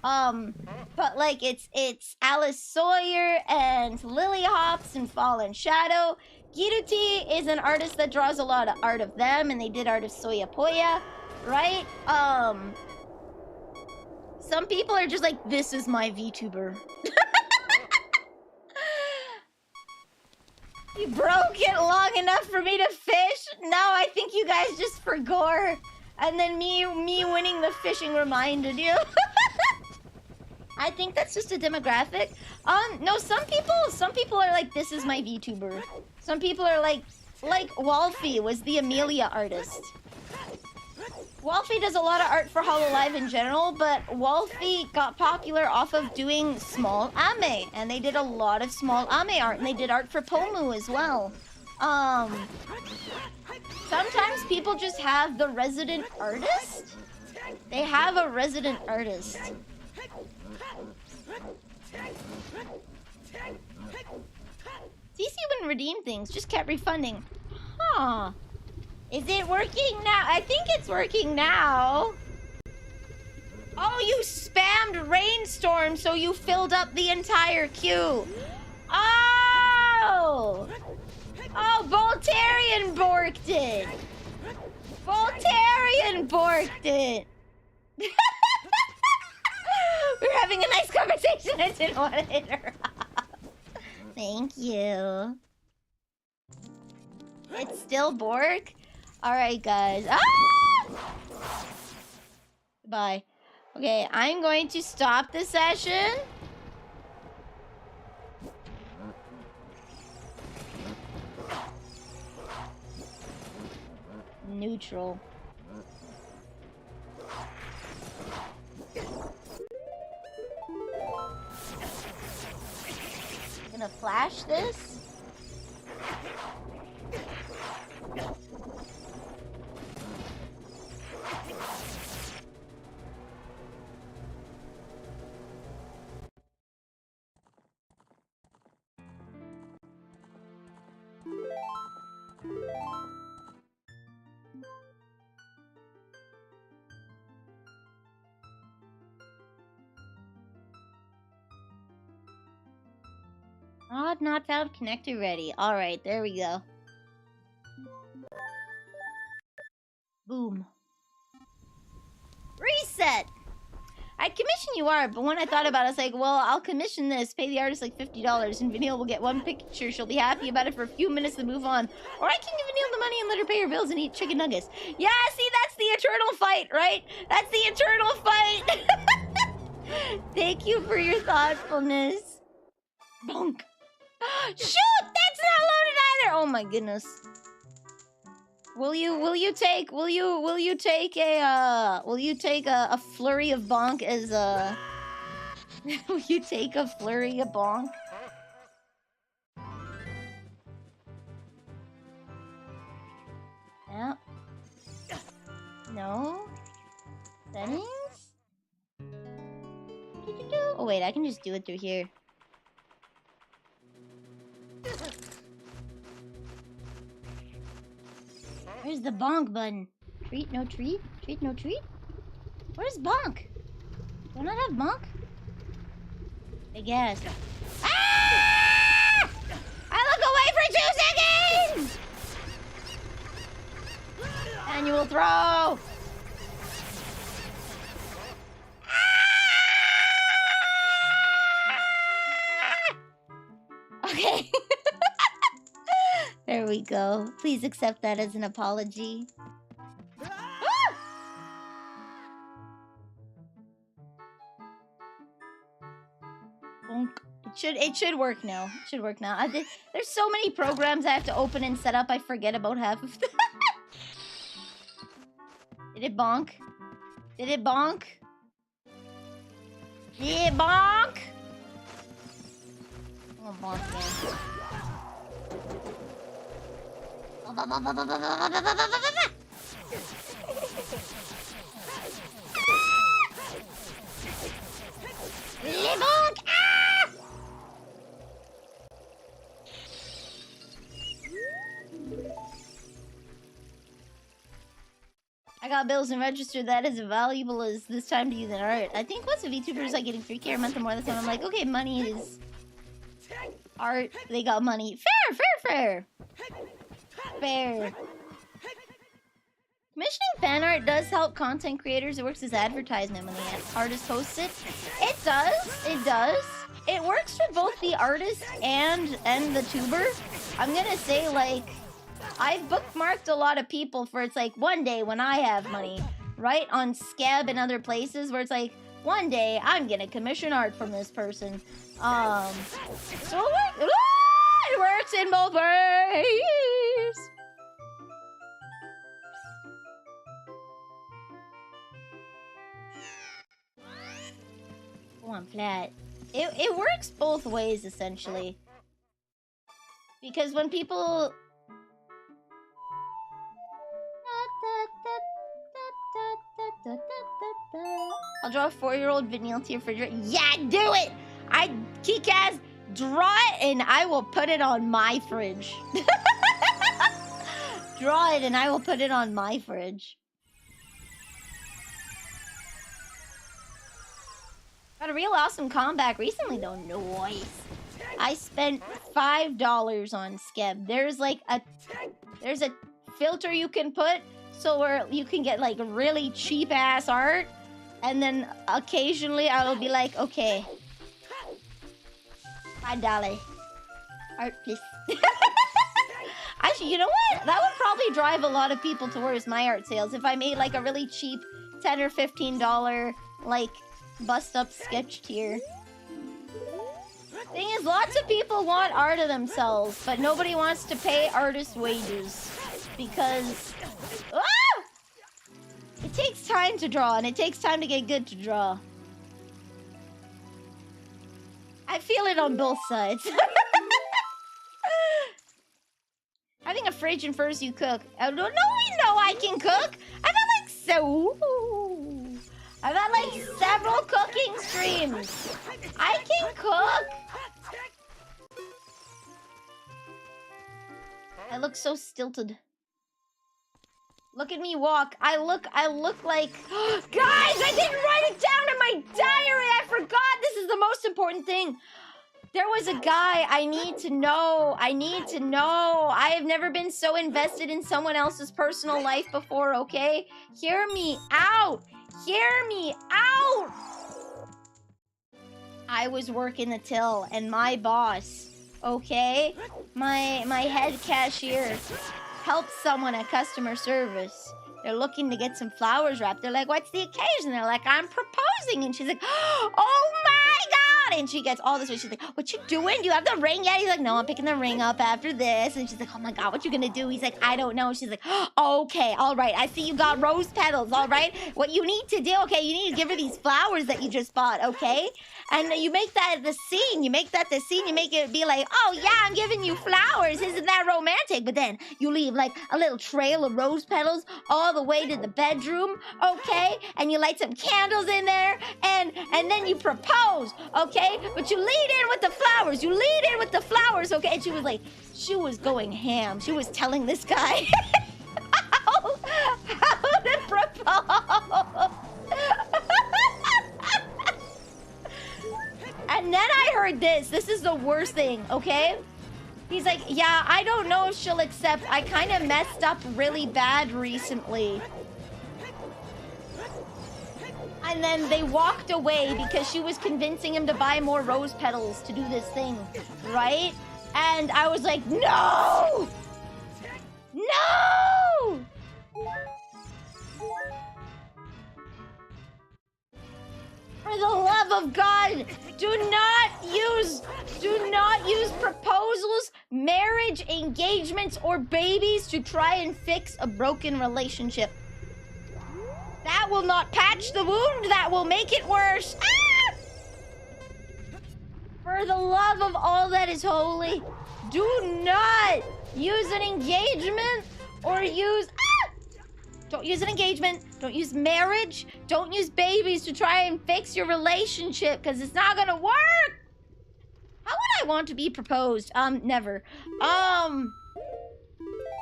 [SPEAKER 1] But like it's Alice Sawyer and Lily Hops and Fallen Shadow. Giruti is an artist that draws a lot of art of them, and they did art of Soya Poya, right? Some people are just like, this is my VTuber. You broke it long enough for me to fish? Now I think you guys just forgot. And then me winning the fishing reminded you. I think that's just a demographic. No, some people are like, this is my VTuber. Some people are like Wolfie was the Amelia artist. Wolfie does a lot of art for Hololive in general, but Wolfie got popular off of doing small anime, and they did a lot of small anime art, and they did art for Pomu as well. Sometimes people just have the resident artist. They have a resident artist. CC wouldn't redeem things, just kept refunding. Huh. Is it working now? I think it's working now. Oh, you spammed Rainstorm, so you filled up the entire queue. Oh! Oh, Voltarian borked it. Voltarian borked it! We were having a nice conversation, I didn't want to interrupt. Thank you. It's still Bork? Alright, guys. Ah! Bye. Okay, I'm going to stop the session. Neutral. I'm gonna flash this. Odd not found connector ready. Alright, there we go. Boom. Reset! I'd commission you art, but when I thought about it, I was like, well, I'll commission this, pay the artist like $50, and Vanille will get one picture. She'll be happy about it for a few minutes and move on. Or I can give Vanille the money and let her pay her bills and eat chicken nuggets. Yeah, see, that's the eternal fight, right? That's the eternal fight! Thank you for your thoughtfulness. Bonk. Shoot! That's not loaded either! Oh my goodness. Will you take a flurry of bonk as a... Will you take a flurry of bonk? Yeah. No? Settings? Oh wait, I can just do it through here. Where's the bonk button? Treat, no treat? Treat, no treat? Where's bonk? Do I not have bonk? I guess. Ah! I look away for 2 seconds! Annual throw! Ah! Okay. There we go. Please accept that as an apology. Ah! Bonk. It should work now. It should work now. There's so many programs I have to open and set up, I forget about half of them. Did it bonk? Did it bonk? Did it bonk? Oh, bonk again. Bonk! Ah! I got bills and registered that as valuable as this time to use an art. I think once a VTuber is like getting 3K a month or more, that's when I'm like, okay, money is art. They got money. Fair, fair, fair. Fair. Commissioning fan art does help content creators. It works as advertisement when the artist posts it. It does. It does. It works for both the artist and the tuber. I'm gonna say, like, I've bookmarked a lot of people for it's like one day when I have money, right? On Scab and other places where it's like one day I'm gonna commission art from this person. So it works in both ways. Go on, flat. It works both ways, essentially. Because when people... I'll draw a 4-year-old Vanille to your refrigerator. Yeah, do it! Kikaz, draw it and I will put it on my fridge. Draw it and I will put it on my fridge. Got a real awesome comeback recently though. Nice. I spent $5 on Skeb. There's a filter you can put So where you can get like really cheap ass art, and then occasionally I will be like, okay, $5 art, please. Actually, you know what? That would probably drive a lot of people towards my art sales if I made like a really cheap $10 or $15 like bust up sketch tier. Thing is, lots of people want art of themselves, but nobody wants to pay artist wages because it takes time to draw, and it takes time to get good to draw. I feel it on both sides. Having a fridge infers you cook. Oh, no, we know I can cook. I've had like several cooking streams. I can cook. I look so stilted. Look at me walk. I look like... Guys, I didn't write it down in my diary. I forgot. This is the most important thing. There was a guy I need to know. I have never been so invested in someone else's personal life before, okay? Hear me out. I was working the till, and my boss, okay? My head cashier helped someone at customer service. They're looking to get some flowers wrapped. They're like, what's the occasion? They're like, I'm proposing. And she's like, oh my God. And she gets all this way. She's like, what you doing? Do you have the ring yet? He's like, no, I'm picking the ring up after this. And she's like, oh my God, what you gonna do? He's like, I don't know. She's like, okay, all right. I see you got rose petals, all right? What you need to do, okay, you need to give her these flowers that you just bought, okay? And you make that the scene. You make it be like, oh yeah, I'm giving you flowers. Isn't that romantic? But then you leave like a little trail of rose petals all the way to the bedroom, okay? And you light some candles in there, and then you propose, okay? But you lead in with the flowers, okay? And she was going ham. She was telling this guy how to propose. And then I heard this. This is the worst thing, okay? He's like, yeah, I don't know if she'll accept. I kind of messed up really bad recently. And then they walked away because she was convincing him to buy more rose petals to do this thing, right? And I was like, no! No! For the love of God, do not use proposals, marriage, engagements, or babies to try and fix a broken relationship. That will not patch the wound, that will make it worse. Ah! For the love of all that is holy, do not use an engagement or use... Don't use an engagement. Don't use marriage. Don't use babies to try and fix your relationship, because it's not gonna work. How would I want to be proposed? Never. I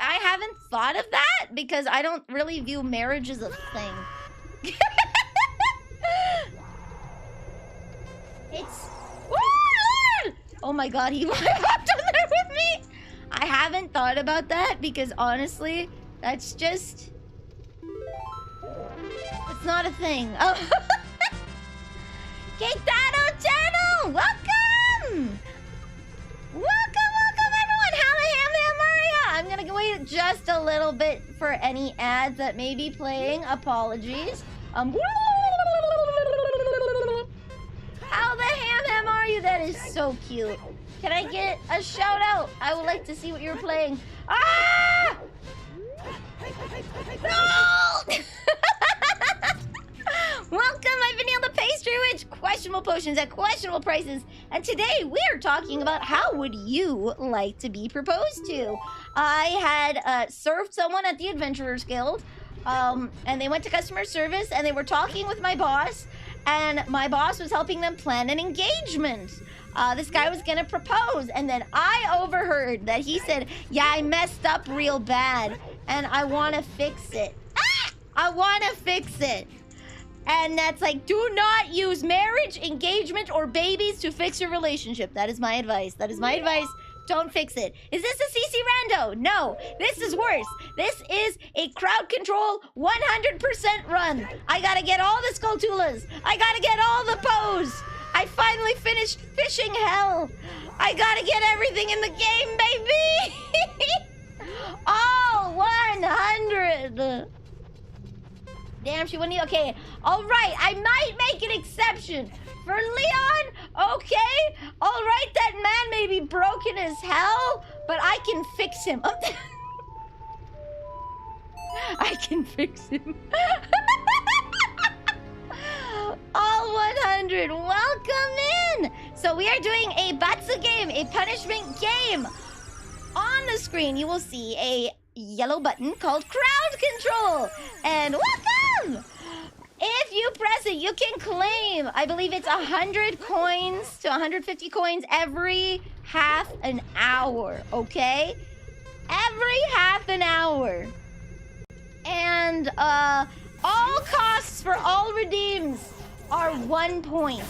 [SPEAKER 1] haven't thought of that because I don't really view marriage as a thing. It's... Oh my God, he hopped on there with me. I haven't thought about that because honestly, that's just... It's not a thing. Oh. Keitaro channel! Welcome! Welcome, everyone! How the ham are ya? I'm gonna wait just a little bit for any ads that may be playing. Apologies. How the ham are you? That is so cute. Can I get a shout out? I would like to see what you're playing. Ah! No! Welcome, I'm Vanille the Pastry Witch. Questionable potions at questionable prices. And today we're talking about how would you like to be proposed to. I had served someone at the Adventurers Guild, and they went to customer service and they were talking with my boss, and my boss was helping them plan an engagement. This guy was gonna propose, and then I overheard that he said, yeah, I messed up real bad and I want to fix it. Ah! I want to fix it. And that's like, do not use marriage, engagement, or babies to fix your relationship. That is my advice. That is my advice. Don't fix it. Is this a CC Rando? No. This is worse. This is a crowd control 100% run. I gotta get all the Skulltulas. I gotta get all the Poes. I finally finished fishing hell. I gotta get everything in the game, baby. All 100. Damn, she wouldn't. Okay, all right. I might make an exception for Leon. Okay, all right. That man may be broken as hell, but I can fix him. I can fix him. All 100. Welcome in. So we are doing a Batsa game, a punishment game. On the screen, you will see a yellow button called crowd control. And welcome! If you press it, you can claim, I believe it's 100 coins to 150 coins every half an hour, okay? Every half an hour. And all costs for all redeems are 1 point.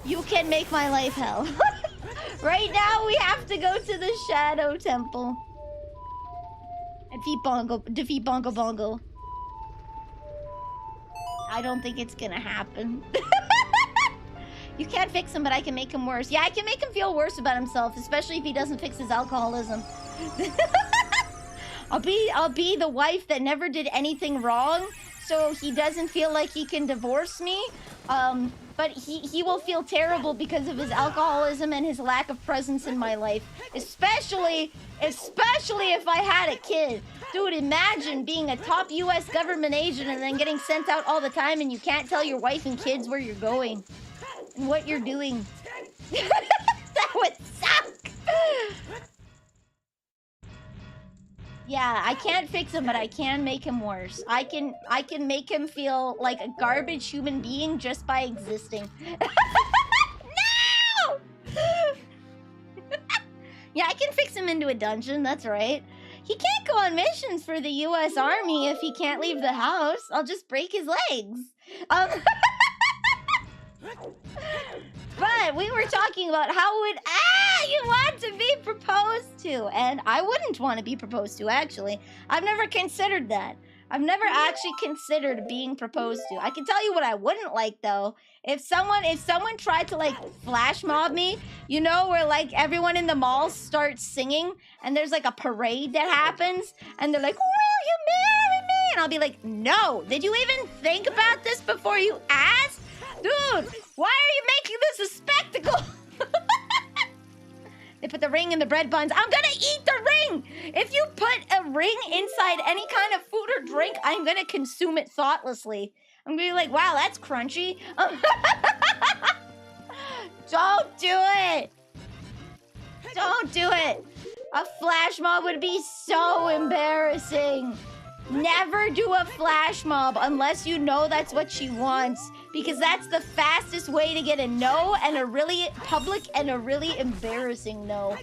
[SPEAKER 1] You can make my life hell. Right now, we have to go to the Shadow Temple. And defeat Bongo Bongo. I don't think it's gonna happen. You can't fix him, but I can make him worse. Yeah, I can make him feel worse about himself, especially if he doesn't fix his alcoholism. I'll be the wife that never did anything wrong, so he doesn't feel like he can divorce me. But he will feel terrible because of his alcoholism and his lack of presence in my life. Especially if I had a kid. Dude, imagine being a top US government agent and then getting sent out all the time and you can't tell your wife and kids where you're going and what you're doing. That would suck! Yeah, I can't fix him, but I can make him worse. I can make him feel like a garbage human being just by existing. No! Yeah, I can fix him into a dungeon, that's right. He can't go on missions for the US Army if he can't leave the house. I'll just break his legs. But we were talking about how would you want to be proposed to, and I wouldn't want to be proposed to, actually. I've never considered that. I've never actually considered being proposed to. I can tell you what I wouldn't like, though. If someone tried to, like, flash mob me, you know, where, like, everyone in the mall starts singing, and there's, like, a parade that happens, and they're like, will you marry me? And I'll be like, no. Did you even think about this before you asked? Dude, why are you making this a spectacle? They put the ring in the bread buns. I'm gonna eat the ring! If you put a ring inside any kind of food or drink, I'm gonna consume it thoughtlessly. I'm gonna be like, wow, that's crunchy. Don't do it! Don't do it! A flash mob would be so embarrassing. Never do a flash mob unless you know that's what she wants, because that's the fastest way to get a no, and a really public and a really embarrassing no.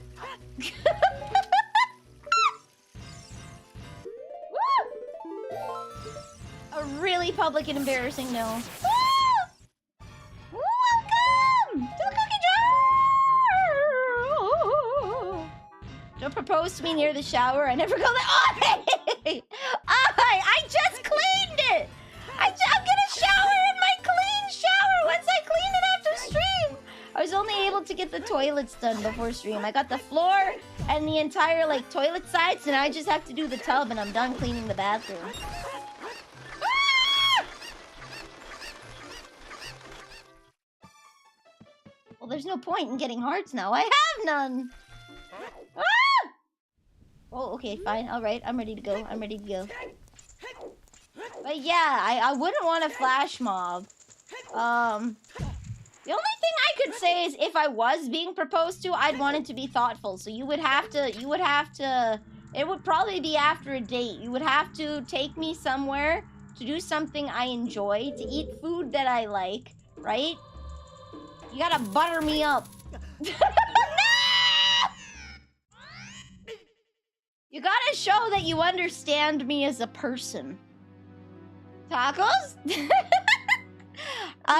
[SPEAKER 1] A really public and embarrassing no. Welcome to the cookie jar. Don't propose to me near the shower. I never go there. Oh, hey! I just cleaned it! I'm gonna shower in my clean shower once I clean it after stream! I was only able to get the toilets done before stream. I got the floor and the entire, like, toilet sides, and I just have to do the tub, and I'm done cleaning the bathroom. Ah! Well, there's no point in getting hearts now. I have none! Ah! Oh, okay, fine. All right, I'm ready to go. I'm ready to go. But yeah, I wouldn't want a flash mob. The only thing I could say is if I was being proposed to, I'd want it to be thoughtful. So you would have to, it would probably be after a date. You would have to take me somewhere to do something I enjoy, to eat food that I like, right? You gotta butter me up. You gotta show that you understand me as a person. Tacos? An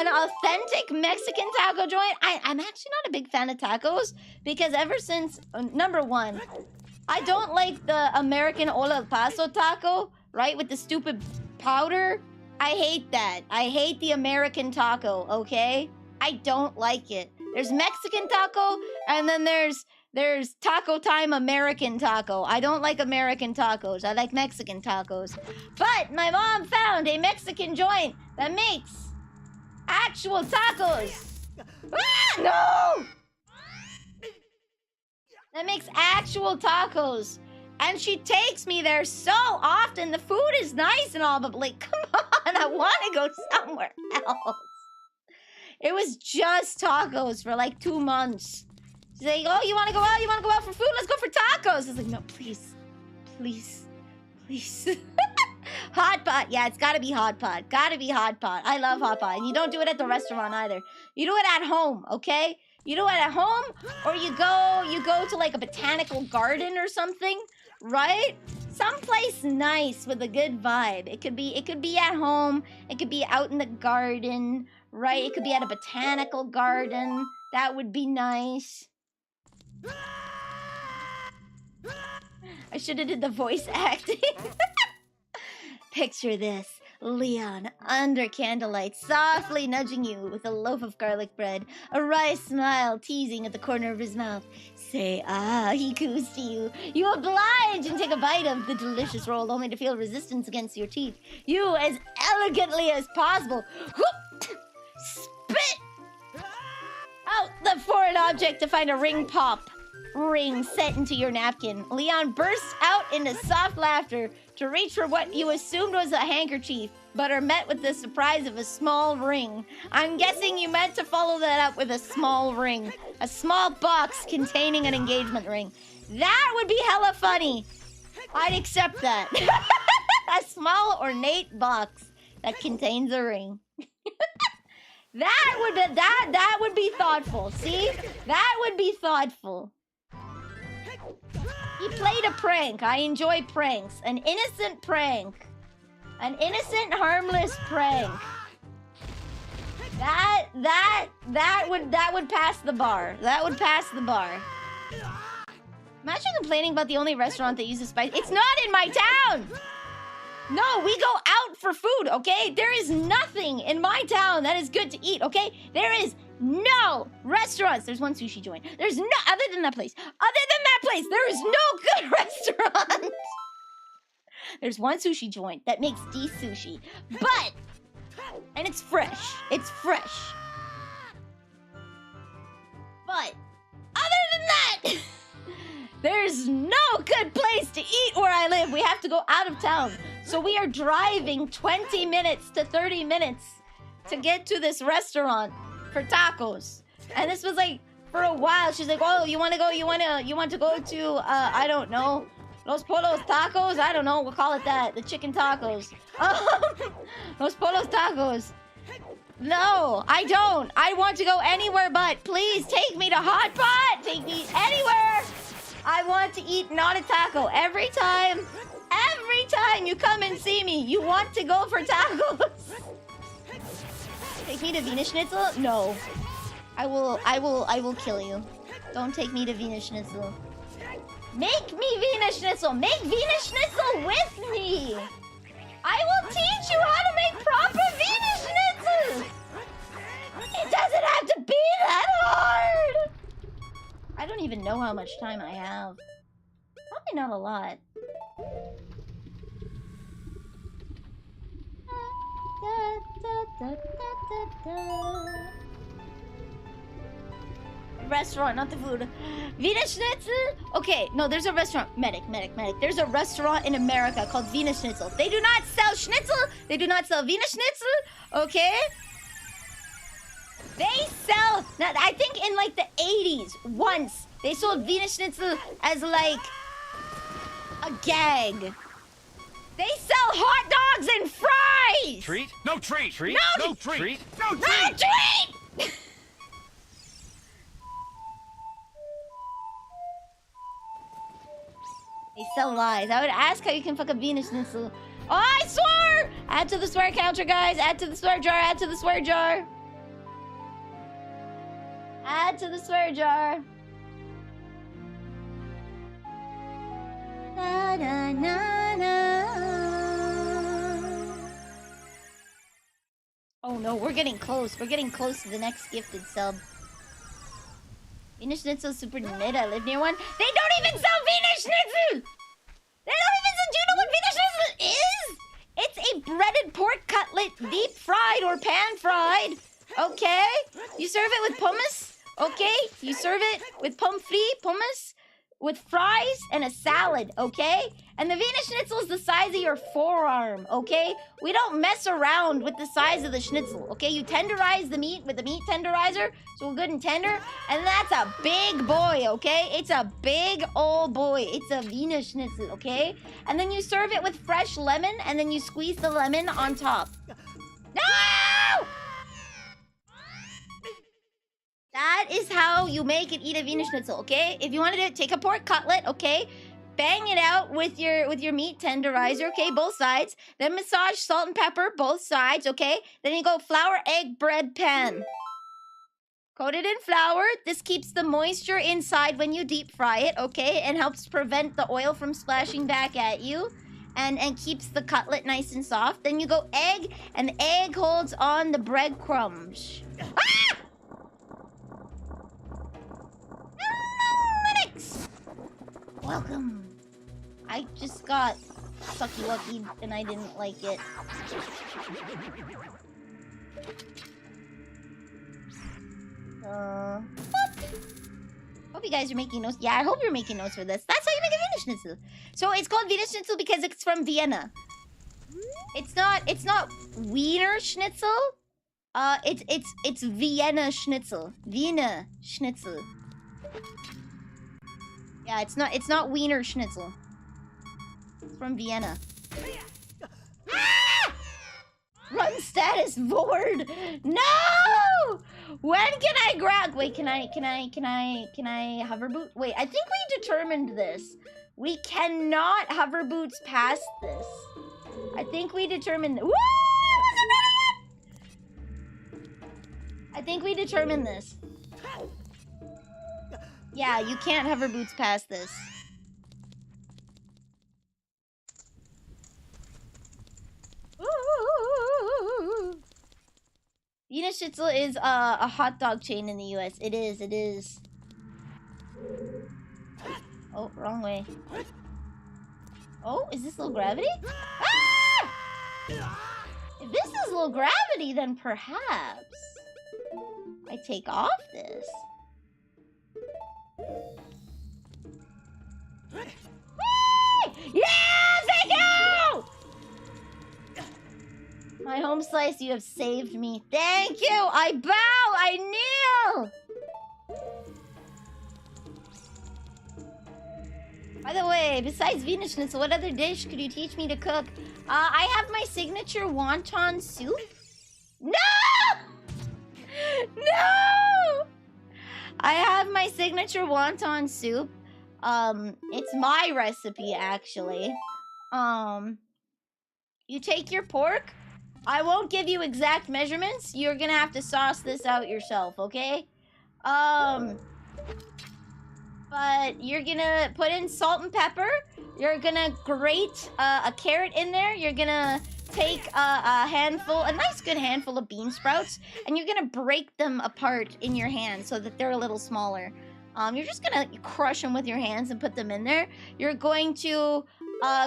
[SPEAKER 1] authentic Mexican taco joint? I'm actually not a big fan of tacos Because ever since, number one, I don't like the American Ola El Paso taco, right? With the stupid powder. I hate that. I hate the American taco, okay? I don't like it. There's Mexican taco, and then there's Taco Time American taco. I don't like American tacos. I like Mexican tacos. But my mom found a Mexican joint that makes actual tacos. Ah, no! That makes actual tacos. And she takes me there so often. The food is nice and all, but like, come on, I want to go somewhere else. It was just tacos for like 2 months. She's like, oh, you want to go out? You want to go out for food? Let's go for tacos. I was like, no, please, please, please. Hot pot. Yeah, it's got to be hot pot. Got to be hot pot. I love hot pot. And you don't do it at the restaurant either. You do it at home, okay? You do it at home, or you go to like a botanical garden or something, right? Someplace nice with a good vibe. It could be at home. It could be out in the garden, right? It could be at a botanical garden. That would be nice. I should have did the voice acting. Picture this. Leon, under candlelight, softly nudging you with a loaf of garlic bread, a wry smile teasing at the corner of his mouth. Say, ah, he coos to you. You oblige and take a bite of the delicious roll, only to feel resistance against your teeth. You, as elegantly as possible, spit out the foreign object to find a ring set into your napkin. Leon bursts out into soft laughter to reach for what you assumed was a handkerchief, but are met with the surprise of a small ring. I'm guessing you meant to follow that up with a small ring. A small box containing an engagement ring. That would be hella funny. I'd accept that. A small ornate box that contains a ring. That would be thoughtful. See? That would be thoughtful. He played a prank. I enjoy pranks. An innocent prank. An innocent, harmless prank. That would pass the bar. That would pass the bar. Imagine complaining about the only restaurant that uses spice. It's not in my town! No, we go out for food, okay? There is nothing in my town that is good to eat, okay? There is no restaurants. There's one sushi joint. There's no, other than that place, there is no good restaurant. There's one sushi joint that makes decent sushi, and it's fresh. It's fresh. But, other than that, there's no good place to eat where I live. We have to go out of town. So we are driving 20 minutes to 30 minutes to get to this restaurant for tacos. And this was like, for a while, she's like, oh, you want to go to, I don't know, Los Polos Tacos? I don't know, we'll call it that. The chicken tacos. Los Polos Tacos. No, I don't. I want to go anywhere but. Please take me to Hot Pot. Take me anywhere. I want to eat not a taco. Every time you come and see me, you want to go for tacos. Take me to Wiener Schnitzel? No. I will kill you. Don't take me to Wiener Schnitzel. Make me Wiener Schnitzel. Make Wiener Schnitzel with me. I will teach you how to make proper Wiener Schnitzel. It doesn't have to be that hard. I don't even know how much time I have. Probably not a lot. Restaurant, not the food. Wiener Schnitzel? Okay, no, there's a restaurant. Medic. There's a restaurant in America called Wiener Schnitzel. They do not sell schnitzel. They do not sell Wiener Schnitzel. Okay? They sell, I think in like the 80s, once, they sold Wiener Schnitzel as like a gag. They sell hot dogs and fries!
[SPEAKER 2] Treat? No treat! Treat?
[SPEAKER 1] No
[SPEAKER 2] treat!
[SPEAKER 1] No treat! They sell lies. I would ask how you can fuck a Wiener Schnitzel. Oh, I swore! Add to the swear counter, guys. Add to the swear jar. Add to the swear jar. Add to the swear jar. Da, da, na, na. Oh no, we're getting close. We're getting close to the next gifted sub. Wiener Schnitzel super mid. I live near one. They don't even sell Wiener Schnitzel! They don't even sell. Do you know what Wiener Schnitzel is? It's a breaded pork cutlet, deep fried or pan fried. Okay? You serve it with hummus. Okay? You serve it with pommes frites, hummus, with fries, and a salad. Okay? And the Wiener Schnitzel is the size of your forearm. Okay? We don't mess around with the size of the schnitzel. Okay? You tenderize the meat with the meat tenderizer, so we're good and tender. And that's a big boy. Okay? It's a big old boy. It's a Wiener Schnitzel. Okay? And then you serve it with fresh lemon, and then you squeeze the lemon on top. No! That is how you make and eat a Wiener Schnitzel, okay? If you want to do it, take a pork cutlet, okay? Bang it out with your meat tenderizer, okay? Both sides. Then massage salt and pepper, both sides, okay? Then you go flour, egg, bread, pan. Coat it in flour. This keeps the moisture inside when you deep fry it, okay? And helps prevent the oil from splashing back at you. And keeps the cutlet nice and soft. Then you go egg, and the egg holds on the breadcrumbs. Ah! Welcome. I just got sucky lucky and I didn't like it. What? Hope you guys are making notes. Yeah, I hope you're making notes for this. That's how you make a Wiener Schnitzel. So it's called Wiener Schnitzel because it's from Vienna. It's not Wiener Schnitzel. It's Vienna Schnitzel. Wiener Schnitzel. Yeah, it's not Wiener Schnitzel. It's from Vienna. Ah! Run status forward. No! When can I grab? Wait, can I hover boot? Wait, I think we determined this. We cannot hover boots past this. I think we determined. Woo! I think we determined this. Yeah, you can't hover boots past this. Wiener Schnitzel is a hot dog chain in the US. It is. Oh, wrong way. Oh, is this low gravity? Ah! If this is low gravity, then perhaps I take off this. Yes, thank you! My home slice, you have saved me. Thank you! I bow! I kneel! By the way, besides Wiener Schnitzel, what other dish could you teach me to cook? I have my signature wonton soup. No! No! I have my signature wonton soup. It's my recipe, actually. You take your pork. I won't give you exact measurements. You're gonna have to sauce this out yourself, okay? But you're gonna put in salt and pepper. You're gonna grate a carrot in there. You're gonna take a nice good handful of bean sprouts, and you're gonna break them apart in your hand so that they're a little smaller. You're just gonna crush them with your hands and put them in there. You're going to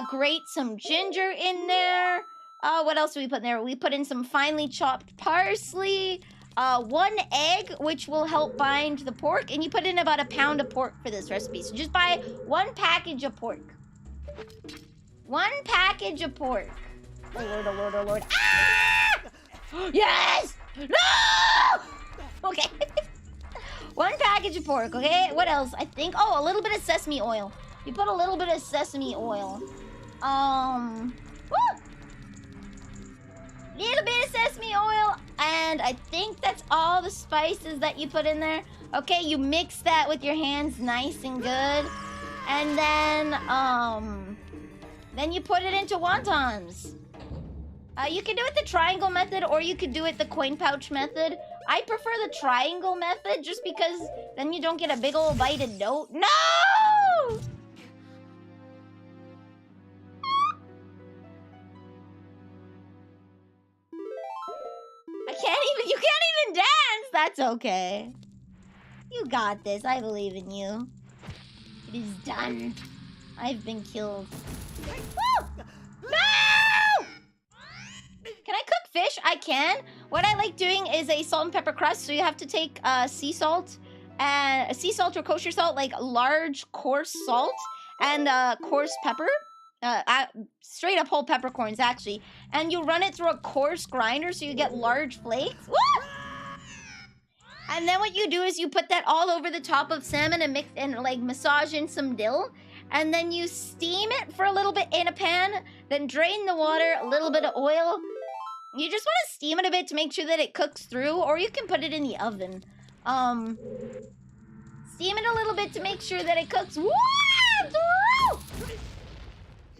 [SPEAKER 1] grate some ginger in there. What else do we put in there? We put in some finely chopped parsley. 1 egg, which will help bind the pork. And you put in about 1 pound of pork for this recipe. So just buy 1 package of pork. 1 package of pork. Oh Lord, oh Lord, oh Lord. Ah! Yes! No! Okay. 1 package of pork, okay? What else? I think, a little bit of sesame oil. You put a little bit of sesame oil. Woo! Little bit of sesame oil, and I think that's all the spices that you put in there. Okay, you mix that with your hands nice and good. And then you put it into wontons. You can do it the triangle method, or you could do it the coin pouch method. I prefer the triangle method, just because then you don't get a big old bite of dough. No! That's okay. You got this. I believe in you. It is done. I've been killed. Woo! No! Can I cook fish? I can. What I like doing is a salt and pepper crust. So you have to take sea salt and sea salt or kosher salt, like large coarse salt and coarse pepper. Straight up whole peppercorns actually. And you run it through a coarse grinder so you get large flakes. Woo! And then what you do is you put that all over the top of salmon and mix and like massage in some dill. And then you steam it for a little bit in a pan. Then drain the water, a little bit of oil. You just want to steam it a bit to make sure that it cooks through. Or you can put it in the oven. Steam it a little bit to make sure that it cooks. Woo! Through!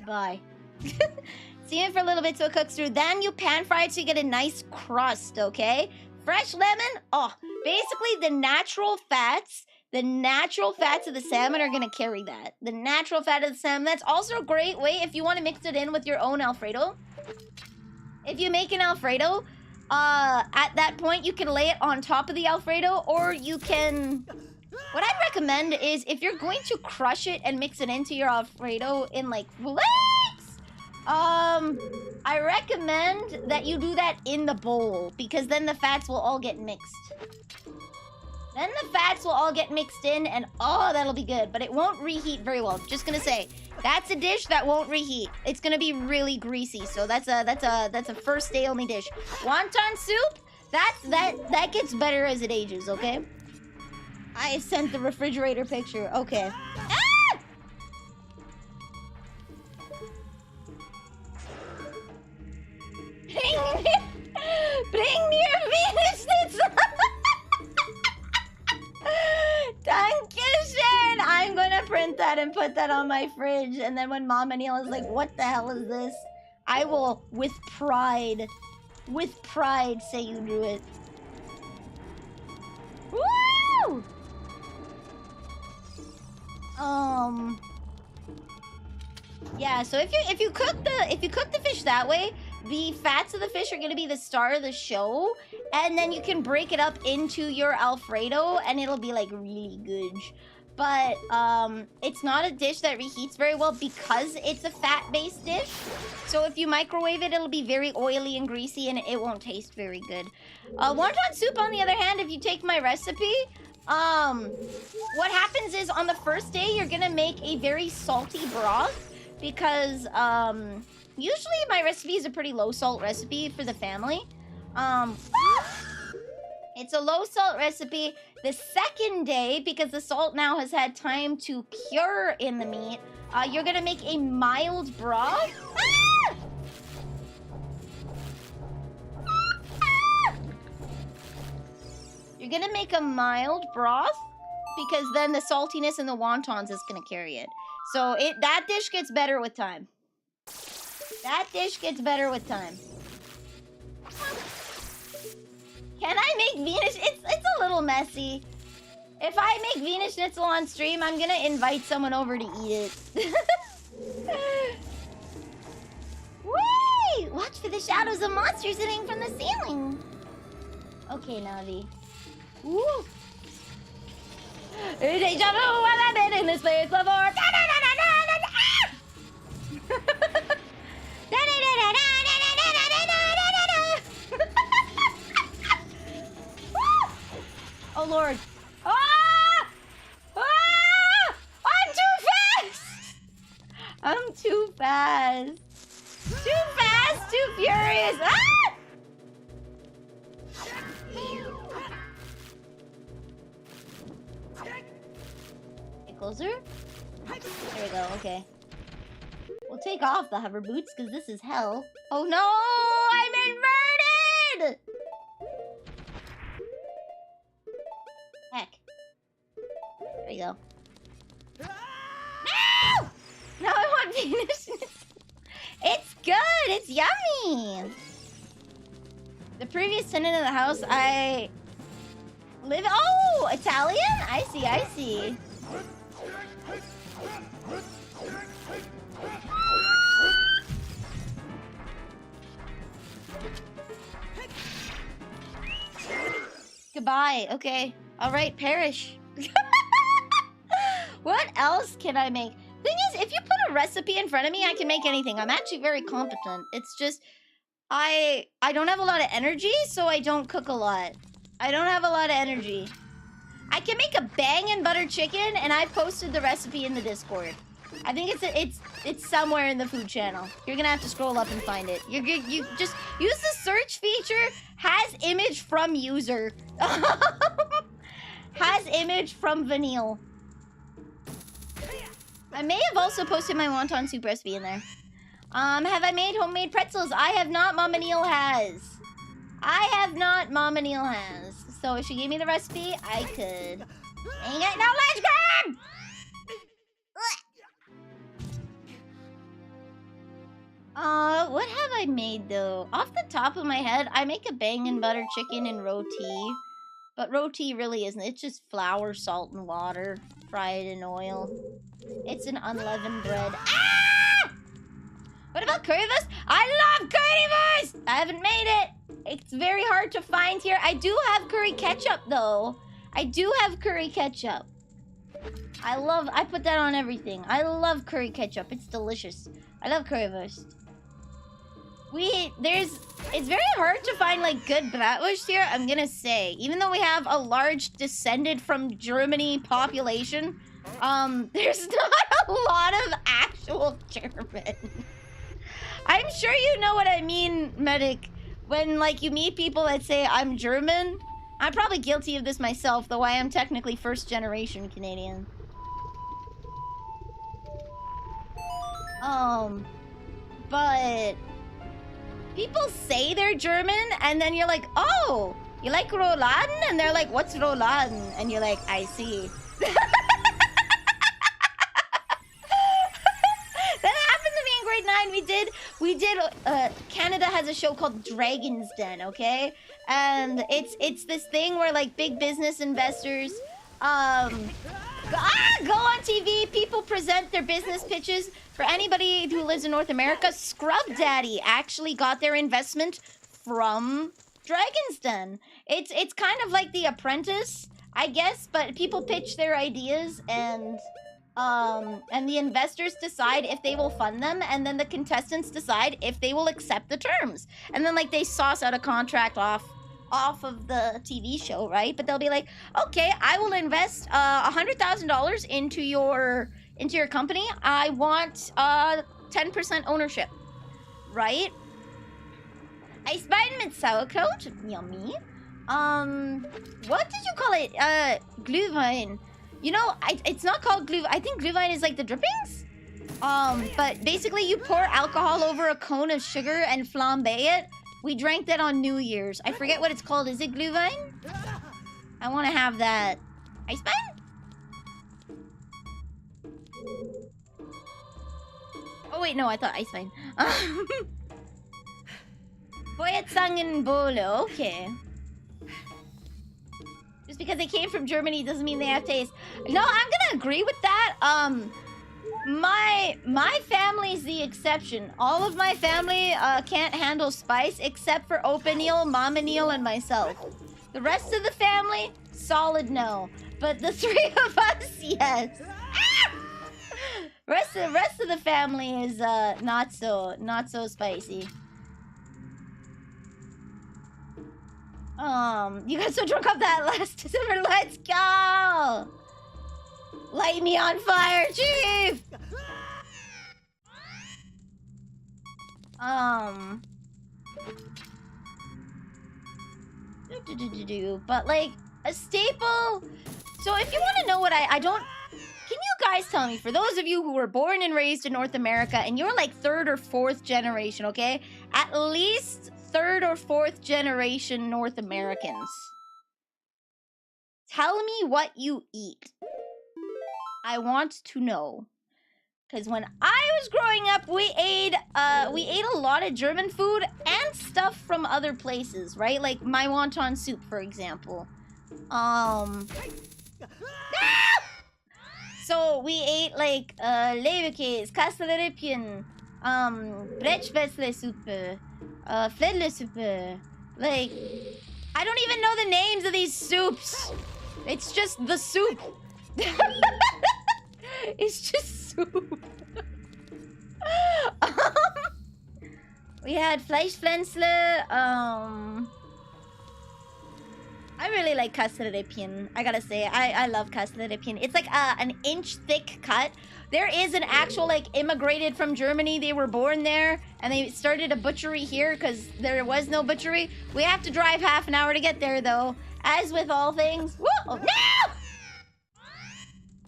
[SPEAKER 1] Bye. Steam it for a little bit so it cooks through. Then you pan fry it so you get a nice crust, okay? Fresh lemon, oh, basically the natural fats of the salmon are gonna carry that. The natural fat of the salmon. That's also a great way if you want to mix it in with your own Alfredo. If you make an Alfredo, at that point you can lay it on top of the Alfredo, or you can... What I'd recommend is if you're going to crush it and mix it into your Alfredo in like flakes, I recommend that you do that in the bowl, because then the fats will all get mixed. Then the fats will all get mixed in, and oh, that'll be good. But it won't reheat very well. Just gonna say, that's a dish that won't reheat. It's gonna be really greasy, so that's a first day only dish. Wonton soup, that gets better as it ages. Okay. I sent the refrigerator picture. Okay. Ah! Bring me your Venus schnitzel! Dankeschön! I'm gonna print that and put that on my fridge, and then when Mom and Neil is like, what the hell is this? I will, with pride, say you do it. Woo! Yeah, so if you cook the fish that way, the fats of the fish are gonna be the star of the show, and then you can break it up into your Alfredo, and it'll be like really good. But it's not a dish that reheats very well because it's a fat-based dish. So if you microwave it, it'll be very oily and greasy, and it won't taste very good. Wonton soup, on the other hand, if you take my recipe, what happens is on the first day you're gonna make a very salty broth, because usually my recipe is a pretty low salt recipe for the family. It's a low salt recipe. The second day, because the salt now has had time to cure in the meat, you're gonna make a mild broth. Ah! You're gonna make a mild broth, because then the saltiness in the wontons is gonna carry it. So that dish gets better with time. That dish gets better with time. Can I make Venus? It's a little messy. If I make Venus schnitzel on stream, I'm gonna invite someone over to eat it. Whee! Watch for the shadows of monsters sitting from the ceiling. Okay, Navi. Woo! Deja vu, while I've been in this place before. Oh Lord! Ah! Ah! I'm too fast! I'm too fast! Too fast! Too furious! Ah! Get closer? There we go, okay. We'll take off the hover boots, because this is hell. Oh no! I'm inverted! Heck. There we go. No! Now I want Venus. It's good! It's yummy! The previous tenant of the house, I live... Oh! Italian? I see, I see. Goodbye. Okay. All right, perish. What else can I make? Thing is, if you put a recipe in front of me, I can make anything. I'm actually very competent. It's just I don't have a lot of energy, so I don't cook a lot. I don't have a lot of energy. I can make a bangin' butter chicken, and I posted the recipe in the Discord. I think it's somewhere in the food channel. You're gonna have to scroll up and find it. You just use the search feature. Has image from user. Has image from Vanille. I may have also posted my wonton soup recipe in there. Have I made homemade pretzels? I have not. Mama Neil has. I have not. Mama Neil has. So if she gave me the recipe, I could. Dang it! No, let's grab! What have I made though? Off the top of my head, I make a bangin' butter chicken and roti. But roti really isn't. It's just flour, salt, and water. Fried in oil. It's an unleavened bread. Ah! What about currywurst? I love currywurst! I haven't made it. It's very hard to find here. I do have curry ketchup though. I do have curry ketchup. I put that on everything. I love curry ketchup. It's delicious. I love currywurst. It's very hard to find like good bratwurst here, I'm gonna say. Even though we have a large descended from Germany population, there's not a lot of actual German. I'm sure you know what I mean, Medic. When like you meet people that say I'm German, I'm probably guilty of this myself, though I am technically first generation Canadian. But people say they're German, and then you're like, oh, you like Rouladen? And they're like, what's Rouladen? And you're like, I see. That happened to me in grade 9. We did, Canada has a show called Dragon's Den, okay? And it's this thing where like big business investors, go on TV, people present their business pitches. For anybody who lives in North America, Scrub Daddy actually got their investment from Dragon's Den. It's kind of like The Apprentice, I guess, but people pitch their ideas and the investors decide if they will fund them, and then the contestants decide if they will accept the terms. And then like they sauce out a contract off of the TV show, right? But they'll be like, okay, I will invest $100,000 into your company. I want 10% ownership, right? Eisbein mit sauerkraut, yummy. What did you call it? Glühwein. You know, it's not called Glühwein. I think Glühwein is like the drippings. But basically you pour alcohol over a cone of sugar and flambe it. We drank that on New Year's. I forget what it's called. Is it Glühwein? I want to have that. Eisbein? Oh wait, no, I thought Eisbein. Feuerzangenbowle, okay. Just because they came from Germany doesn't mean they have taste. No, I'm gonna agree with that. My family's the exception. All of my family can't handle spice except for Opa Neil, Mama Neil, and myself. The rest of the family, solid no. But the three of us, yes. Ah! Rest of the family is not so spicy. You got so drunk off that last December. Let's go! Light me on fire, Chief! But like a staple. So if you want to know what I don't. Can you guys tell me, for those of you who were born and raised in North America and you're like 3rd or 4th generation, okay? At least 3rd or 4th generation North Americans. Tell me what you eat. I want to know. Because when I was growing up, we ate a lot of German food and stuff from other places, right? Like my wonton soup, for example. So we ate like Leberkäse, Kasslerrippchen, Brettschwätzlesuppe, Fledlesuppe. Like, I don't even know the names of these soups. It's just the soup. It's just soup. We had Fleischpflänzle. I really like Kasslerrippchen. I gotta say, I love Kasslerrippchen. It's like an inch thick cut. There is an actual, like, immigrated from Germany. They were born there, and they started a butchery here because there was no butchery. We have to drive half an hour to get there, though. As with all things... Whoa! No!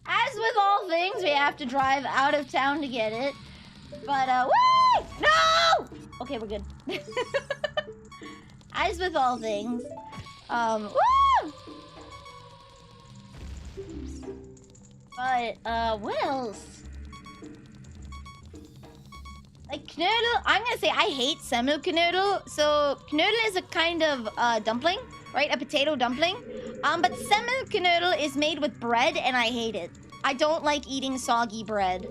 [SPEAKER 1] As with all things, we have to drive out of town to get it. But, woo! No! Okay, we're good. As with all things... woo! But, what else? Like, knödel, I'm gonna say I hate semmelknödel. So, knödel is a kind of, dumpling, right? A potato dumpling. But semmelknödel is made with bread, and I hate it. I don't like eating soggy bread.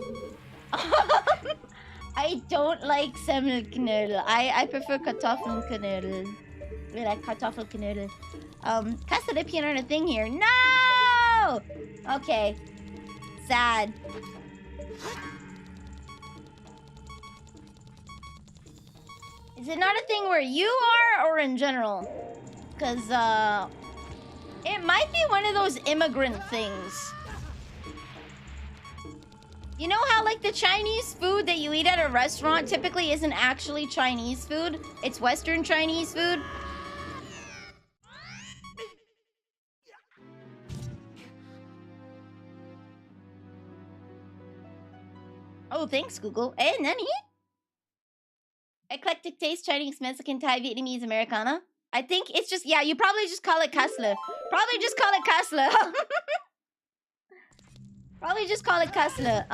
[SPEAKER 1] I don't like semmelknödel. I prefer Kartoffelknödel. We like Kartoffelknödel. Kasslerrippchen aren't a thing here. No! Okay. Sad. Is it not a thing where you are or in general? Because, it might be one of those immigrant things. You know how, like, the Chinese food that you eat at a restaurant typically isn't actually Chinese food? It's Western Chinese food? Oh, thanks, Google. Eh, nani? Eclectic taste, Chinese, Mexican, Thai, Vietnamese, Americana. I think it's just, yeah, you probably just call it Kassler. Probably just call it Kassler. Probably just call it Kassler.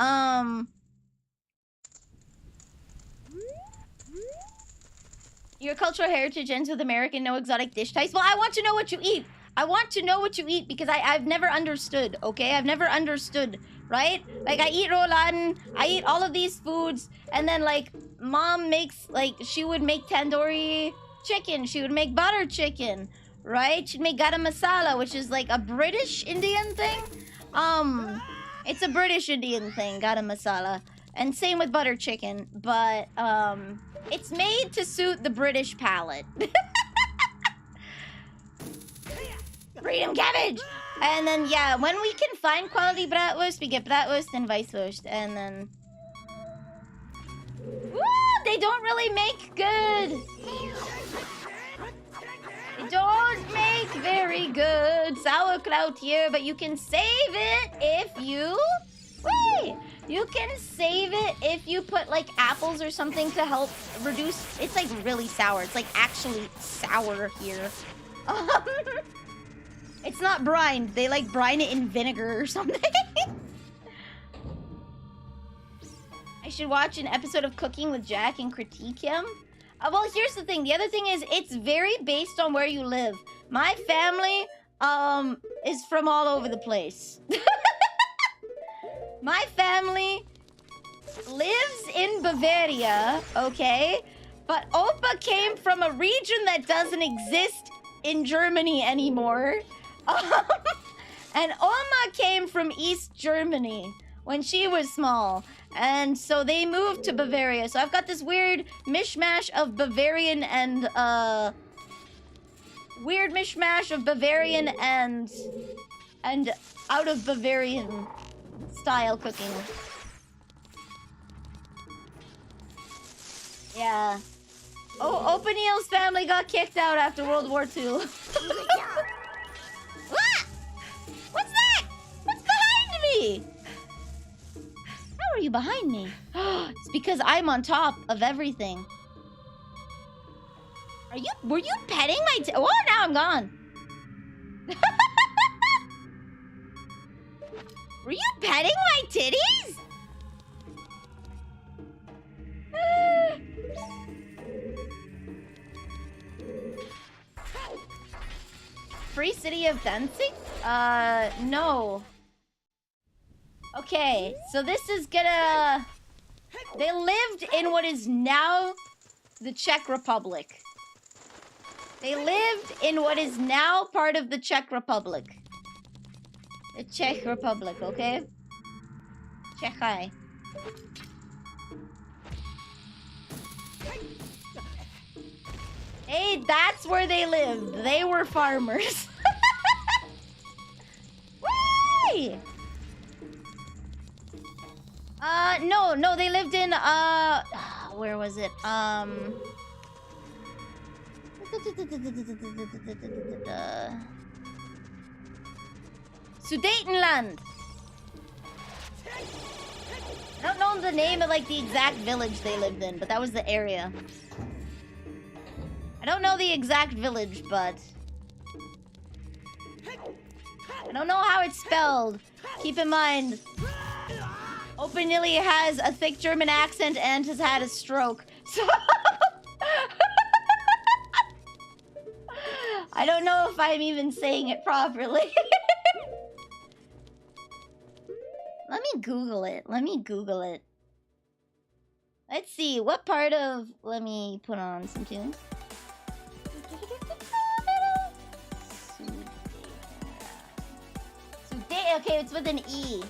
[SPEAKER 1] Your cultural heritage ends with American, no exotic dish types. Well, I want to know what you eat. I want to know what you eat because I've never understood, okay? I've never understood, right? Like, I eat rouladen, I eat all of these foods, and then, like, mom makes, like, she would make tandoori chicken, she would make butter chicken, right? She'd make garam masala, which is, like, a British Indian thing. It's a British Indian thing, garam masala. And same with butter chicken, but, it's made to suit the British palate. Freedom cabbage! And then, yeah, when we can find quality bratwurst, we get bratwurst and weisswurst. And then... Woo! They don't really make good. They don't make very good sauerkraut here, but you can save it if you... Wait! You can save it if you put, like, apples or something to help reduce... It's, like, really sour. It's, like, actually sour here. It's not brined. They, like, brine it in vinegar or something. I should watch an episode of Cooking with Jack and critique him. Well, here's the thing. The other thing is, it's very based on where you live. My family, is from all over the place. My family lives in Bavaria, okay? But Opa came from a region that doesn't exist in Germany anymore. And Oma came from East Germany when she was small. And so they moved to Bavaria. So I've got this weird mishmash of Bavarian and, weird mishmash of Bavarian and out of Bavarian style cooking. Yeah. Oh, O'Neill's family got kicked out after World War II. What? What's that? What's behind me? How are you behind me? It's because I'm on top of everything. Were you petting my oh, now I'm gone. Were you petting my titties? Free City of Danzig? No. Okay, so this is gonna... They lived in what is now the Czech Republic. They lived in what is now part of the Czech Republic. The Czech Republic, okay? Czechai. Hey, that's where they lived. They were farmers. Whee! No, they lived in, where was it? Sudetenland. I don't know the name of, like, the exact village they lived in, but that was the area. I don't know the exact village, but... I don't know how it's spelled. Keep in mind, Openilly has a thick German accent and has had a stroke. So... I don't know if I'm even saying it properly. Let me Google it. Let's see, what part of... Let me put on some tunes. Okay, it's with an E.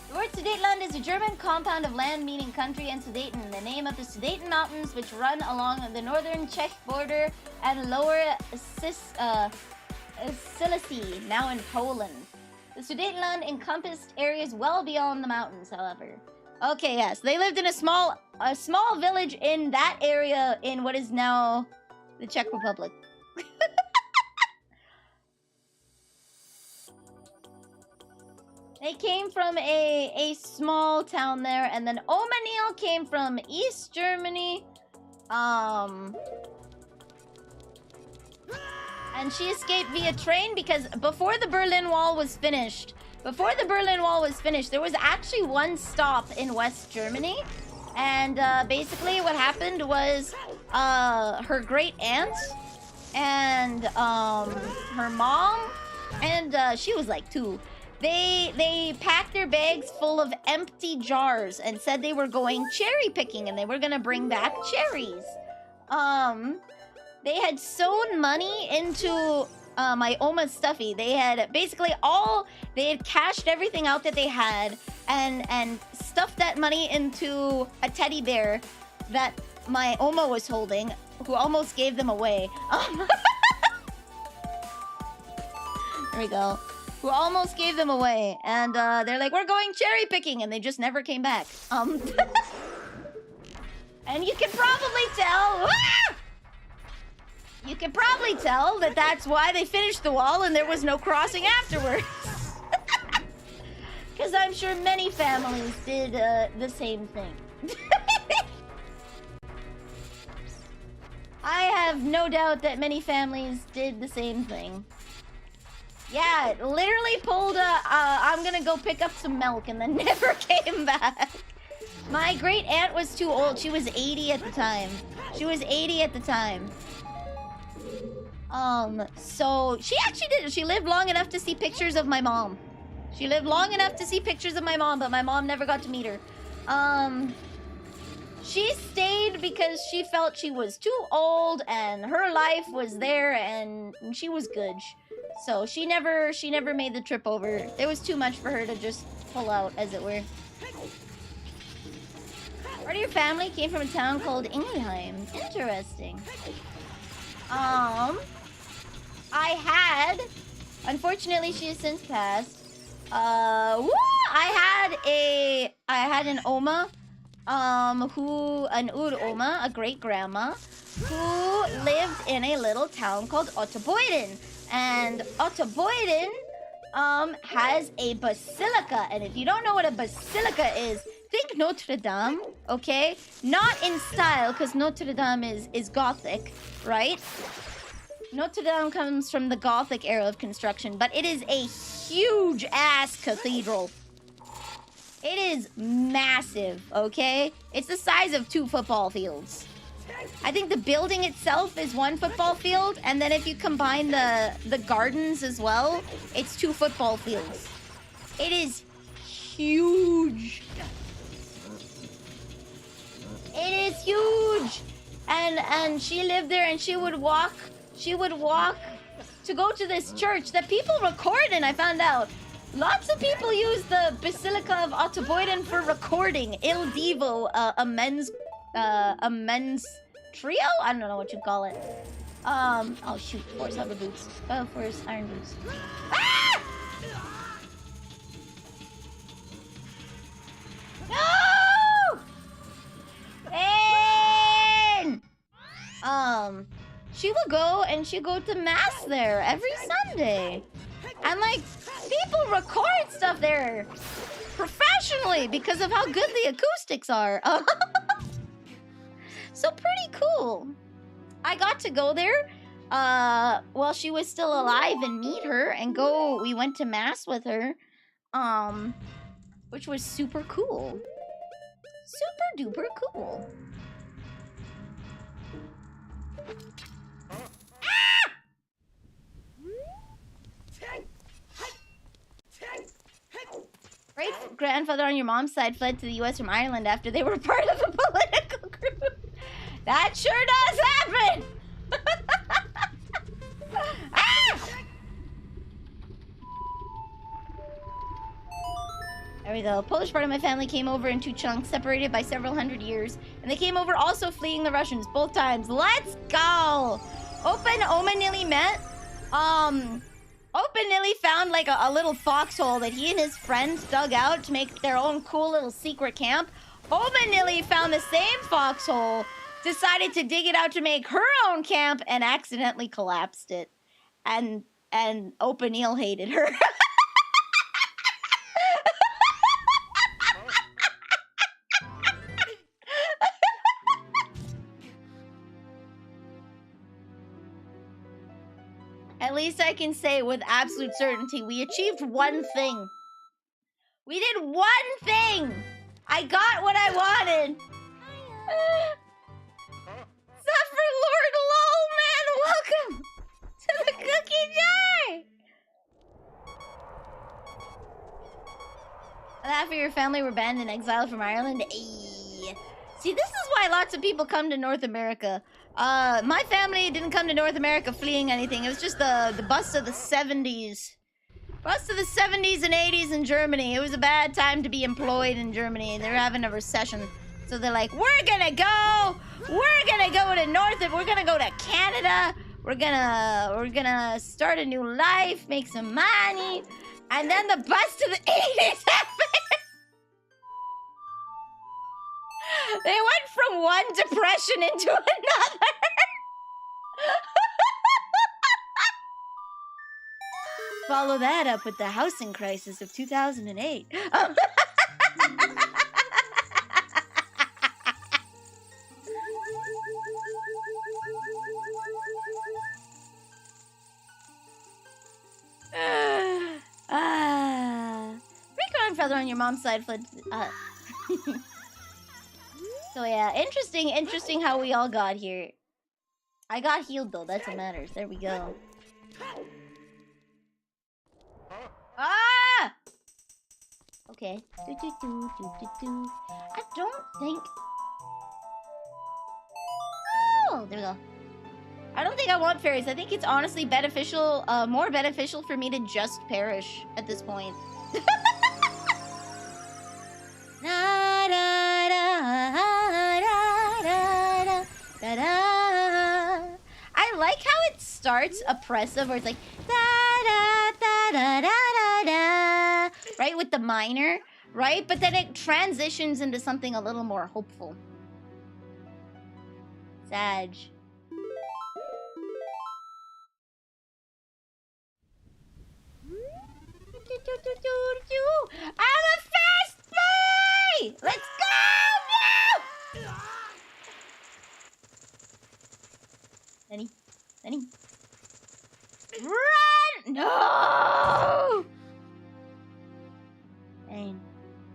[SPEAKER 1] The word Sudetenland is a German compound of land meaning country and Sudeten, the name of the Sudeten Mountains which run along the northern Czech border and lower Silesia, now in Poland. The Sudetenland encompassed areas well beyond the mountains, however. Okay, yes, they lived in a small village in that area in what is now the Czech Republic. They came from a small town there, and then Omanil came from East Germany. And she escaped via train because before the Berlin Wall was finished, there was actually one stop in West Germany. And basically what happened was her great aunt and her mom, and she was like 2. They packed their bags full of empty jars and said they were going cherry picking and they were gonna bring back cherries. They had sewn money into my Oma's stuffy. They had basically they had cashed everything out that they had and stuffed that money into a teddy bear that my Oma was holding, who almost gave them away. There we go. Who almost gave them away, and they're like, we're going cherry picking, and they just never came back. And you can probably tell, that that's why they finished the wall and there was no crossing afterwards. Because I'm sure many families did the same thing. I have no doubt that many families did the same thing. Yeah, it literally pulled a, I'm gonna go pick up some milk and then never came back. My great aunt was too old. She was 80 at the time. So she actually did. She lived long enough to see pictures of my mom. But my mom never got to meet her. She stayed because she felt she was too old and her life was there and she was good. So she never made the trip over. It was too much for her to just pull out, as it were. Part of your family came from a town called Ingelheim. Interesting. I had, unfortunately, she has since passed. I had an Oma, an Ur Oma, a great grandma, who lived in a little town called Otterboiden. And Otterboiden has a basilica, and if you don't know what a basilica is, think Notre Dame, okay? Not in style, because Notre Dame is Gothic, right? Notre Dame comes from the Gothic era of construction, but it is a huge-ass cathedral. It is massive, okay? It's the size of 2 football fields. I think the building itself is 1 football field, and then if you combine the gardens as well, it's 2 football fields. It is huge. It is huge. and she lived there, and she would walk to go to this church that people record in. I found out lots of people use the Basilica of Otteboyden for recording. Il Divo, a men's trio. I don't know what you call it. Oh shoot, Force Hover Boots. Oh, Force Iron Boots. Ah! No! And she would go and she'd go to mass there every Sunday. And like people record stuff there professionally because of how good the acoustics are. So pretty cool. I got to go there while she was still alive and meet her and go. We went to mass with her, which was super cool. Super duper cool. Ah! Great grandfather on your mom's side fled to the US from Ireland after they were part of a political group. That sure does happen! Ah! There we go. Polish part of my family came over in 2 chunks, separated by several hundred years. And they came over also fleeing the Russians, both times. Let's go! Oma nearly met. Open nearly found like a little foxhole that he and his friends dug out to make their own cool little secret camp. Oma nearly found the same foxhole, decided to dig it out to make her own camp, and accidentally collapsed it. And Open Neil hated her. At least I can say with absolute certainty, we achieved one thing. We did one thing! I got what I wanted! Suffer Lord LOL, man! Welcome to the cookie jar! Half of your family were banned and exiled from Ireland? Ayy. See, this is why lots of people come to North America. My family didn't come to North America fleeing anything. It was just the bust of the 70s. Bust of the 70s and 80s in Germany. It was a bad time to be employed in Germany. They're having a recession. So they're like, we're gonna go to North, we're gonna go to Canada. We're gonna start a new life, make some money. And then the bust of the 80s happened. They went from one depression into another. Follow that up with the housing crisis of 2008. Great grandfather on your mom's side fled. So yeah, interesting how we all got here. I got healed though, that's what matters. There we go. Ah! Okay. I don't think... Oh, there we go. I don't think I want fairies. I think it's honestly beneficial, more beneficial for me to just perish at this point. I like how it starts oppressive, where it's like right, with the minor, right? But then it transitions into something a little more hopeful. Sag. I'm a fast boy! Let's go now! Lenny. Run! No!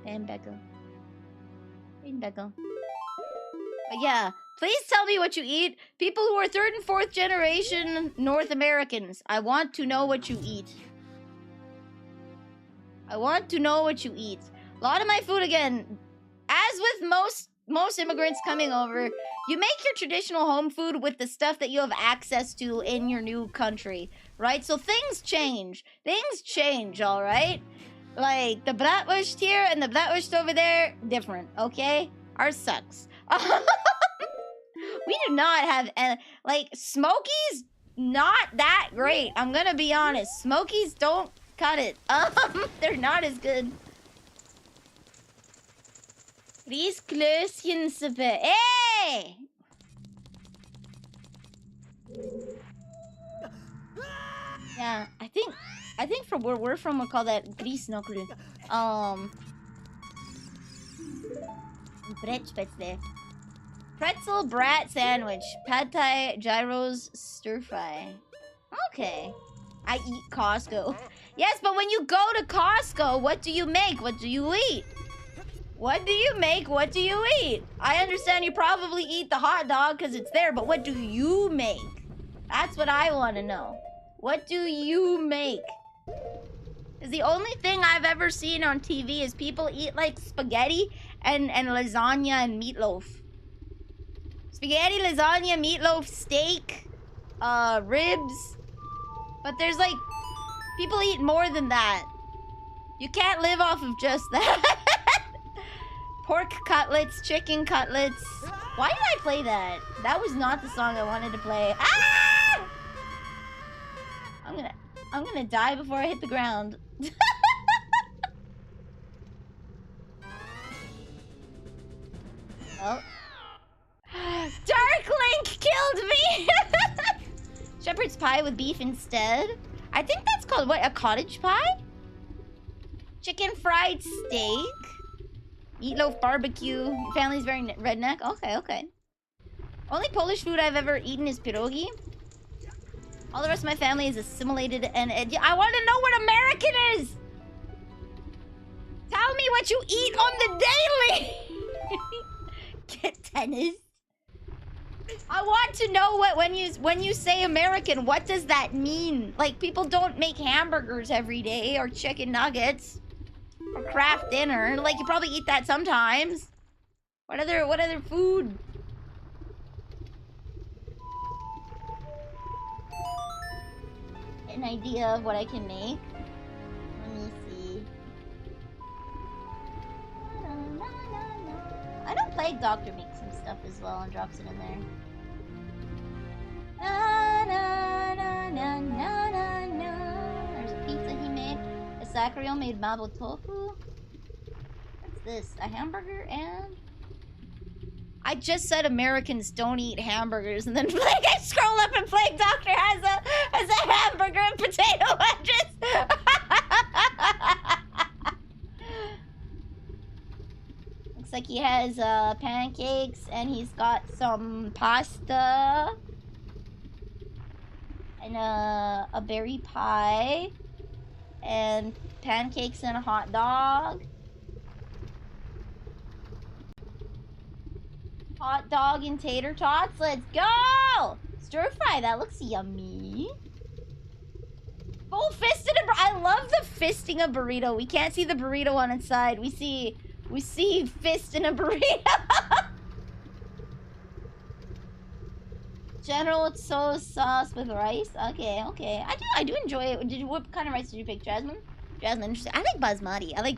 [SPEAKER 1] Bam, Becca. But yeah, please tell me what you eat. People who are 3rd and 4th generation North Americans, I want to know what you eat. I want to know what you eat. A lot of my food, again, as with most immigrants coming over, You make your traditional home food with the stuff that you have access to in your new country, right? So things change. Things change, all right? Like, the bratwurst here and the bratwurst over there, different, okay? Ours sucks. We do not have, like, Smokies, not that great. I'm gonna be honest. Smokies don't cut it. They're not as good. Risklöschensuppe. Hey! Yeah, I think from where we're from, we call that grisnokkel. Brettspätzle. Pretzel brat sandwich. Pad thai gyros stir fry. Okay. I eat Costco. Yes, but when you go to Costco, what do you make? What do you eat? What do you make? What do you eat? I understand you probably eat the hot dog because it's there, but what do you make? That's what I want to know. What do you make? Because the only thing I've ever seen on TV is people eat like spaghetti and lasagna and meatloaf. Spaghetti, lasagna, meatloaf, steak, ribs. But there's like, people eat more than that. You can't live off of just that. Pork cutlets, chicken cutlets. Why did I play that? That was not the song I wanted to play. Ah! I'm gonna die before I hit the ground. Oh. Dark Link killed me! Shepherd's pie with beef instead. I think that's called, what, a cottage pie? Chicken fried steak. Meatloaf barbecue. Your family's very redneck? Okay, okay. Only Polish food I've ever eaten is pierogi. All the rest of my family is assimilated and I want to know what American is! Tell me what you eat on the daily! Get tennis. I want to know what when you say American, what does that mean? Like, people don't make hamburgers every day or chicken nuggets or craft dinner. Like, you probably eat that sometimes. What other food? An idea of what I can make. Let me see. I know Plague Doctor makes some stuff as well and drops it in there. Na, na, na, na, na, na, na. There's a pizza he made. A Sacrio made mapo tofu. What's this? A hamburger and... I just said Americans don't eat hamburgers, and then I scroll up and Plague Doctor has a hamburger and potato wedges. Looks like he has pancakes, and he's got some pasta and a berry pie and pancakes and a hot dog. Hot dog and tater tots. Let's go! Stir fry. That looks yummy. Full fisted I love the fisting a burrito. We can't see the burrito on its side. We see fist in a burrito. General soy sauce with rice. Okay, okay. I do enjoy it. What kind of rice did you pick, Jasmine? Jasmine, interesting. I like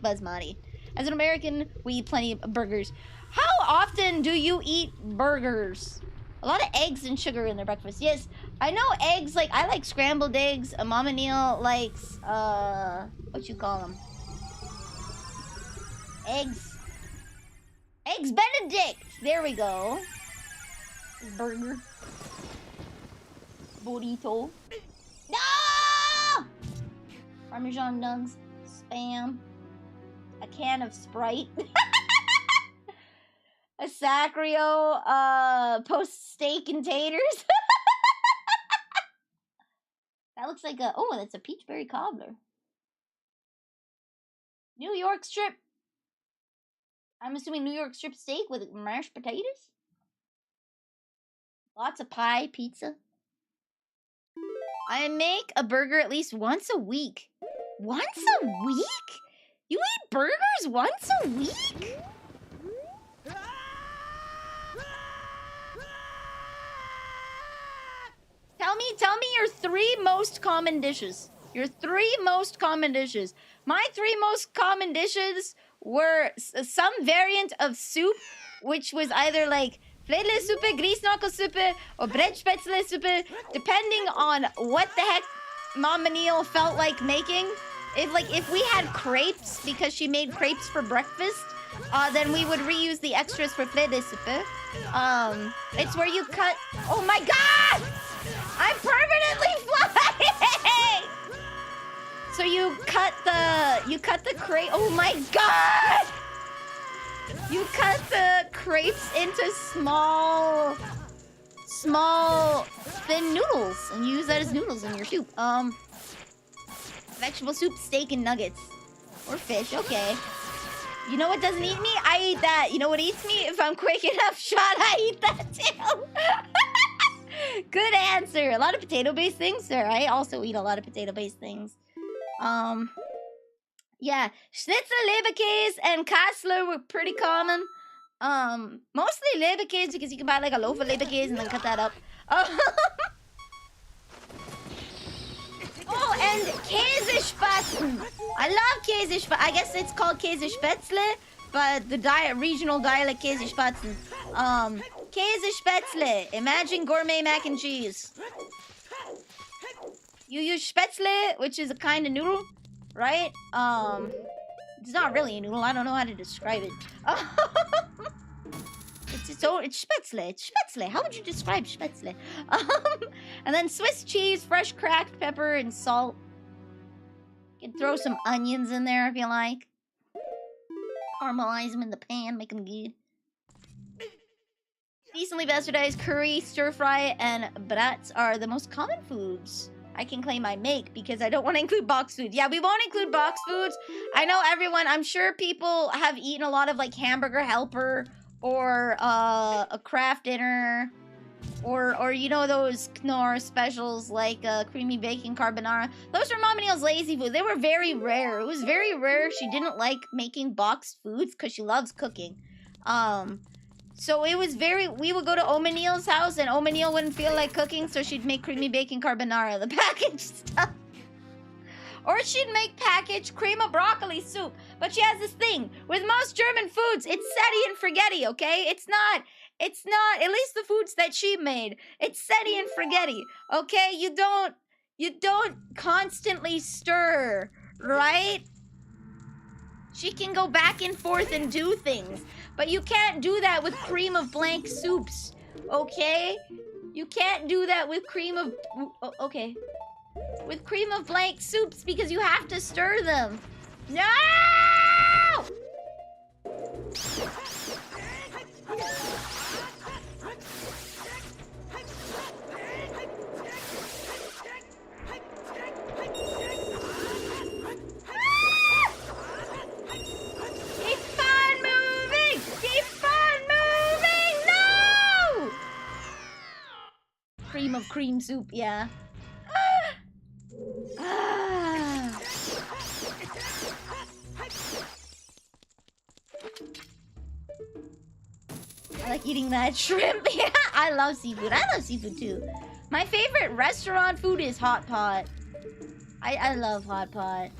[SPEAKER 1] basmati. As an American, we eat plenty of burgers. How often do you eat burgers? A lot of eggs and sugar in their breakfast. Yes, I know eggs, like, I like scrambled eggs. Mama Neil likes, what you call them? Eggs Benedict! There we go. Burger. Burrito. No! Parmesan nugs. Spam. A can of Sprite. A Sacrio, post steak and taters. That looks like a, oh, that's a peachberry cobbler. New York strip. I'm assuming New York strip steak with mashed potatoes. Lots of pie, pizza. I make a burger at least once a week. Once a week? You eat burgers once a week? Tell me your 3 most common dishes. Your 3 most common dishes. My 3 most common dishes were some variant of soup, which was either like vleeslisuppe, griesnokkelsuppe, or breadspätzlesuppe, depending on what the heck Mama Neil felt like making. If we had crepes because she made crepes for breakfast, then we would reuse the extras for vleeslisuppe. It's where you cut. Oh my god! I'm permanently flying! So you cut the crepe. Oh my god! You cut the crepes into small thin noodles and use that as noodles in your soup. Vegetable soup, steak, and nuggets. Or fish, okay. You know what doesn't eat me? I eat that. You know what eats me? If I'm quick enough shot, I eat that too. Good answer. A lot of potato-based things, sir. I also eat a lot of potato-based things. Yeah. Schnitzel, Leberkäse, and Kassler were pretty common. Mostly Leberkäse because you can buy like a loaf of Leberkäse and then cut that up. Oh, and Käsespatzen. I love Käsespatzen. I guess it's called Käsespätzle, but the regional dialect Käsespatzen. Käsespätzle. Imagine gourmet mac and cheese. You use Spätzle, which is a kind of noodle, right? It's not really a noodle. I don't know how to describe it. It's Spätzle. It's Spätzle. How would you describe Spätzle? And then Swiss cheese, fresh cracked pepper, and salt. You can throw some onions in there if you like. Caramelize them in the pan, make them good. Decently bastardized curry, stir fry, and brats are the most common foods I can claim I make because I don't want to include box food. Yeah, we won't include box foods. I know everyone, I'm sure people have eaten a lot of like Hamburger Helper or a Kraft Dinner or you know those Knorr specials like creamy bacon carbonara. Those were Mama Neil's lazy food. They were very rare. It was very rare she didn't like making boxed foods because she loves cooking. So it was we would go to Oma Neil's house and Oma Neil wouldn't feel like cooking, so she'd make creamy bacon carbonara, the packaged stuff. Or she'd make packaged cream of broccoli soup. But she has this thing. With most German foods, it's setty and forgetty, okay? It's not, at least the foods that she made. It's setty and forgetty, okay? You don't constantly stir, right? She can go back and forth and do things. But you can't do that with cream of blank soups, okay? You can't do that with cream of... Okay. With cream of blank soups because you have to stir them. No! Cream of cream soup, yeah. I like eating that shrimp. Yeah, I love seafood. I love seafood too. My favorite restaurant food is hot pot. I love hot pot.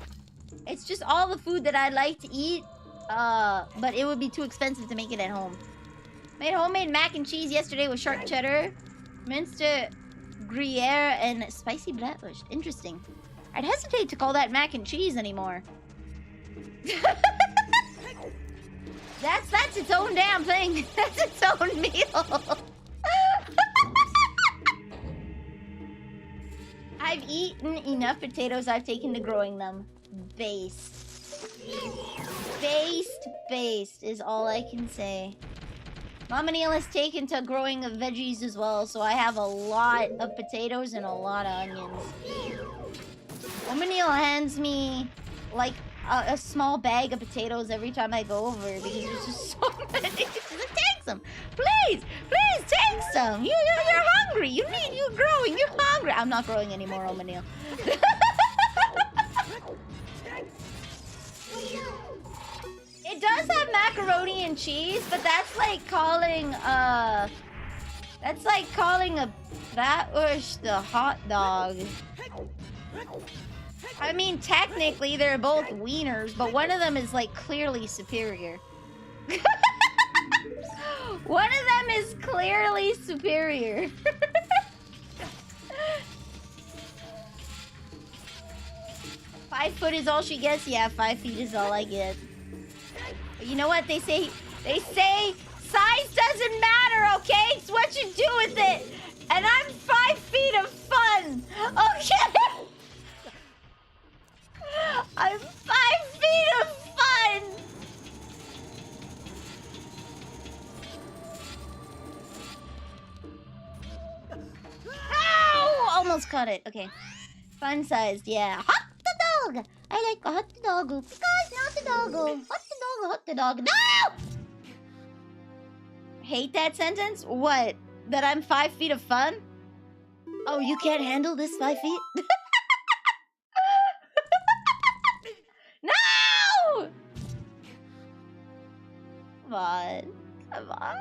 [SPEAKER 1] It's just all the food that I like to eat, but it would be too expensive to make it at home. Made homemade mac and cheese yesterday with sharp cheddar, minced Gruyere, and spicy bratwurst. Interesting. I'd hesitate to call that mac and cheese anymore. That's its own damn thing. That's its own meal. I've eaten enough potatoes, I've taken to growing them. Based is all I can say. Mama Neil has taken to growing veggies as well, so I have a lot of potatoes and a lot of onions. Mama Neil hands me, like, a small bag of potatoes every time I go over because there's just so many. Take some, please take some. You're hungry. You're growing. You're hungry. I'm not growing anymore, Mama Neil. It does have macaroni and cheese, but that's like calling a Bratwurst the hot dog. I mean, technically they're both wieners, but one of them is like clearly superior. One of them is clearly superior. 5 foot is all she gets? Yeah, 5 feet is all I get. But you know what they say? They say size doesn't matter, okay? It's what you do with it. And I'm 5 feet of fun, okay? I'm 5 feet of fun. Ow! Almost caught it. Okay. Fun sized, yeah. Hot dog! I like a hot dog. Guys, not the dog. Hot dog. No! Hate that sentence? What? That I'm 5 feet of fun? Oh, you can't handle this 5 feet? No! Come on. Come on.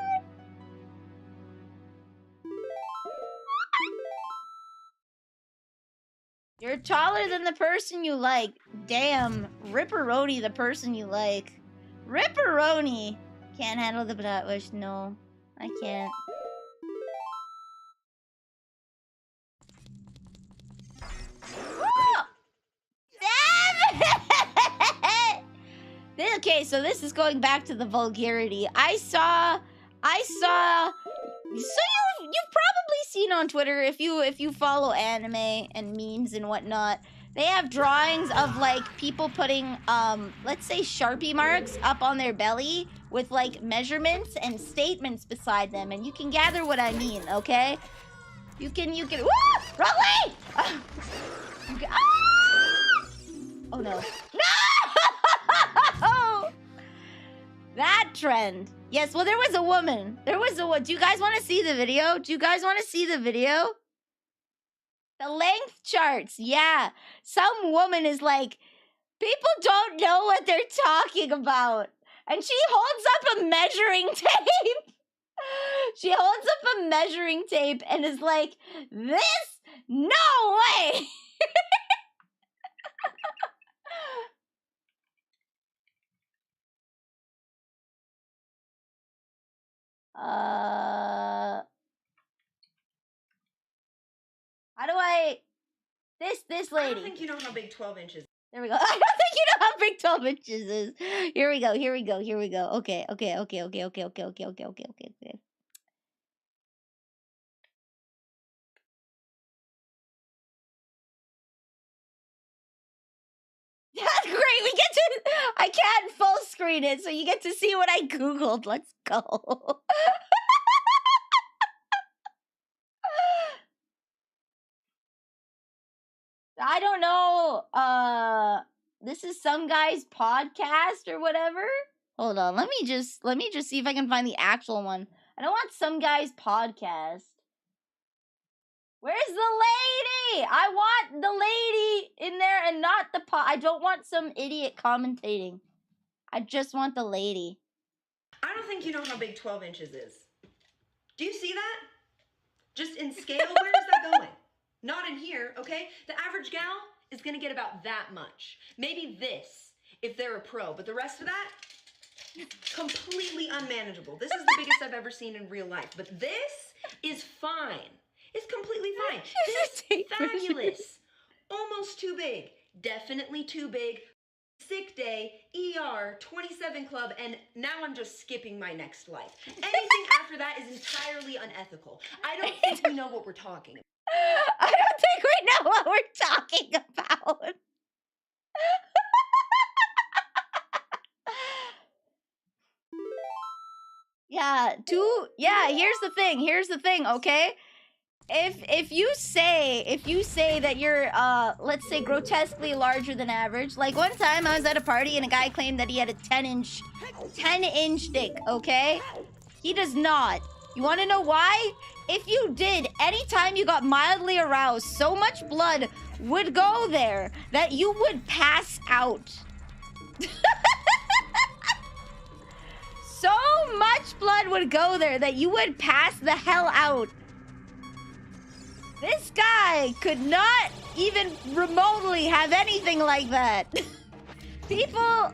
[SPEAKER 1] You're taller than the person you like. Damn. Ripperoni the person you like. Ripperoni. Can't handle the bratwurst. No, I can't. Oh! Damn it! Okay, so this is going back to the vulgarity. I saw. So you've probably seen on Twitter if you follow anime and memes and whatnot. They have drawings of like people putting let's say Sharpie marks up on their belly with like measurements and statements beside them, and you can gather what I mean, okay? You can woo! Wrong way! You can, ah! Oh no. No! That trend. Yes, well there was a woman. There was a do you guys want to see the video? Do you guys want to see the video? The length charts, yeah. Some woman is like, people don't know what they're talking about. And she holds up a measuring tape. She holds up a measuring tape and is like, this? No way! How do I... This lady.
[SPEAKER 4] I don't think you know how big 12 inches.
[SPEAKER 1] There we go. I don't think you know how big 12 inches is. Here we go. Okay. That's great. We get to... I can't full screen it, so you get to see what I Googled. Let's go. I don't know. This is some guy's podcast or whatever. Hold on. Let me just see if I can find the actual one. I don't want some guy's podcast. Where's the lady? I want the lady in there and not the I don't want some idiot commentating. I just want the lady.
[SPEAKER 4] I don't think you know how big 12 inches is. Do you see that? Just in scale, where is that going? Not in here, okay? The average gal is gonna get about that much. Maybe this, if they're a pro, but the rest of that, completely unmanageable. This is the biggest I've ever seen in real life, but this is fine. It's completely fine. This fabulous. Almost too big. Definitely too big. Sick day, ER, 27 club, and now I'm just skipping my next life. Anything after that is entirely unethical. I don't think we know what we're talking about.
[SPEAKER 1] I don't think we know what we're talking about. Here's the thing, okay? If you say that you're let's say grotesquely larger than average, like one time I was at a party and a guy claimed that he had a 10-inch dick, okay? He does not. You want to know why? If you did, anytime you got mildly aroused, so much blood would go there that you would pass out. So much blood would go there that you would pass the hell out. This guy could not even remotely have anything like that. People,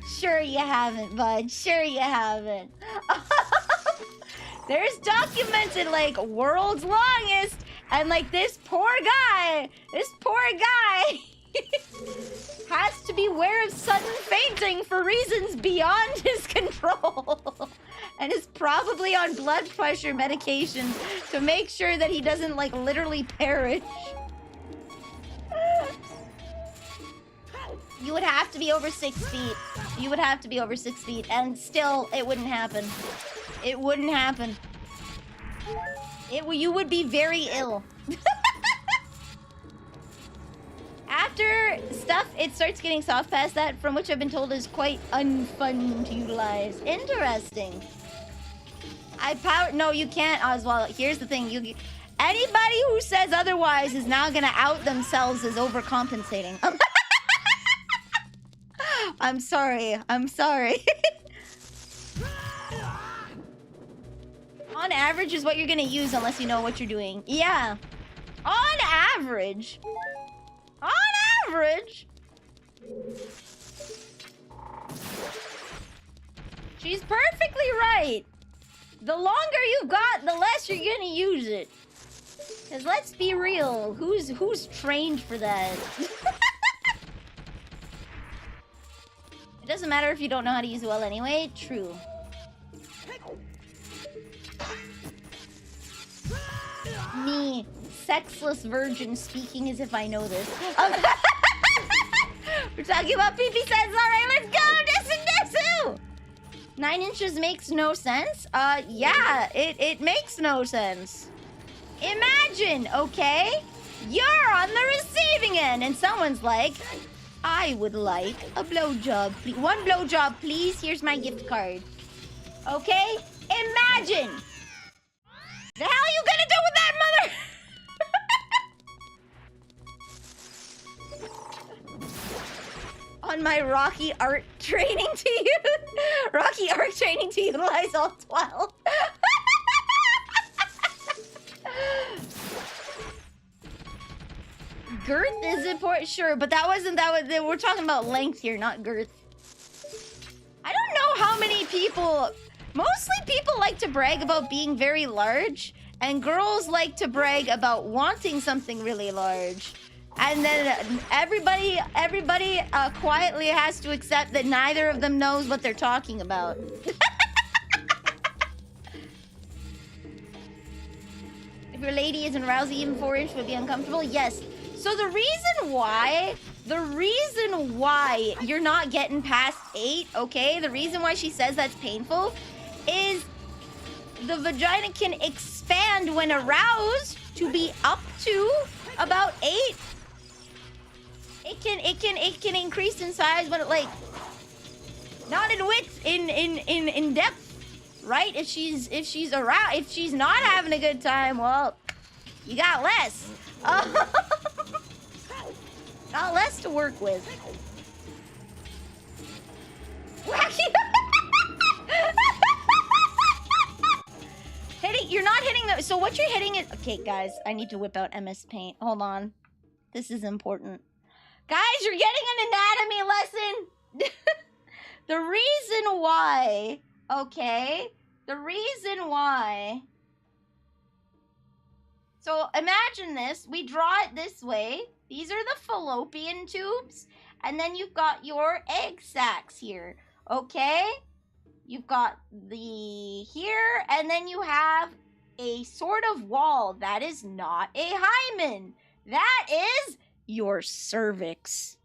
[SPEAKER 1] Sure you haven't, bud. Sure you haven't. There's documented like world's longest, and like this poor guy has to beware of sudden fainting for reasons beyond his control. And is probably on blood pressure medication to make sure that he doesn't like literally perish. You would have to be over 6 feet. You would have to be over 6 feet, and still, it wouldn't happen. It wouldn't happen. You would be very ill. After stuff, it starts getting soft past that, from which I've been told is quite unfun to utilize. Interesting. No, you can't, Oswald. Here's the thing. Anybody who says otherwise is now gonna out themselves as overcompensating. I'm sorry. I'm sorry. On average is what you're gonna use unless you know what you're doing. Yeah. On average. On average. She's perfectly right. The longer you've got, the less you're gonna use it. Cause let's be real, who's trained for that? It doesn't matter if you don't know how to use it well anyway. True. Me, sexless virgin, speaking as if I know this. We're talking about PP says, alright, let's go! Desu! 9 inches makes no sense? Yeah, it makes no sense. Imagine, okay? You're on the receiving end, and someone's like, I would like a blowjob. One blowjob, please. Here's my gift card. Okay? Imagine! The hell are you gonna do with that, mother? On my Rocky art training to utilize all 12. Girth is important, sure, but we're talking about length here, not girth. I don't know how many people, mostly people like to brag about being very large, and girls like to brag about wanting something really large. And then everybody quietly has to accept that neither of them knows what they're talking about. If your lady isn't rousy, even 4 inch would be uncomfortable? Yes. So the reason why you're not getting past 8, okay? The reason why she says that's painful is the vagina can expand when aroused to be up to about 8. It can increase in size when it like not in width, in depth, right? If she's around, if she's not having a good time, well, you got less. Got less to work with. You're not hitting the, so what you're hitting is, okay guys, I need to whip out MS Paint. Hold on. This is important. Guys, you're getting an anatomy lesson. The reason why, okay? The reason why. So imagine this. We draw it this way. These are the fallopian tubes. And then you've got your egg sacs here. Okay? You've got the here. And then you have a sort of wall. That is not a hymen. That is your cervix.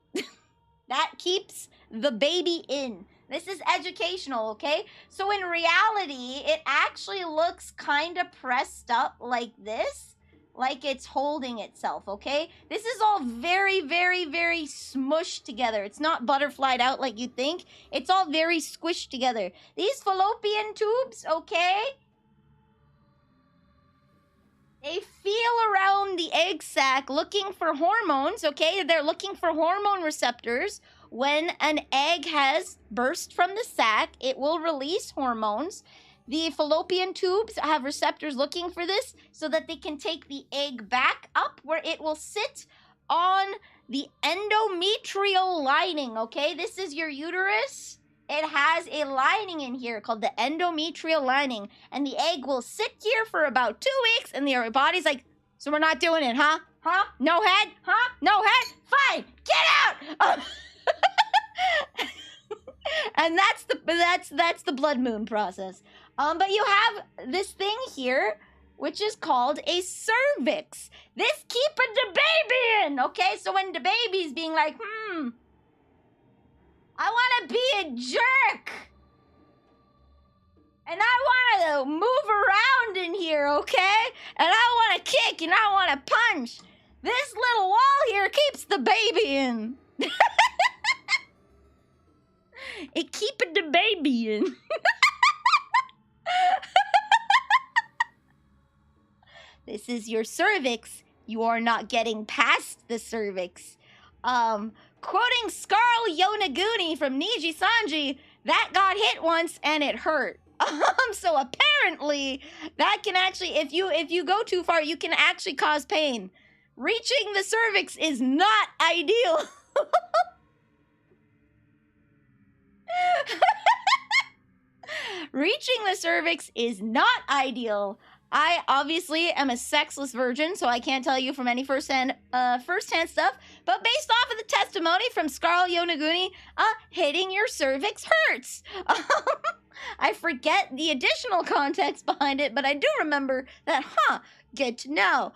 [SPEAKER 1] That keeps the baby in. This is educational, okay? So in reality, it actually looks kind of pressed up like this. Like it's holding itself, okay? This is all very, very, very smushed together. It's not butterflied out like you think. It's all very squished together. These fallopian tubes, okay? They feel around the egg sac looking for hormones, okay? They're looking for hormone receptors. When an egg has burst from the sac, it will release hormones. The fallopian tubes have receptors looking for this so that they can take the egg back up where it will sit on the endometrial lining, okay? This is your uterus. It has a lining in here called the endometrial lining, and the egg will sit here for about 2 weeks, and your body's like, so we're not doing it, huh? Huh? No head? Huh? No head? Fine, get out! And that's the blood moon process. But you have this thing here, which is called a cervix. This keeping the baby in, okay? So when the baby's being like, I want to be a jerk. And I want to move around in here, okay? And I want to kick and I want to punch. This little wall here keeps the baby in. It keeping the baby in. This is your cervix. You are not getting past the cervix. Quoting Scarl Yonaguni from Niji Sanji, that got hit once and it hurt. So apparently that can actually, if you go too far, you can actually cause pain. Reaching the cervix is not ideal. Reaching the cervix is not ideal. I obviously am a sexless virgin, so I can't tell you from any first-hand stuff. But based off of the testimony from Scarl Yonaguni, hitting your cervix hurts. I forget the additional context behind it, but I do remember that. Good to know.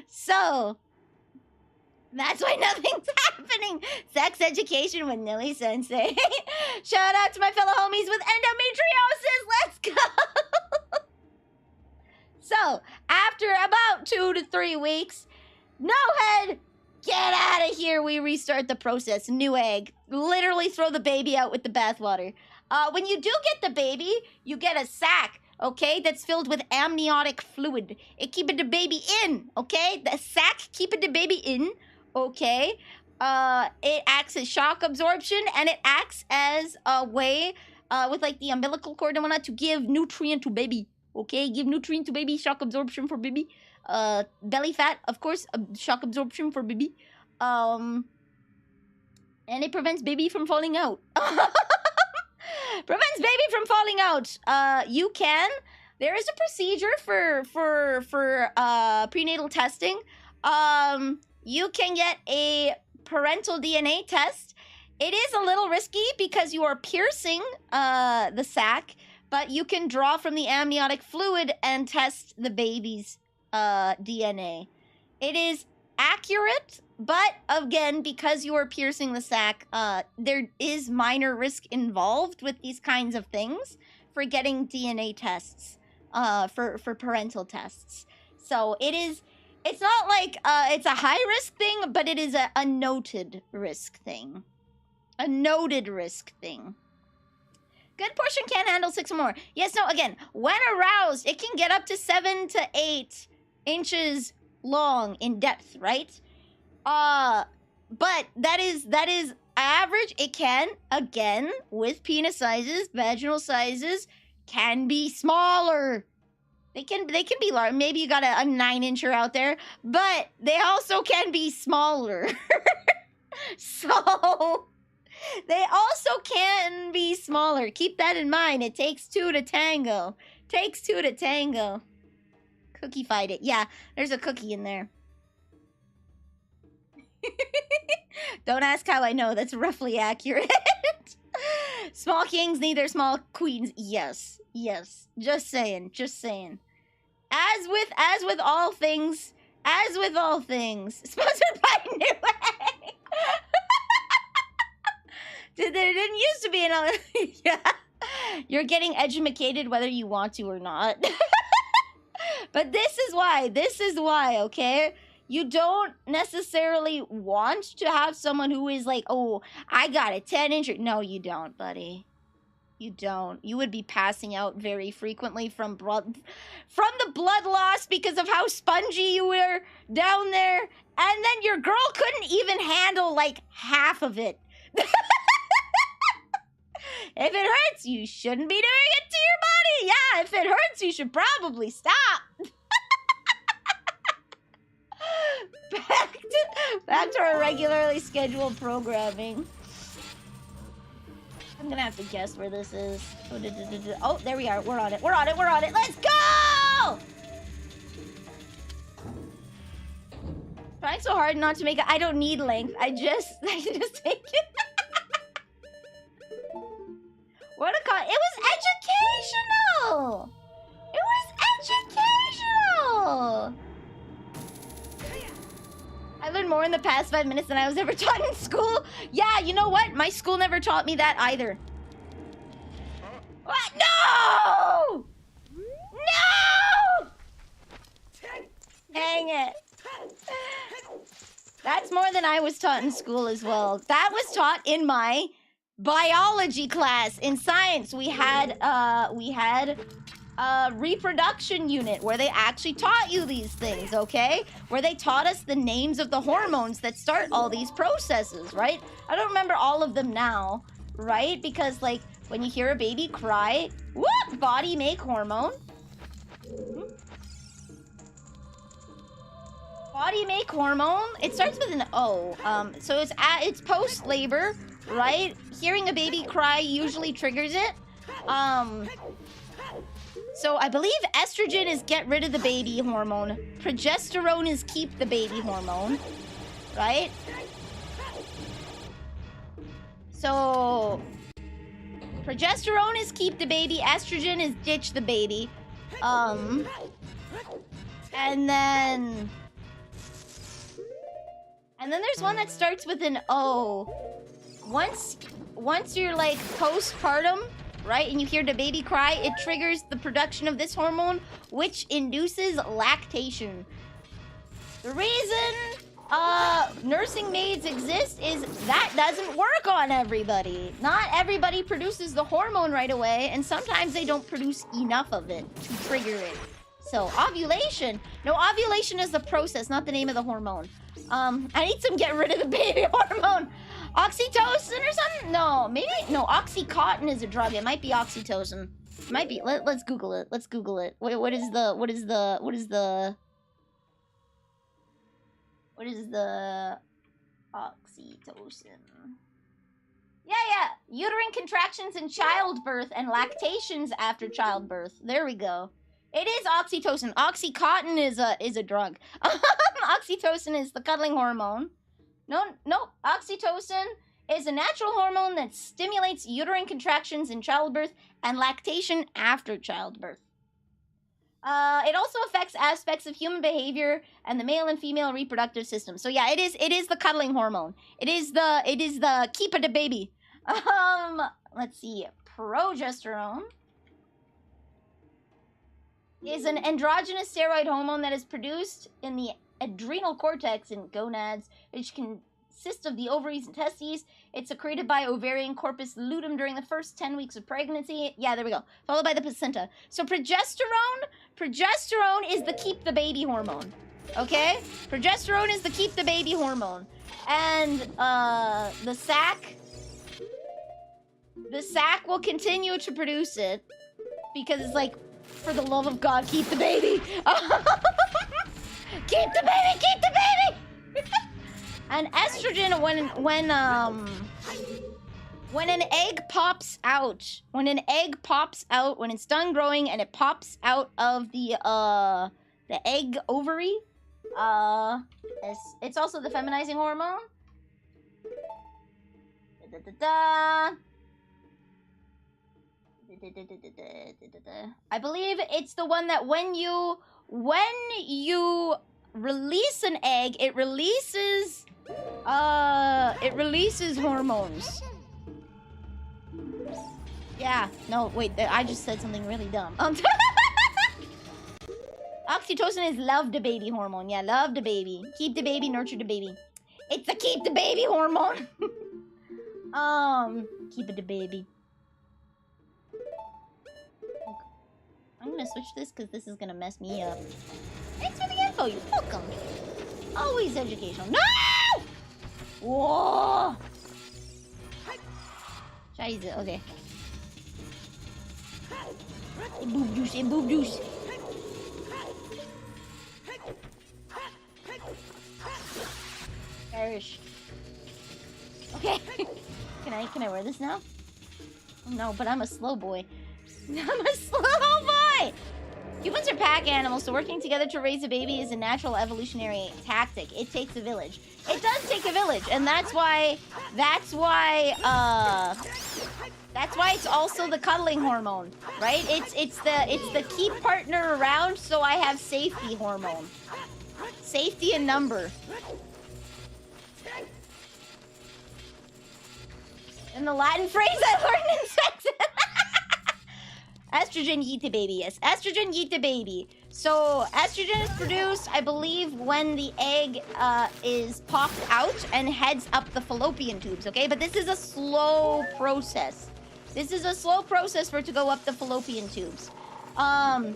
[SPEAKER 1] So that's why nothing's happening. Sex education with Nilly Sensei. Shout out to my fellow homies with endometriosis. Let's go. So, after about 2 to 3 weeks, no head, get out of here. We restart the process. New egg. Literally throw the baby out with the bathwater. When you do get the baby, you get a sack, okay, that's filled with amniotic fluid. It keeping the baby in, okay? The sack keeping the baby in. Okay, it acts as shock absorption, and it acts as a way, with like the umbilical cord and whatnot, to give nutrient to baby. Okay, give nutrient to baby, shock absorption for baby. Belly fat, of course, shock absorption for baby. And it prevents baby from falling out. Prevents baby from falling out. There is a procedure for prenatal testing. You can get a parental DNA test. It is a little risky because you are piercing the sac, but you can draw from the amniotic fluid and test the baby's DNA. It is accurate, but again, because you are piercing the sac, there is minor risk involved with these kinds of things for getting DNA tests, for parental tests. So it's not like it's a high risk thing, but it is a noted risk thing. A noted risk thing. Good portion can handle 6 or more. Yes, no, again, when aroused, it can get up to 7 to 8 inches long in depth, right? But that is average. It can, again, with penis sizes, vaginal sizes, can be smaller. They can be large. Maybe you got a 9-incher out there, but they also can be smaller. So they also can be smaller. Keep that in mind. It takes 2 to tango. Takes 2 to tango. Cookie fight it. Yeah, there's a cookie in there. Don't ask how I know. That's roughly accurate. Small kings need their small queens. Yes. Yes. Just saying. Just saying. As with all things. Sponsored by New Egg. There didn't used to be an... Yeah. You're getting edumacated whether you want to or not. But this is why, okay? You don't necessarily want to have someone who is like, oh, I got a 10-incher. No, you don't, buddy. You don't. You would be passing out very frequently from the blood loss because of how spongy you were down there. And then your girl couldn't even handle like half of it. If it hurts, you shouldn't be doing it to your body. Yeah, if it hurts, you should probably stop. Back to our regularly scheduled programming. I'm gonna have to guess where this is. Oh, there we are. We're on it. We're on it. We're on it. Let's go! Trying so hard not to make it. I don't need length. I just take it. What a con. It was educational. It was educational. I learned more in the past 5 minutes than I was ever taught in school. Yeah, you know what? My school never taught me that either. What? No! No! Dang it. That's more than I was taught in school as well. That was taught in my biology class. In science, we had a reproduction unit where they actually taught you these things, okay? Where they taught us the names of the hormones that start all these processes, right? I don't remember all of them now, right? Because, like, when you hear a baby cry, whoop, body make hormone. Body make hormone. It starts with an O. So it's post-labor, right? Hearing a baby cry usually triggers it. So I believe estrogen is get rid of the baby hormone. Progesterone is keep the baby hormone, right? So progesterone is keep the baby. Estrogen is ditch the baby. And then there's one that starts with an O. Once you're like postpartum, right, and you hear the baby cry, it triggers the production of this hormone, which induces lactation. The reason nursing maids exist is that doesn't work on everybody. Not everybody produces the hormone right away, and sometimes they don't produce enough of it to trigger it. So ovulation. No, ovulation is the process, not the name of the hormone. I need some get rid of the baby hormone. Oxytocin or something? No, maybe no. Oxycontin is a drug. It might be oxytocin. It might be. Let's Google it. Let's Google it. Wait, what is the oxytocin? Yeah. Uterine contractions in childbirth and lactations after childbirth. There we go. It is oxytocin. Oxycontin is a drug. Oxytocin is the cuddling hormone. No. Oxytocin is a natural hormone that stimulates uterine contractions in childbirth and lactation after childbirth. It also affects aspects of human behavior and the male and female reproductive system. So yeah, it is the cuddling hormone. It is the keep it a baby. Let's see. Progesterone is an androgynous steroid hormone that is produced in the adrenal cortex and gonads, which consist of the ovaries and testes. It's secreted by ovarian corpus luteum during the first 10 weeks of pregnancy. Yeah, there we go. Followed by the placenta. So progesterone is the keep the baby hormone. Okay? Progesterone is the keep the baby hormone. And the sac will continue to produce it because it's like, for the love of God, keep the baby. Keep the baby! And estrogen, when an egg pops out, when it's done growing and it pops out of the egg ovary, it's also the feminizing hormone. I believe it's the one that when you release an egg, it releases hormones. Yeah, no, wait, I just said something really dumb. Oxytocin is love the baby hormone. Yeah, love the baby. Keep the baby, nurture the baby. It's the keep the baby hormone. Keep it the baby. I'm gonna switch this because this is gonna mess me up. Thanks for the info, you're welcome. Always educational. No! Whoa! Scheiße, okay. Boob juice, boob juice. Perish. Okay. Can I wear this now? No, but I'm a slow boy. I'm a slow boy! Humans are pack animals, so working together to raise a baby is a natural evolutionary tactic. It takes a village. It does take a village, and that's why it's also the cuddling hormone, right? It's the keep partner around so I have safety hormone. Safety in number. And the Latin phrase I learned in sex. Estrogen yeet the baby, yes. Estrogen yeet the baby. So estrogen is produced, I believe, when the egg is popped out and heads up the fallopian tubes, okay? But this is a slow process. This is a slow process for it to go up the fallopian tubes. And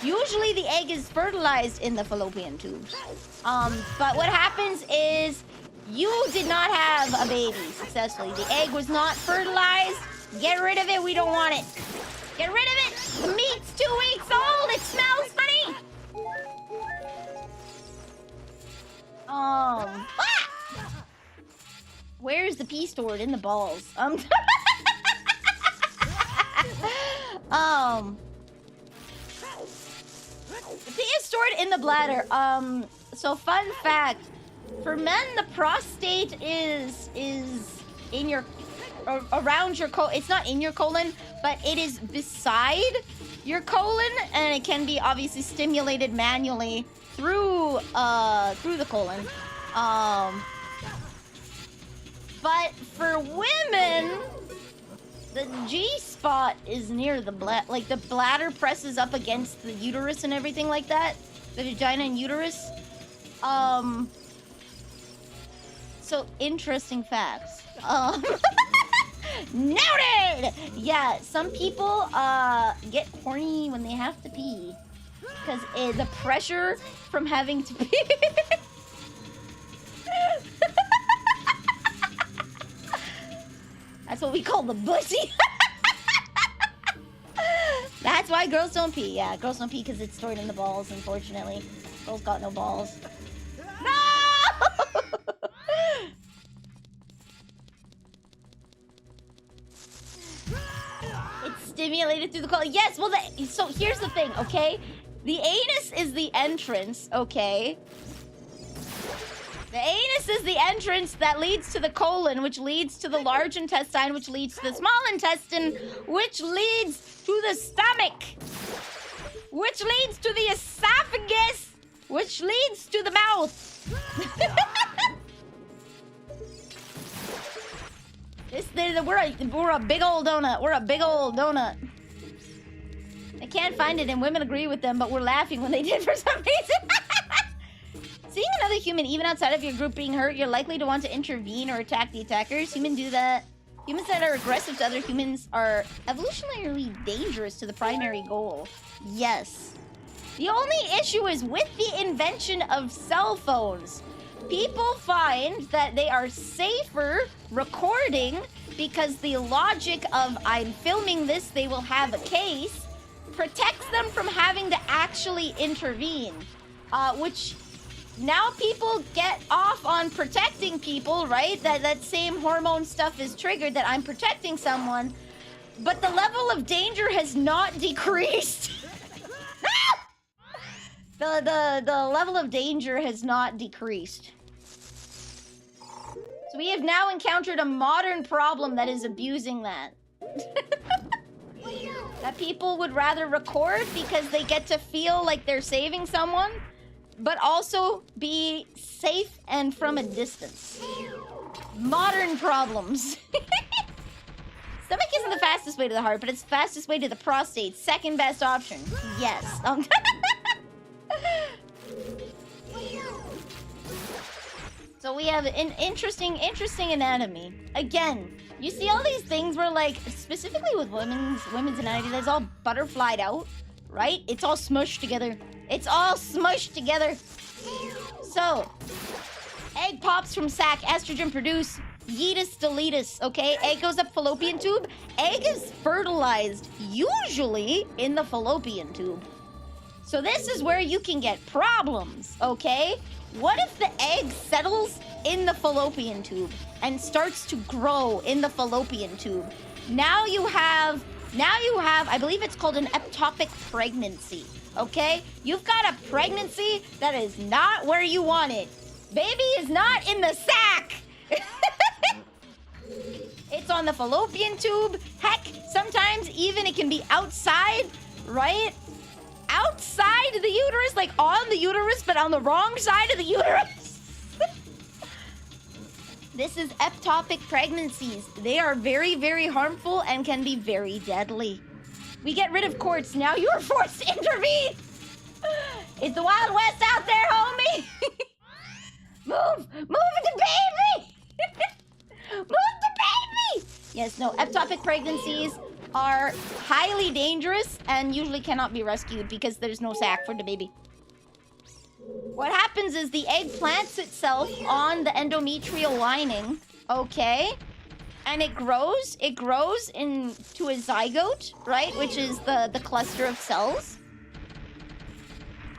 [SPEAKER 1] usually the egg is fertilized in the fallopian tubes. But what happens is you did not have a baby successfully. The egg was not fertilized. Get rid of it. We don't want it. Get rid of it. The meat's 2 weeks old. It smells funny. Where's the pee stored? In the balls. The pee is stored in the bladder. So fun fact. For men, the prostate is in your... around your colon. It's not in your colon, but it is beside your colon, and it can be obviously stimulated manually through the colon. But for women, the G-spot is near the like the bladder presses up against the uterus and everything like that. The vagina and uterus. So interesting facts. Noted! Yeah, some people get horny when they have to pee. Because the pressure from having to pee. That's what we call the bussy. That's why girls don't pee. Yeah, girls don't pee because it's stored in the balls, unfortunately. Girls got no balls. No! Stimulated through the colon. Yes, well, so here's the thing, okay? The anus is the entrance, okay? The anus is the entrance that leads to the colon, which leads to the large intestine, which leads to the small intestine, which leads to the stomach, which leads to the esophagus, which leads to the mouth. We're a big old donut. We're a big old donut. I can't find it, and women agree with them, but we're laughing when they did for some reason. Seeing another human, even outside of your group, being hurt, you're likely to want to intervene or attack the attackers. Humans do that. Humans that are aggressive to other humans are evolutionarily dangerous to the primary goal. Yes. The only issue is with the invention of cell phones. People find that they are safer recording because the logic of I'm filming this, they will have a case, protects them from having to actually intervene. Which now people get off on protecting people, right? That same hormone stuff is triggered that I'm protecting someone, but the level of danger has not decreased. The level of danger has not decreased. So we have now encountered a modern problem that is abusing that. That people would rather record because they get to feel like they're saving someone, but also be safe and from a distance. Modern problems. Stomach isn't the fastest way to the heart, but it's the fastest way to the prostate. Second best option. Yes. So we have an interesting anatomy. Again, you see all these things where, like, specifically with women's anatomy, that's all butterflied out, right? It's all smushed together. It's all smushed together. So, egg pops from sac, estrogen produced, yeetus deletus, okay? Egg goes up fallopian tube. Egg is fertilized, usually in the fallopian tube. So this is where you can get problems, okay? What if the egg settles in the fallopian tube and starts to grow in the fallopian tube? Now you have, I believe it's called an ectopic pregnancy, okay? You've got a pregnancy that is not where you want it. Baby is not in the sack. It's on the fallopian tube. Heck, sometimes even it can be outside, right? Outside the uterus, like on the uterus, but on the wrong side of the uterus. This is ectopic pregnancies. They are very, very harmful and can be very deadly. We get rid of courts. Now you are forced to intervene. It's the Wild West out there, homie. Move the baby. Move the baby. Yes, no, ectopic pregnancies are highly dangerous and usually cannot be rescued because there's no sac for the baby. What happens is the egg plants itself on the endometrial lining, okay? And it grows into a zygote, right? Which is the cluster of cells.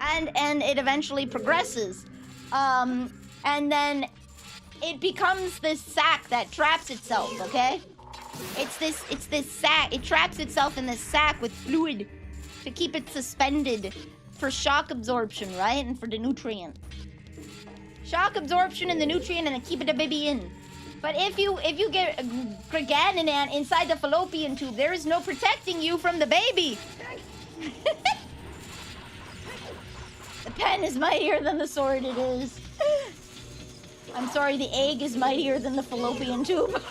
[SPEAKER 1] And it eventually progresses. And then it becomes this sac that traps itself, okay? It's this sac. It traps itself in this sac with fluid to keep it suspended for shock absorption, right? And for the nutrient. Shock absorption and the nutrient and then keep the baby in. But if you get Greganinant inside the fallopian tube, there is no protecting you from the baby. The pen is mightier than the sword, it is. I'm sorry, the egg is mightier than the fallopian tube.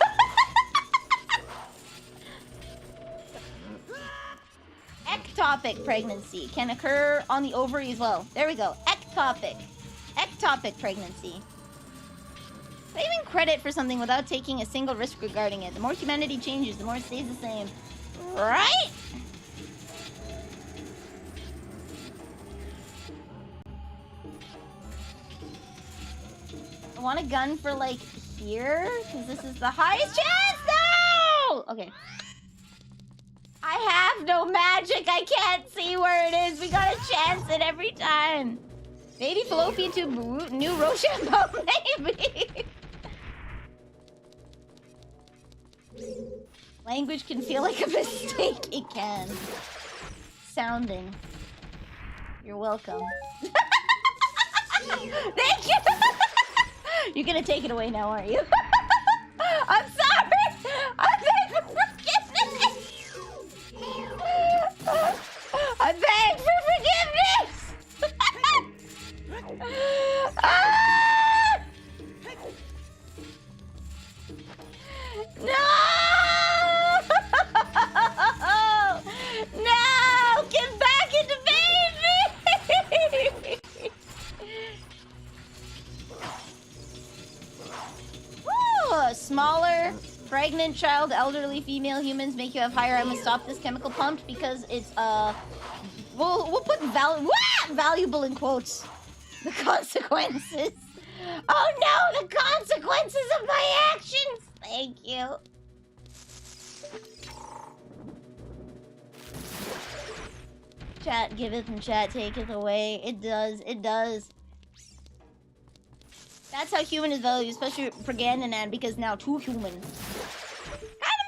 [SPEAKER 1] Ectopic pregnancy can occur on the ovary as well. There we go. Ectopic pregnancy. Claiming credit for something without taking a single risk regarding it. The more humanity changes, the more it stays the same. Right? I want a gun for, like, here, because this is the highest chance. No! Okay. I have no magic. I can't see where it is. We gotta chance it every time. Baby fallopian tube, new Rochambeau, maybe. Language can feel like a mistake. It can. Sounding. You're welcome. Thank you. You're gonna take it away now, aren't you? I'm sorry. I'm begging for forgiveness. I beg for forgiveness. Ah! No! No! Get back into baby! Woo! Smaller, pregnant child, elderly female humans make you have higher. I must stop this chemical pump because it's we'll put valuable in quotes. The consequences. Oh no, the consequences of my actions. Thank you. Chat giveth and chat taketh away. It does. It does. That's how human is valued, especially for Gandalf, because now too human. Kind of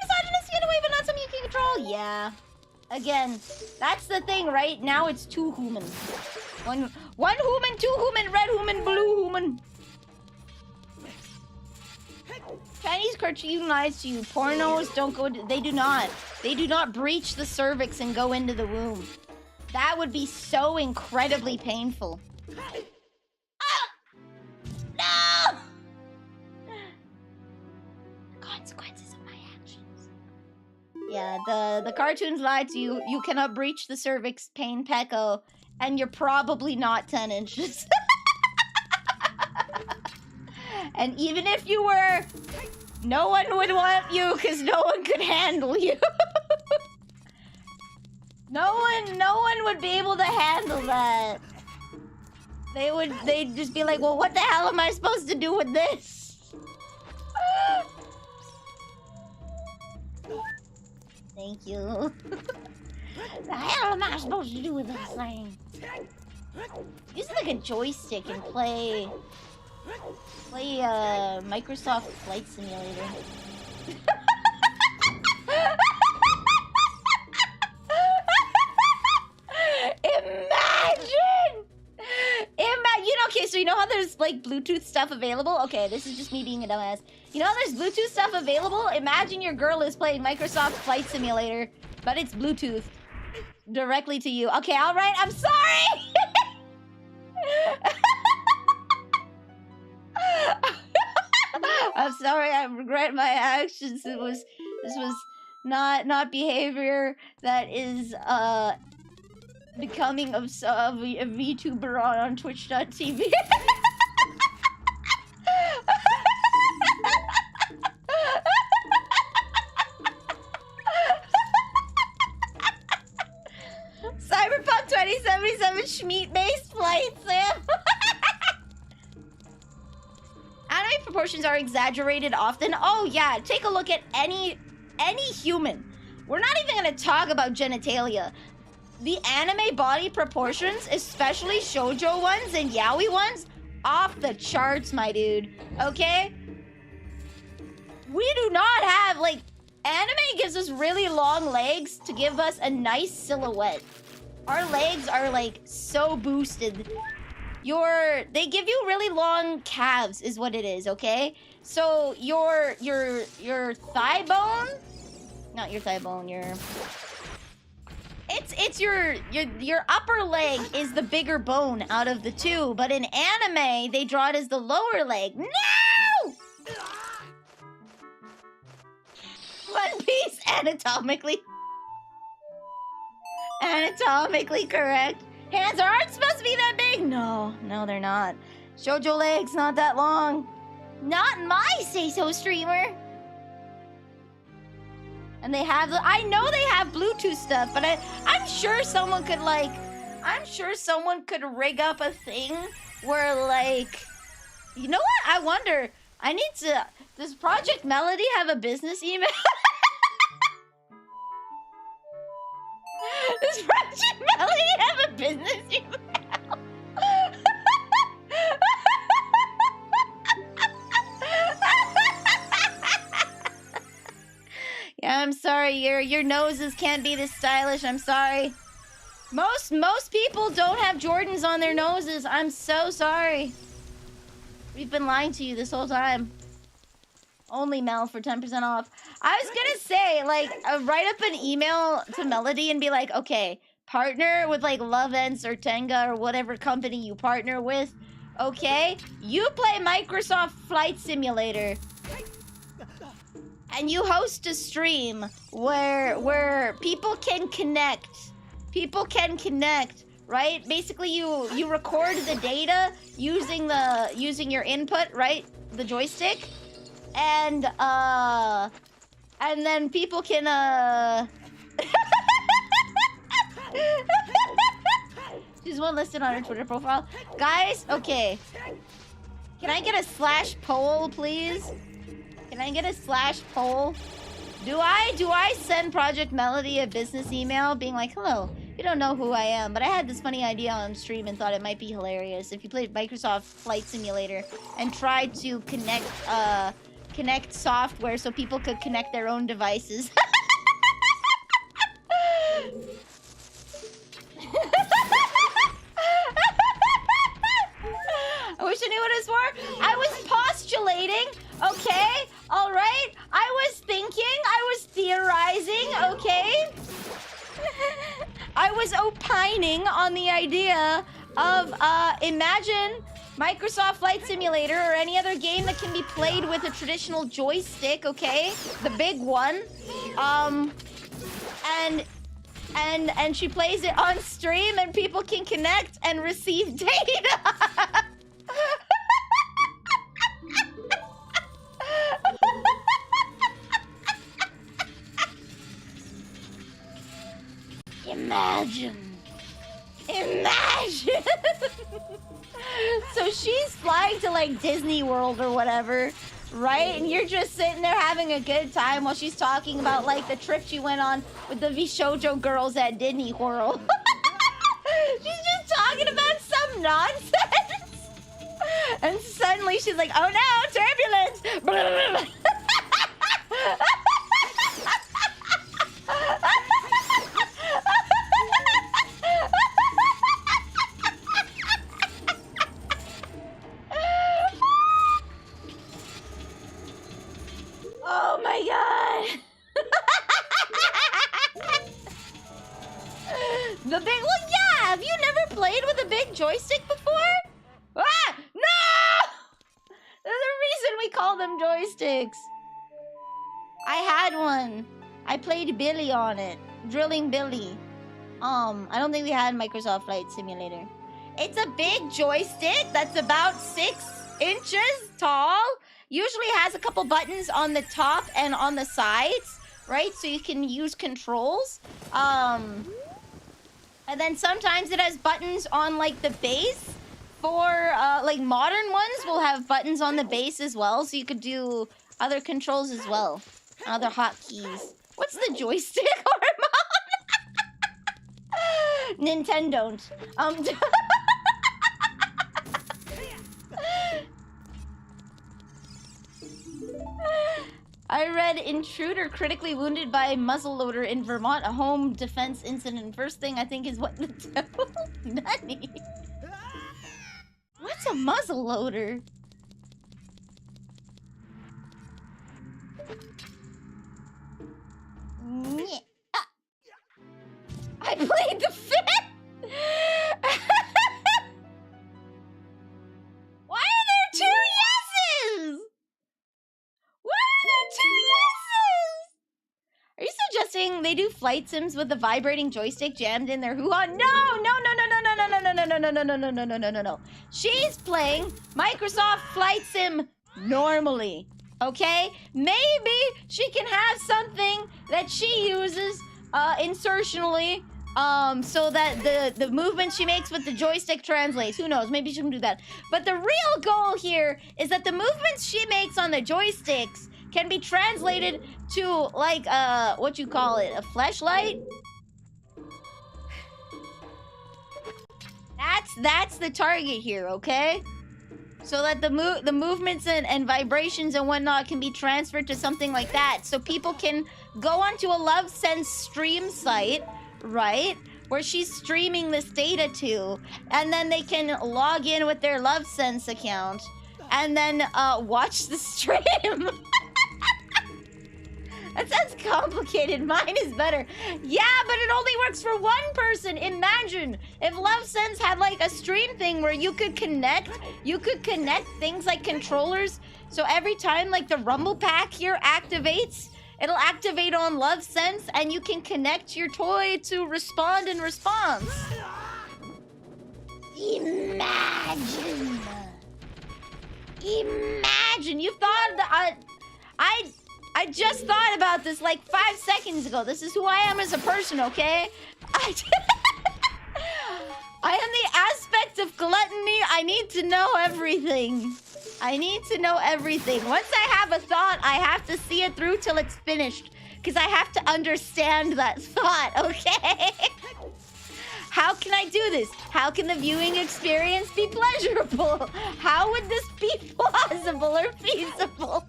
[SPEAKER 1] misogynistic in a way, but not something you can control. Yeah. Again, that's the thing, right? Now it's two human. One human, two human, red human, blue human. Chinese cartoon lies to you. Pornos don't go. They do not. They do not breach the cervix and go into the womb. That would be so incredibly painful. No! Consequences of my actions. Yeah, the cartoons lie to you. You cannot breach the cervix, pain pecco, and you're probably not 10 inches. And even if you were, no one would want you because no one could handle you. No one would be able to handle that. They'd just be like, well, what the hell am I supposed to do with this? Thank you. The hell am I supposed to do with this thing? Use like a joystick and play Microsoft Flight Simulator. Imagine! Okay, so you know how there's like Bluetooth stuff available? Okay, this is just me being a dumbass. You know how there's Bluetooth stuff available? Imagine your girl is playing Microsoft Flight Simulator, but it's Bluetooth directly to you. Okay, alright, I'm sorry! I'm sorry, I regret my actions. This was not behavior that is becoming of a VTuber on Twitch.tv. Cyberpunk 2077 Schmeat-based flights, Sam. Anime proportions are exaggerated often. Oh yeah, take a look at any human. We're not even gonna talk about genitalia. The anime body proportions, especially shoujo ones and yaoi ones, off the charts, my dude. Okay? We do not have, like, anime gives us really long legs to give us a nice silhouette. Our legs are, like, so boosted. They give you really long calves is what it is, okay? So your thigh bone, not your thigh bone, it's your upper leg is the bigger bone out of the two, but in anime they draw it as the lower leg. No! One Piece anatomically correct. Hands aren't supposed to be that big. No, they're not. Shoujo legs not that long. Not my say-so streamer. And they have I know they have Bluetooth stuff, but I'm sure someone could rig up a thing where, like, you know what? I wonder. Does Project Melody have a business email? Does Project Melody have a business email? Yeah, I'm sorry. Your noses can't be this stylish. I'm sorry. Most people don't have Jordans on their noses. I'm so sorry. We've been lying to you this whole time. Only Mel for 10% off. I was gonna say, like, write up an email to Melody and be like, okay, partner with, like, Love Ends or Tenga or whatever company you partner with. Okay? You play Microsoft Flight Simulator. And you host a stream where people can connect. People can connect, right? Basically, you record the data using your input, right? The joystick. And then people can She's one listed on her Twitter profile. Guys, okay. Can I get a /poll, please? Can I get a /poll? Do I send Project Melody a business email being like, hello, you don't know who I am, but I had this funny idea on stream and thought it might be hilarious if you played Microsoft Flight Simulator and tried to connect software so people could connect their own devices. I wish I knew what it was for. I was postulating, okay? All right? I was thinking, I was theorizing, okay? I was opining on the idea of, imagine Microsoft Flight Simulator or any other game that can be played with a traditional joystick, okay? The big one. And she plays it on stream and people can connect and receive data. Imagine. So she's flying to, like, Disney World or whatever, right? And you're just sitting there having a good time while she's talking about like the trip she went on with the Vishojo girls at Disney World. She's just talking about some nonsense. And suddenly she's like, oh no, turbulence! Oh my god! The big, well, yeah, have you never played with a big joystick before? Ah! No! There's a reason we call them joysticks. I had one. I played Billy on it. Drilling Billy. I don't think we had Microsoft Flight Simulator. It's a big joystick that's about 6 inches tall. Usually has a couple buttons on the top and on the sides, right? So you can use controls. And then sometimes it has buttons on like the base. For like modern ones will have buttons on the base as well, so you could do other controls as well. Other hotkeys. What's the joystick hormone? Nintendo. I read intruder critically wounded by muzzleloader in Vermont, a home defense incident. First thing I think is what the devil? Nutty. What's a muzzleloader? I played the fifth. Why are there 2 yeses? Why are there 2 yeses? Are you suggesting they do flight sims with the vibrating joystick jammed in their hoo-ha? No! No. She's playing Microsoft Flight Sim normally, okay? Maybe she can have something that she uses insertionally so that the movement she makes with the joystick translates. Who knows? Maybe she can do that. But the real goal here is that the movements she makes on the joysticks can be translated to, like, what you call it? A fleshlight? That's the target here, okay? So that the movements and vibrations and whatnot can be transferred to something like that. So people can go onto a LoveSense stream site, right? Where she's streaming this data to. And then they can log in with their LoveSense account. And then watch the stream. That sounds complicated. Mine is better. Yeah, but it only works for one person. Imagine if LoveSense had like a stream thing where you could connect things like controllers. So every time like the Rumble Pack here activates, it'll activate on LoveSense and you can connect your toy to respond in response. Imagine. You've thought that I just thought about this like 5 seconds ago. This is who I am as a person, okay? I am the aspect of gluttony. I need to know everything. Once I have a thought, I have to see it through till it's finished. Because I have to understand that thought, okay? How can I do this? How can the viewing experience be pleasurable? How would this be plausible or feasible?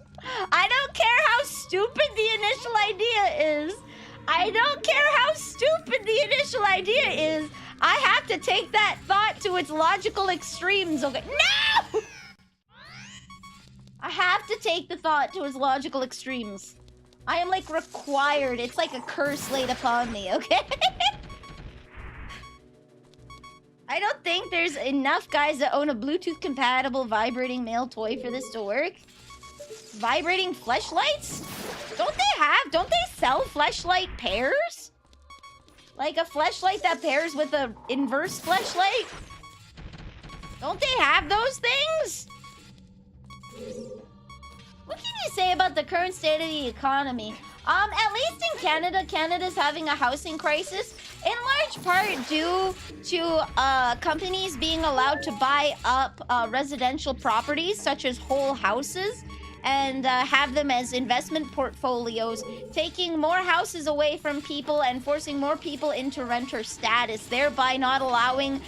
[SPEAKER 1] I don't care how stupid the initial idea is. I have to take that thought to its logical extremes, okay? No! I have to take the thought to its logical extremes. I am like required. It's like a curse laid upon me, okay? I don't think there's enough guys that own a Bluetooth-compatible vibrating male toy for this to work. Vibrating fleshlights? Don't they sell fleshlight pairs? Like a fleshlight that pairs with a inverse fleshlight? Don't they have those things? What can you say about the current state of the economy? At least in Canada, Canada's having a housing crisis, in large part due to companies being allowed to buy up residential properties, such as whole houses, and have them as investment portfolios, taking more houses away from people and forcing more people into renter status, thereby not allowing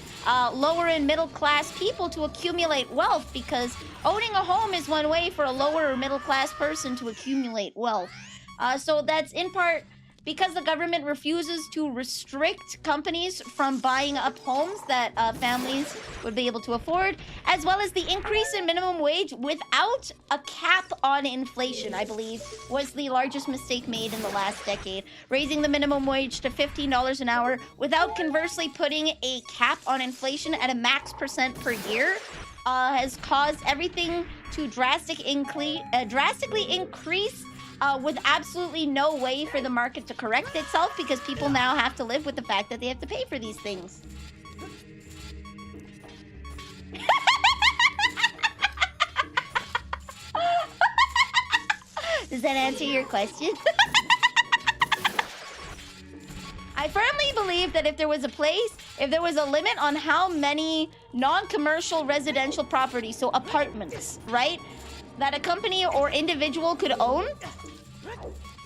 [SPEAKER 1] lower and middle class people to accumulate wealth, because owning a home is one way for a lower or middle class person to accumulate wealth. So that's in part because the government refuses to restrict companies from buying up homes that families would be able to afford, as well as the increase in minimum wage without a cap on inflation, I believe, was the largest mistake made in the last decade. Raising the minimum wage to $15 an hour without conversely putting a cap on inflation at a max % per year has caused everything to drastically increase with absolutely no way for the market to correct itself, because people now have to live with the fact that they have to pay for these things. Does that answer your question? I firmly believe that if there was a limit on how many non-commercial residential properties, so apartments, right, that a company or individual could own,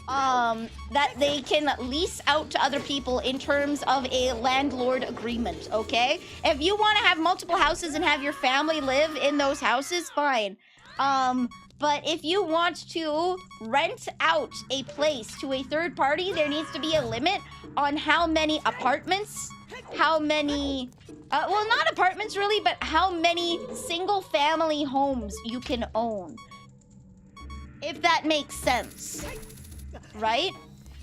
[SPEAKER 1] that they can lease out to other people in terms of a landlord agreement, okay? If you want to have multiple houses and have your family live in those houses, fine. But if you want to rent out a place to a third party, there needs to be a limit on how many apartments, how many... well, not apartments really, but how many single-family homes you can own. If that makes sense, right?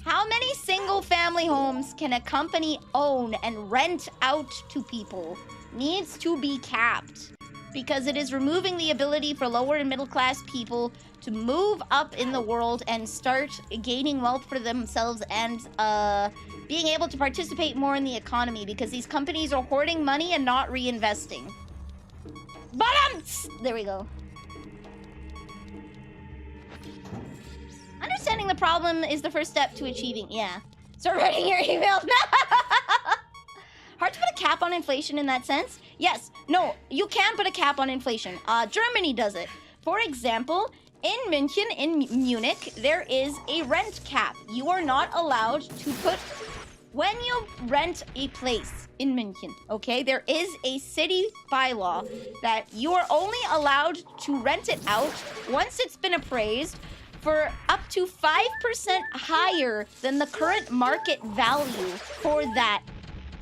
[SPEAKER 1] How many single-family homes can a company own and rent out to people needs to be capped, because it is removing the ability for lower and middle-class people to move up in the world and start gaining wealth for themselves and being able to participate more in the economy, because these companies are hoarding money and not reinvesting. There we go. Understanding the problem is the first step to achieving. Yeah. Start writing your emails now. Hard to put a cap on inflation in that sense. Yes. No, you can put a cap on inflation. Germany does it. For example, in Munich, there is a rent cap. You are not allowed to put... When you rent a place in München, okay, there is a city bylaw that you are only allowed to rent it out once it's been appraised for up to 5% higher than the current market value for that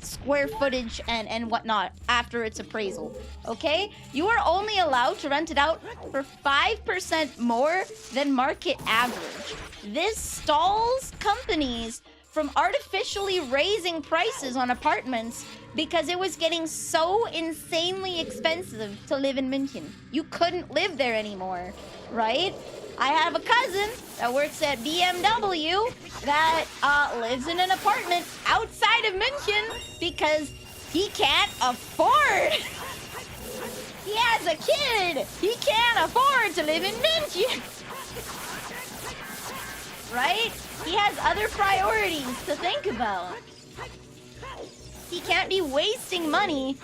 [SPEAKER 1] square footage and whatnot after its appraisal, okay? You are only allowed to rent it out for 5% more than market average. This stalls companies from artificially raising prices on apartments because it was getting so insanely expensive to live in München. You couldn't live there anymore, right? I have a cousin that works at BMW that lives in an apartment outside of München because he can't afford. He has a kid. He can't afford to live in München. Right? He has other priorities to think about. He can't be wasting money,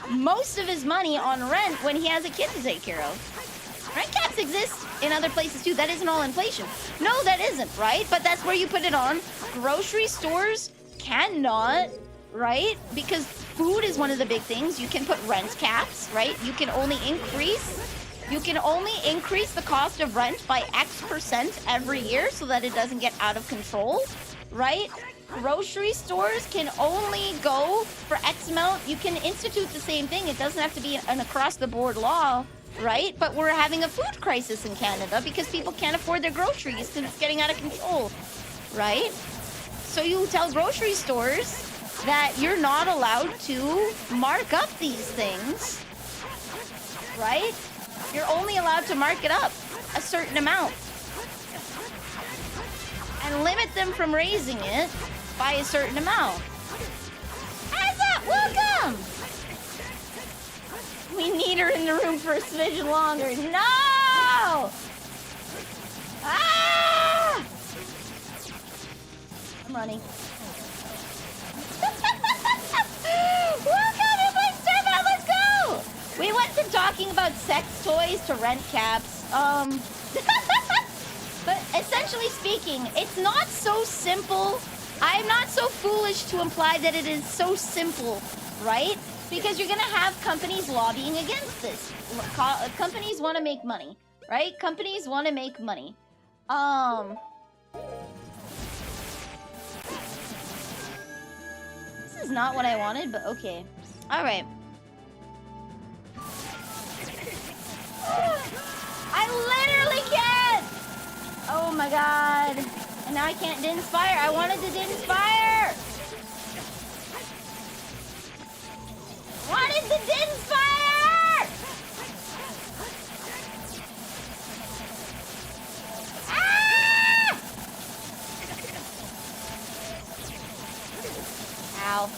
[SPEAKER 1] most of his money, on rent when he has a kid to take care of. Rent caps exist in other places too. That isn't all inflation. No, that isn't, right? But that's where you put it on. Grocery stores cannot, right? Because food is one of the big things. You can put rent caps, right? You can only increase the cost of rent by X% every year so that it doesn't get out of control, right? Grocery stores can only go for X amount. You can institute the same thing. It doesn't have to be an across-the-board law, right? But we're having a food crisis in Canada because people can't afford their groceries because it's getting out of control, right? So you tell grocery stores that you're not allowed to mark up these things, right? You're only allowed to mark it up a certain amount and limit them from raising it by a certain amount. How's up? Welcome! We need her in the room for a smidge longer. No! Ah! I'm running. Welcome, everybody! Start out, let's go! We went from talking about sex toys to rent caps. But essentially speaking, it's not so simple. I'm not so foolish to imply that it is so simple, right? Because you're gonna have companies lobbying against this. Companies want to make money, right? Companies want to make money. This is not what I wanted, but okay. All right. I literally can't! Oh my god. And now I can't Dinspire. I wanted to Dinspire! Wanted to Dinspire! Ah! Ow.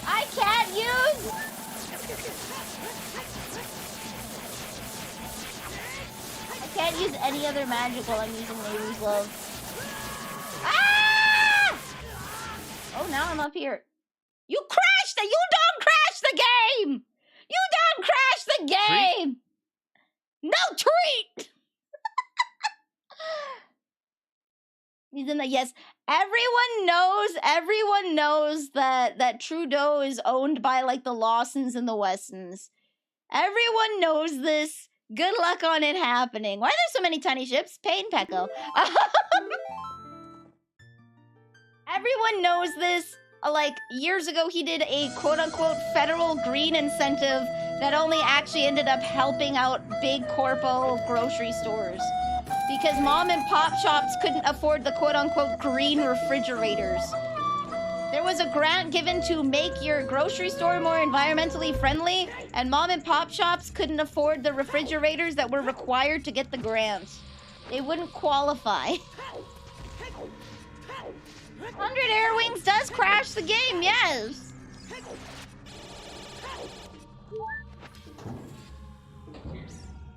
[SPEAKER 1] I can't use... I can't use any other magic while I'm using Nehru's Love. Ah! Oh, now I'm up here. You crashed it! You don't crash the game! You don't crash the game! Treat? No treat! He's in the... Yes, everyone knows that Trudeau is owned by, like, the Lawsons and the Westons. Everyone knows this. Good luck on it happening. Why are there so many tiny ships? Pain Pecco. Everyone knows this. Like, years ago, he did a quote-unquote federal green incentive that only actually ended up helping out big corpo grocery stores. Because mom and pop shops couldn't afford the quote-unquote green refrigerators. There was a grant given to make your grocery store more environmentally friendly, and mom and pop shops couldn't afford the refrigerators that were required to get the grant. They wouldn't qualify. 100 Air Wings does crash the game, yes!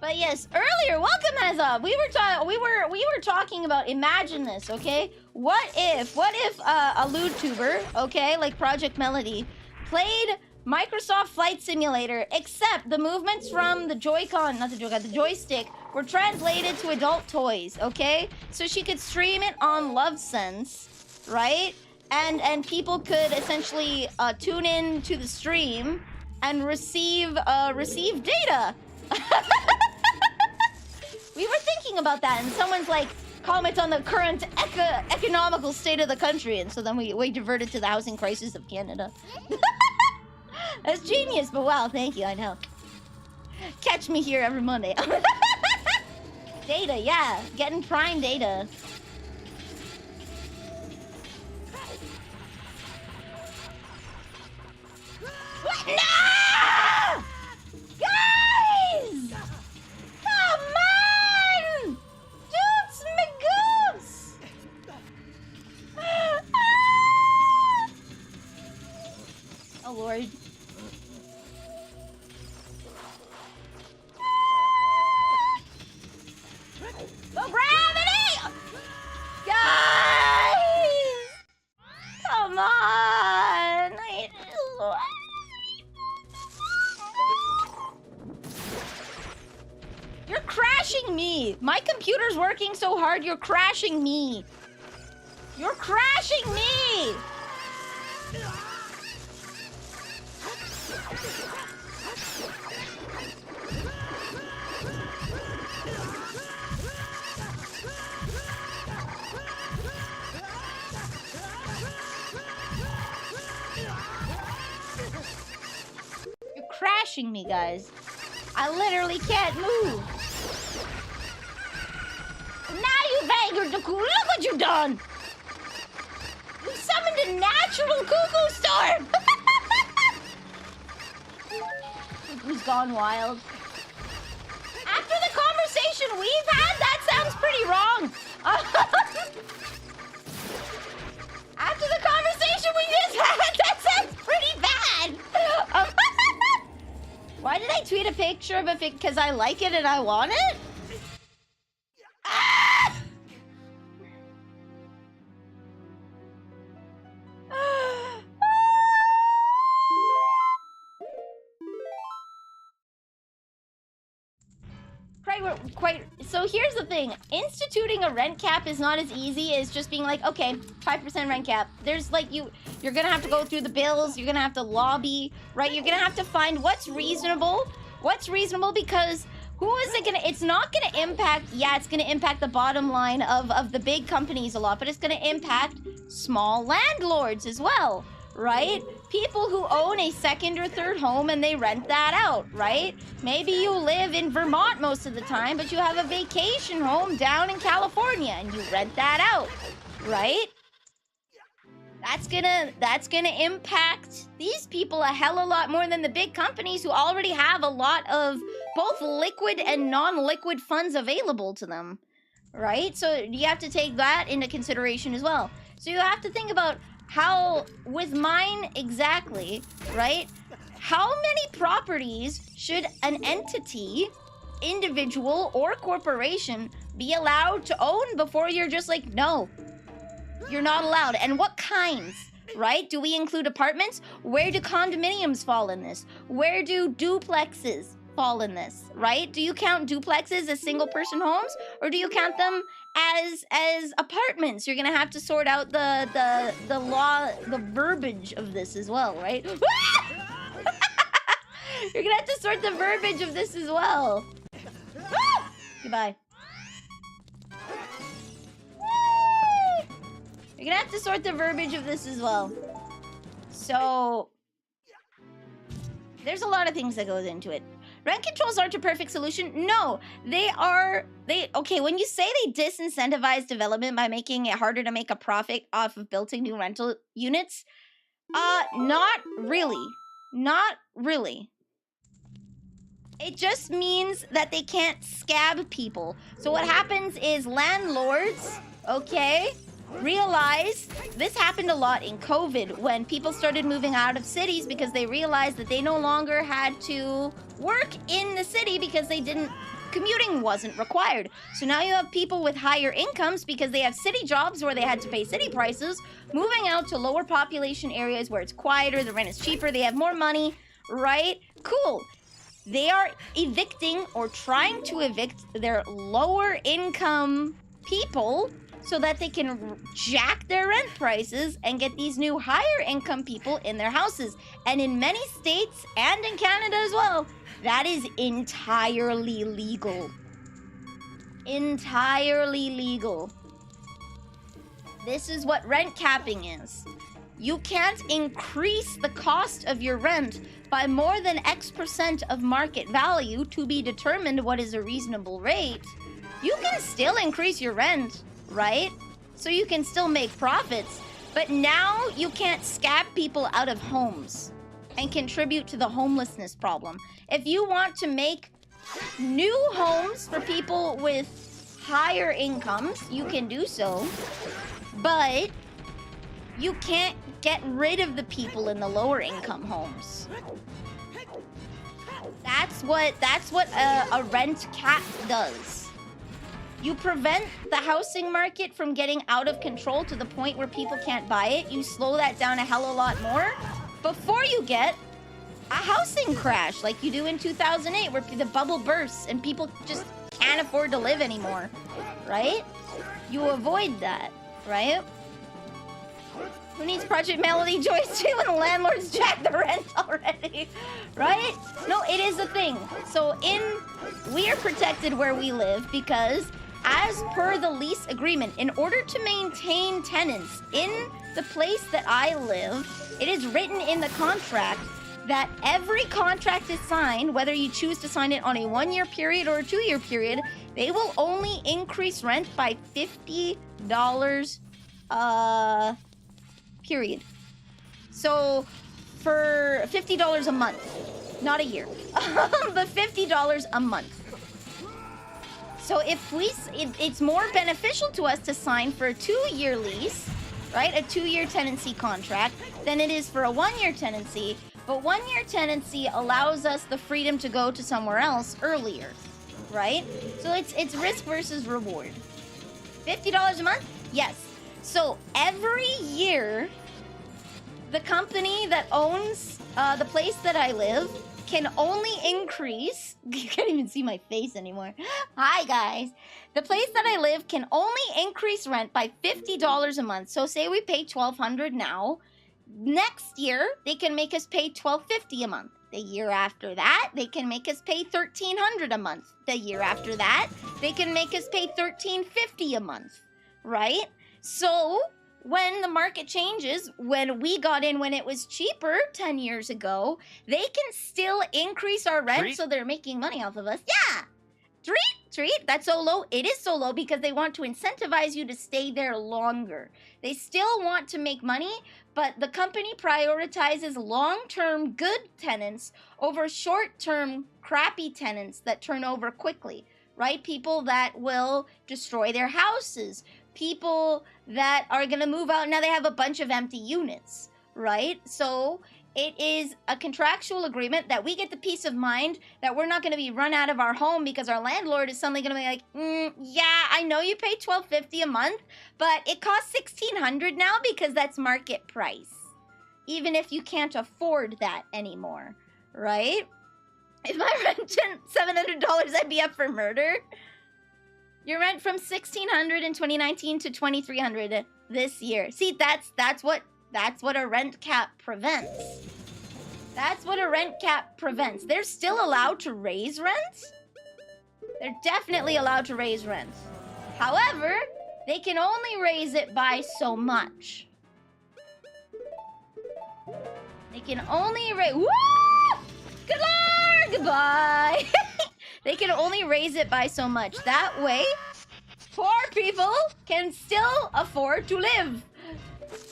[SPEAKER 1] But yes, earlier, welcome Heza. We were talking about, imagine this, okay? What if a Vtuber, okay, like Project Melody, played Microsoft Flight Simulator, except the movements from the Joy-Con, not the Joy-Con, the joystick, were translated to adult toys, okay? So she could stream it on LoveSense, right? And people could essentially tune in to the stream and receive data. We were thinking about that, and someone's like, comment on the current economical state of the country, and so then we diverted to the housing crisis of Canada. That's genius, but wow, thank you, I know. Catch me here every Monday. Data, yeah, getting prime data. What? No! Guys! Come on! Doots McGoots! Ah! Oh, Lord. The gravity! Guys! Come on! You're crashing me! My computer's working so hard, you're crashing me! You're crashing me! You're crashing me, guys. I literally can't move. Now you've angered the cuckoo. Look what you've done. You summoned a natural cuckoo storm. Cuckoo's gone wild. After the conversation we've had, that sounds pretty wrong. After the conversation we just had, that sounds pretty bad. Why did I tweet a picture of it? Because I like it and I want it? Ah! Cry So here's the thing. Instituting a rent cap is not as easy as just being like, okay, 5% rent cap. There's like, you're gonna have to go through the bills. You're gonna have to lobby, right? You're gonna have to find what's reasonable. What's reasonable, because who is it gonna, it's not gonna impact, yeah, it's gonna impact the bottom line of the big companies a lot, but it's gonna impact small landlords as well, right? People who own a second or third home and they rent that out, right? Maybe you live in Vermont most of the time, but you have a vacation home down in California and you rent that out, right? That's gonna impact these people a hell of a lot more than the big companies who already have a lot of both liquid and non-liquid funds available to them, right? So you have to take that into consideration as well. So you have to think about how, with mine exactly, right? How many properties should an entity, individual, or corporation be allowed to own before you're just like, no, you're not allowed? And what kinds, right? Do we include apartments? Where do condominiums fall in this? Where do duplexes fall in this, right? Do you count duplexes as single-person homes, or do you count them as apartments? You're gonna have to sort out the law, the verbiage of this as well, right? You're gonna have to sort the verbiage of this as well. Goodbye. You're gonna have to sort the verbiage of this as well. So there's a lot of things that goes into it. Rent controls aren't a perfect solution. No, okay, when you say they disincentivize development by making it harder to make a profit off of building new rental units, not really. Not really. It just means that they can't scab people. So what happens is landlords, okay, realize, this happened a lot in COVID when people started moving out of cities because they realized that they no longer had to work in the city because commuting wasn't required. So now you have people with higher incomes because they have city jobs where they had to pay city prices, moving out to lower population areas where it's quieter, the rent is cheaper, they have more money, right? Cool. They are evicting or trying to evict their lower income people so that they can jack their rent prices and get these new higher income people in their houses. And in many states, and in Canada as well, that is entirely legal. Entirely legal. This is what rent capping is. You can't increase the cost of your rent by more than X% of market value to be determined what is a reasonable rate. You can still increase your rent, right? So you can still make profits, but now you can't scab people out of homes and contribute to the homelessness problem. If you want to make new homes for people with higher incomes, you can do so, but you can't get rid of the people in the lower income homes. That's what a rent cap does. You prevent the housing market from getting out of control to the point where people can't buy it. You slow that down a hell of a lot more before you get a housing crash like you do in 2008 where the bubble bursts and people just can't afford to live anymore, right? You avoid that, right? Who needs Project Melody Joyce 2 when the landlords jack the rent already, right? No, it is a thing. So we are protected where we live because as per the lease agreement, in order to maintain tenants in the place that I live, it is written in the contract that every contract is signed, whether you choose to sign it on a 1-year period or a 2-year period, they will only increase rent by $50, period. So for $50 a month, not a year, but $50 a month. So it's more beneficial to us to sign for a 2-year lease, right? A 2-year tenancy contract than it is for a 1-year tenancy. But 1-year tenancy allows us the freedom to go to somewhere else earlier, right? So it's risk versus reward. $50 a month? Yes. So every year, the company that owns the place that I live can only increase... You can't even see my face anymore. Hi, guys. The place that I live can only increase rent by $50 a month. So say we pay $1,200 now. Next year, they can make us pay $1,250 a month. The year after that, they can make us pay $1,300 a month. The year after that, they can make us pay $1,350 a month. Right? So... when the market changes, when we got in when it was cheaper 10 years ago, they can still increase our rent,
[SPEAKER 2] Treat?
[SPEAKER 1] so they're making money off of us. Yeah! Treat? That's so low. It is so low because they want to incentivize you to stay there longer. They still want to make money, but the company prioritizes long-term good tenants over short-term crappy tenants that turn over quickly, right? People that will destroy their houses. People that are going to move out. Now they have a bunch of empty units, right? So it is a contractual agreement that we get the peace of mind that we're not going to be run out of our home because our landlord is suddenly going to be like, yeah, I know you pay $1,250 a month, but it costs $1,600 now because that's market price. Even if you can't afford that anymore, right? If my rent $700, I'd be up for murder. Your rent from $1,600 in 2019 to $2,300 this year. See, that's what a rent cap prevents. That's what a rent cap prevents. They're still allowed to raise rent. They're definitely allowed to raise rent. However, they can only raise it by so much. They can only raise... Woo! Good Lord! Goodbye! They can only raise it by so much. That way, poor people can still afford to live.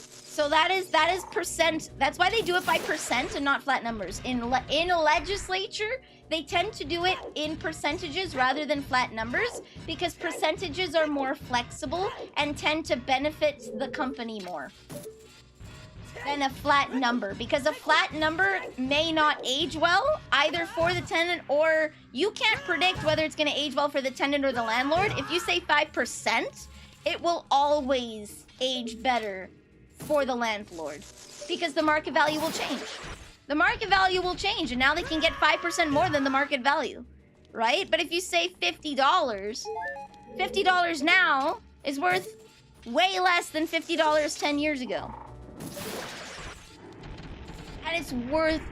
[SPEAKER 1] So that is percent. That's why they do it by percent and not flat numbers. In a legislature, they tend to do it in percentages rather than flat numbers because percentages are more flexible and tend to benefit the company more than a flat number, because a flat number may not age well either for the tenant, or you can't predict whether it's going to age well for the tenant or the landlord. If you say 5%, it will always age better for the landlord because the market value will change. The market value will change, and now they can get 5% more than the market value, right? But if you say $50 now is worth way less than $50 10 years ago. And it's worth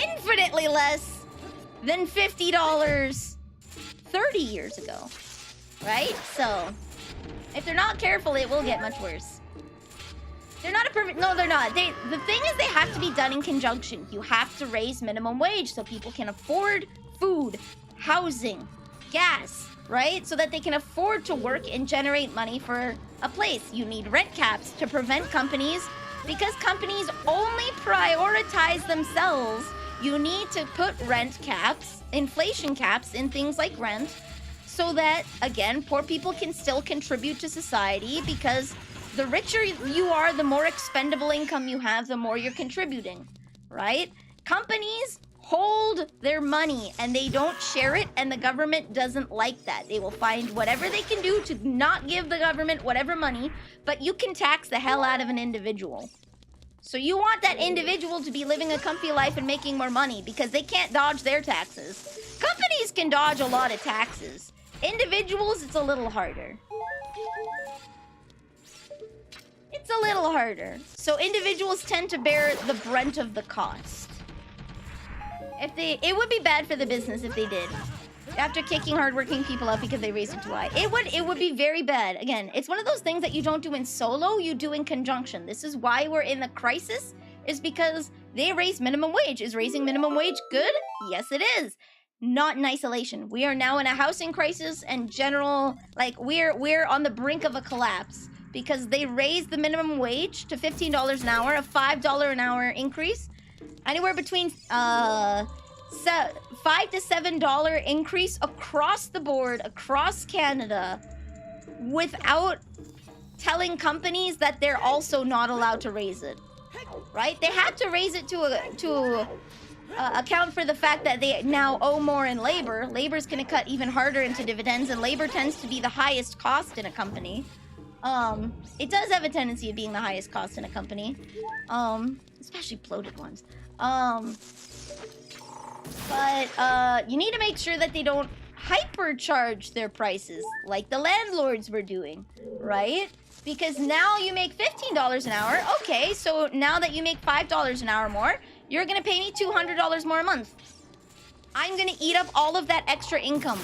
[SPEAKER 1] infinitely less than $50 30 years ago, right? So, if they're not careful, it will get much worse. They're not a perfect... No, they're not. The thing is, they have to be done in conjunction. You have to raise minimum wage so people can afford food, housing, gas, right? So that they can afford to work and generate money for a place. You need rent caps to prevent companies... Because companies only prioritize themselves, you need to put rent caps, inflation caps in things like rent, so that, again, poor people can still contribute to society, because the richer you are, the more expendable income you have, the more you're contributing, right? Companies hold their money and they don't share it, and the government doesn't like that. They will find whatever they can do to not give the government whatever money, but you can tax the hell out of an individual. So you want that individual to be living a comfy life and making more money because they can't dodge their taxes. Companies can dodge a lot of taxes. Individuals, it's a little harder. It's a little harder. So individuals tend to bear the brunt of the cost. It would be bad for the business if they did. After kicking hardworking people out because they raised it too high. It would be very bad. Again, it's one of those things that you don't do in solo, you do in conjunction. This is why we're in the crisis, is because they raise minimum wage. Is raising minimum wage good? Yes, it is. Not in isolation. We are now in a housing crisis and general, like, we're on the brink of a collapse because they raised the minimum wage to $15 an hour, a $5 an hour increase. Anywhere between $5 to $7 increase across the board, across Canada, without telling companies that they're also not allowed to raise it, right? They have to raise it to account for the fact that they now owe more in labor. Labor's going to cut even harder into dividends, and labor tends to be the highest cost in a company. It does have a tendency of being the highest cost in a company, especially bloated ones. But you need to make sure that they don't hypercharge their prices like the landlords were doing, right? Because now you make $15 an hour. Okay, so now that you make $5 an hour more, you're gonna pay me $200 more a month. I'm gonna eat up all of that extra income.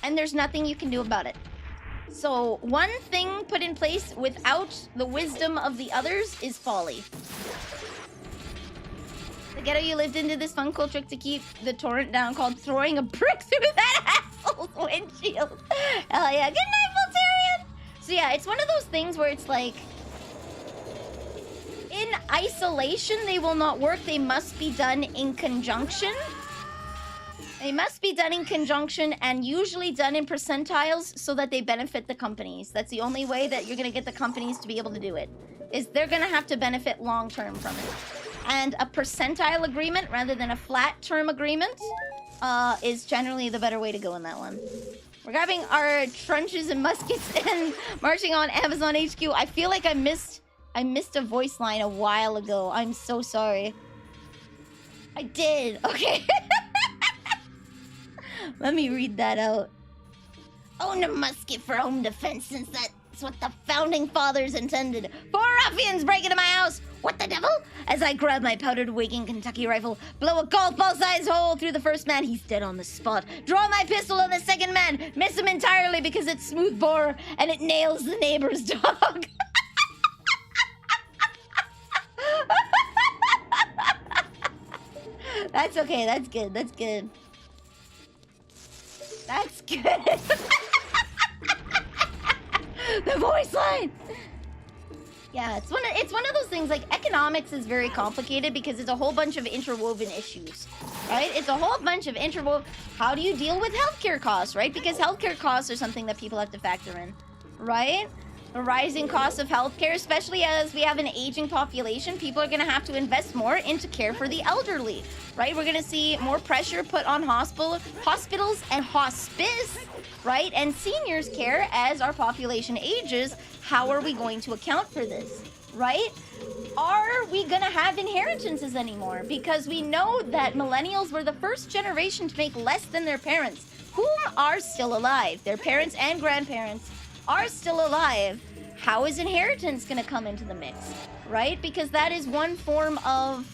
[SPEAKER 1] And there's nothing you can do about it. So one thing put in place without the wisdom of the others is folly. The ghetto you lived in did this fun cool trick to keep the torrent down called throwing a brick through that asshole's windshield. Hell yeah. Good night, Voltarian! So yeah, it's one of those things where it's like, in isolation, they will not work. They must be done in conjunction. They must be done in conjunction and usually done in percentiles so that they benefit the companies. That's the only way that you're going to get the companies to be able to do it, is they're going to have to benefit long-term from it. And a percentile agreement rather than a flat-term agreement is generally the better way to go in that one. We're grabbing our trunches and muskets and marching on Amazon HQ. I feel like I missed a voice line a while ago. I'm so sorry. I did. Okay. Let me read that out. Own a musket for home defense, since that's what the founding fathers intended. 4 ruffians break into my house. What the devil? As I grab my powdered wigging Kentucky rifle, blow a golf ball-sized hole through the first man, he's dead on the spot. Draw my pistol on the second man, miss him entirely because it's smooth bore and it nails the neighbor's dog. That's okay. That's good. That's good. That's good. The voice line. Yeah, it's one of those things, like, economics is very complicated because it's a whole bunch of interwoven issues, right? It's a whole bunch of interwoven. How do you deal with healthcare costs, right? Because healthcare costs are something that people have to factor in, right? The rising cost of healthcare, especially as we have an aging population, people are going to have to invest more into care for the elderly, right? We're going to see more pressure put on hospitals and hospice, right? And seniors care as our population ages. How are we going to account for this, right? Are we going to have inheritances anymore? Because we know that millennials were the first generation to make less than their parents, whom are still alive. Their parents and grandparents are still alive. How is inheritance going to come into the mix, right? Because that is one form of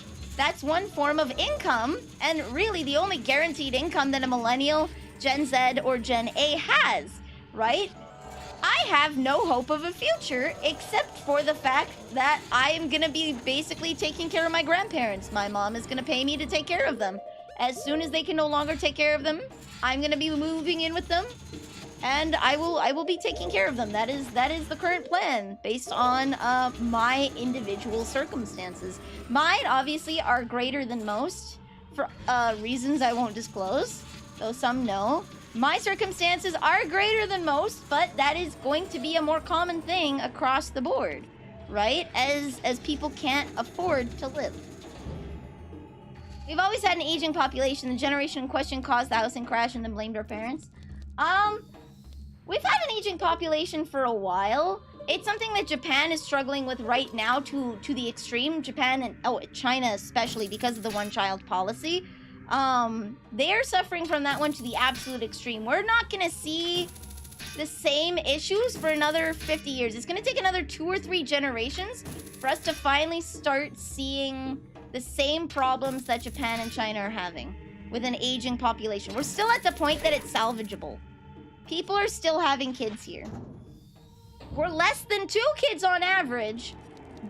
[SPEAKER 1] income, and really the only guaranteed income that a millennial, Gen Z, or Gen A has, right? I have no hope of a future except for the fact that I am going to be basically taking care of my grandparents. My mom is going to pay me to take care of them. As soon as they can no longer take care of them, I'm going to be moving in with them. And I will be taking care of them. That is the current plan based on my individual circumstances. Mine obviously are greater than most for reasons I won't disclose, though some know. My circumstances are greater than most, but that is going to be a more common thing across the board, right? As people can't afford to live. We've always had an aging population. The generation in question caused the housing crash and then blamed our parents. We've had an aging population for a while. It's something that Japan is struggling with right now to the extreme. Japan and China especially, because of the one-child policy. They're suffering from that one to the absolute extreme. We're not gonna see the same issues for another 50 years. It's gonna take another 2 or 3 generations for us to finally start seeing the same problems that Japan and China are having with an aging population. We're still at the point that it's salvageable. People are still having kids here. We're less than 2 kids on average,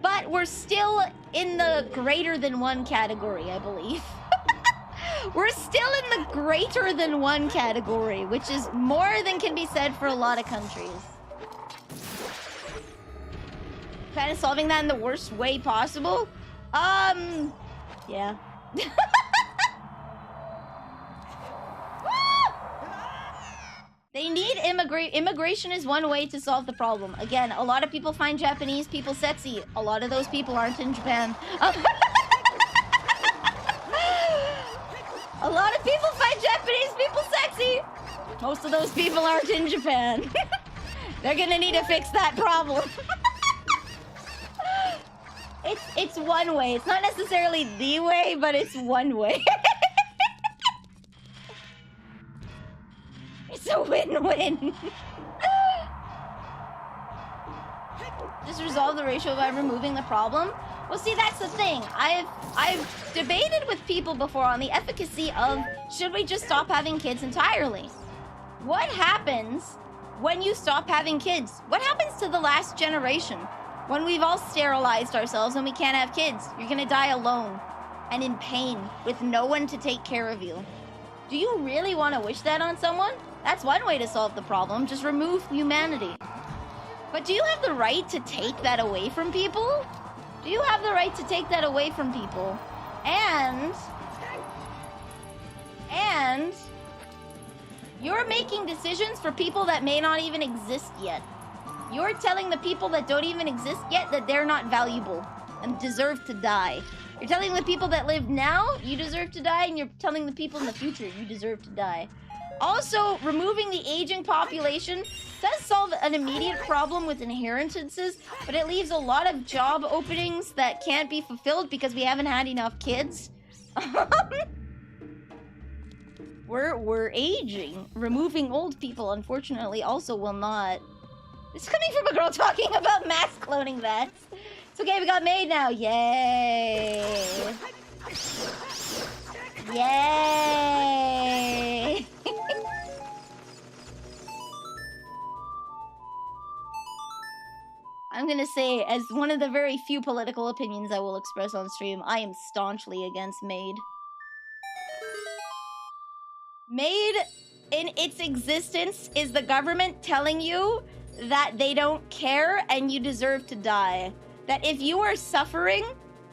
[SPEAKER 1] but we're still in the greater than 1 category, I believe. We're still in the greater than 1 category, which is more than can be said for a lot of countries. Kind of solving that in the worst way possible? Yeah. They need immigration is one way to solve the problem. Again, a lot of people find Japanese people sexy. A lot of those people aren't in Japan. A lot of people find Japanese people sexy. Most of those people aren't in Japan. They're gonna need to fix that problem. It's one way. It's not necessarily the way, but it's one way. gonna win. Just resolve the ratio by removing the problem. Well, see, that's the thing. I've debated with people before on the efficacy of should we just stop having kids entirely? What happens when you stop having kids? What happens to the last generation? When we've all sterilized ourselves and we can't have kids, you're gonna die alone and in pain with no one to take care of you. Do you really want to wish that on someone? That's one way to solve the problem. Just remove humanity. But do you have the right to take that away from people? Do you have the right to take that away from people? And you're making decisions for people that may not even exist yet. You're telling the people that don't even exist yet that they're not valuable and deserve to die. You're telling the people that live now you deserve to die, and you're telling the people in the future you deserve to die. Also, removing the aging population does solve an immediate problem with inheritances, but it leaves a lot of job openings that can't be fulfilled because we haven't had enough kids. We're aging. Removing old people, unfortunately, also will not. This is coming from a girl talking about mass cloning vets. It's okay, we got made now. Yay! Yay! I'm gonna say, as one of the very few political opinions I will express on stream, I am staunchly against MAID. MAID, in its existence, is the government telling you that they don't care and you deserve to die. That if you are suffering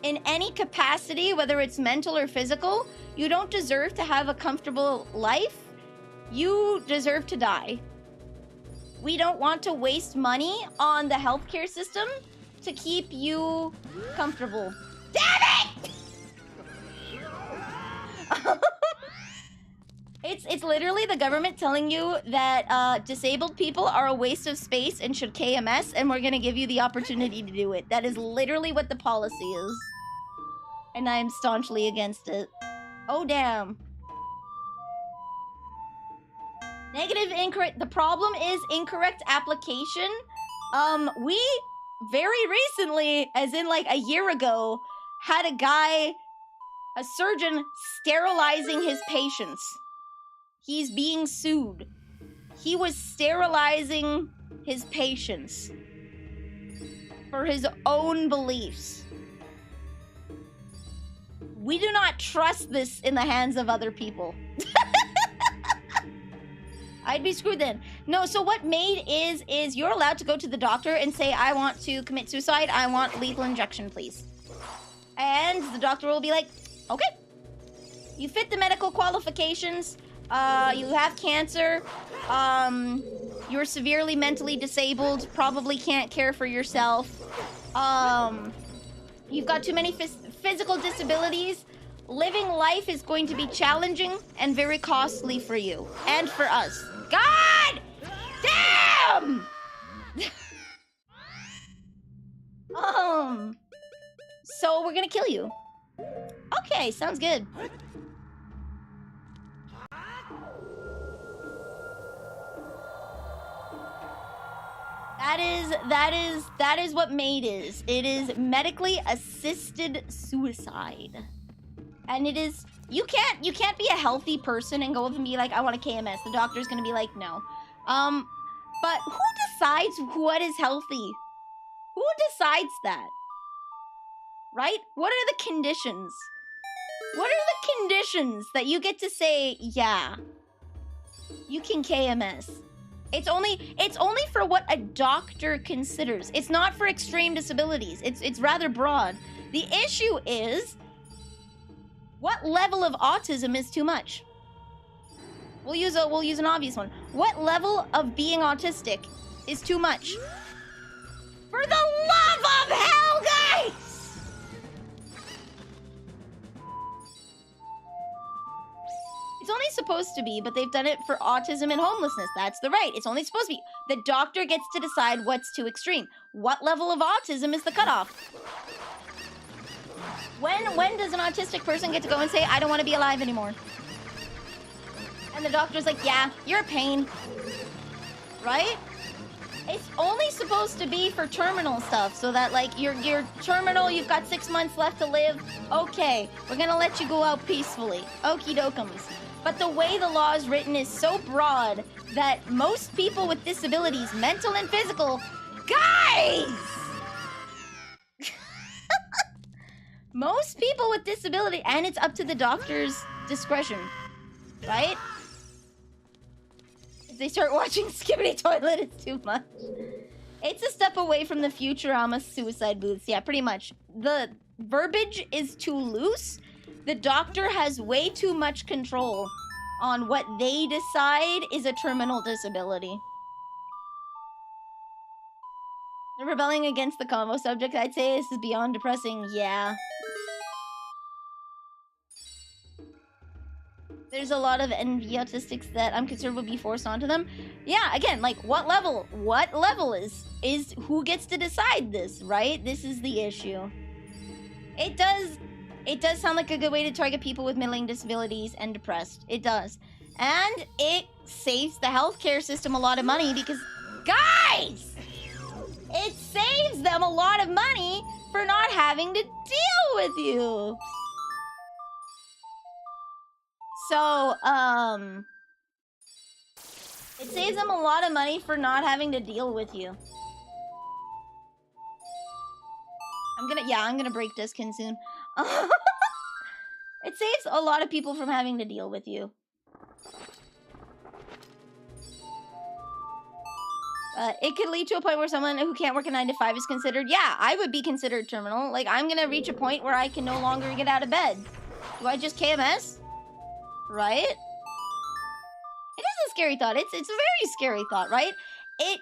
[SPEAKER 1] in any capacity, whether it's mental or physical, you don't deserve to have a comfortable life. You deserve to die. We don't want to waste money on the healthcare system to keep you comfortable. Damn it! It's literally the government telling you that disabled people are a waste of space and should KMS, and we're gonna give you the opportunity to do it. That is literally what the policy is. And I am staunchly against it. Oh, damn. Negative, incorrect. The problem is incorrect application. We very recently, as in like a year ago, had a surgeon sterilizing his patients. He's being sued. He was sterilizing his patients for his own beliefs. We do not trust this in the hands of other people. I'd be screwed then. No, so what MAID is you're allowed to go to the doctor and say, I want to commit suicide. I want lethal injection, please. And the doctor will be like, okay. You fit the medical qualifications. You have cancer. You're severely mentally disabled. Probably can't care for yourself. You've got too many physical disabilities. Living life is going to be challenging and very costly for you and for us. God damn! So we're gonna kill you. Okay, sounds good. That is what MAID is. It is medically assisted suicide. And it is, you can't be a healthy person and go up and be like, I want a KMS. The doctor's gonna be like, no. But who decides what is healthy? Who decides that? Right? What are the conditions? What are the conditions that you get to say, yeah, you can KMS? It's only for what a doctor considers. It's not for extreme disabilities. It's rather broad. The issue is, what level of autism is too much? We'll use an obvious one. What level of being autistic is too much? For the love of hell, guys! It's only supposed to be, but they've done it for autism and homelessness. That's the right. It's only supposed to be. The doctor gets to decide what's too extreme. What level of autism is the cutoff? When does an autistic person get to go and say, I don't want to be alive anymore? And the doctor's like, yeah, you're a pain. right? It's only supposed to be for terminal stuff, so that like you're terminal, you've got 6 months left to live. Okay, we're gonna let you go out peacefully. Okie dokums. But the way the law is written is so broad that most people with disabilities, mental and physical, guys! Most people with disability, and it's up to the doctor's discretion, right? If they start watching Skibbity Toilet, it's too much. It's a step away from the Futurama suicide booths. Yeah, pretty much. The verbiage is too loose. The doctor has way too much control on what they decide is a terminal disability. They're rebelling against the convo subject. I'd say this is beyond depressing. Yeah. There's a lot of NV autistics that I'm concerned will be forced onto them. Yeah, again, like, what level? What level is who gets to decide this, right? This is the issue. It does sound like a good way to target people with middling disabilities and depressed. It does. And it saves the healthcare system a lot of money because, guys! It saves them a lot of money for not having to deal with you. So, it saves them a lot of money for not having to deal with you. I'm gonna break Diskin soon. It saves a lot of people from having to deal with you. It could lead to a point where someone who can't work a 9 to 5 is considered, yeah, I would be considered terminal. Like, I'm gonna reach a point where I can no longer get out of bed. Do I just KMS? Right? It is a scary thought. It's a very scary thought, right? It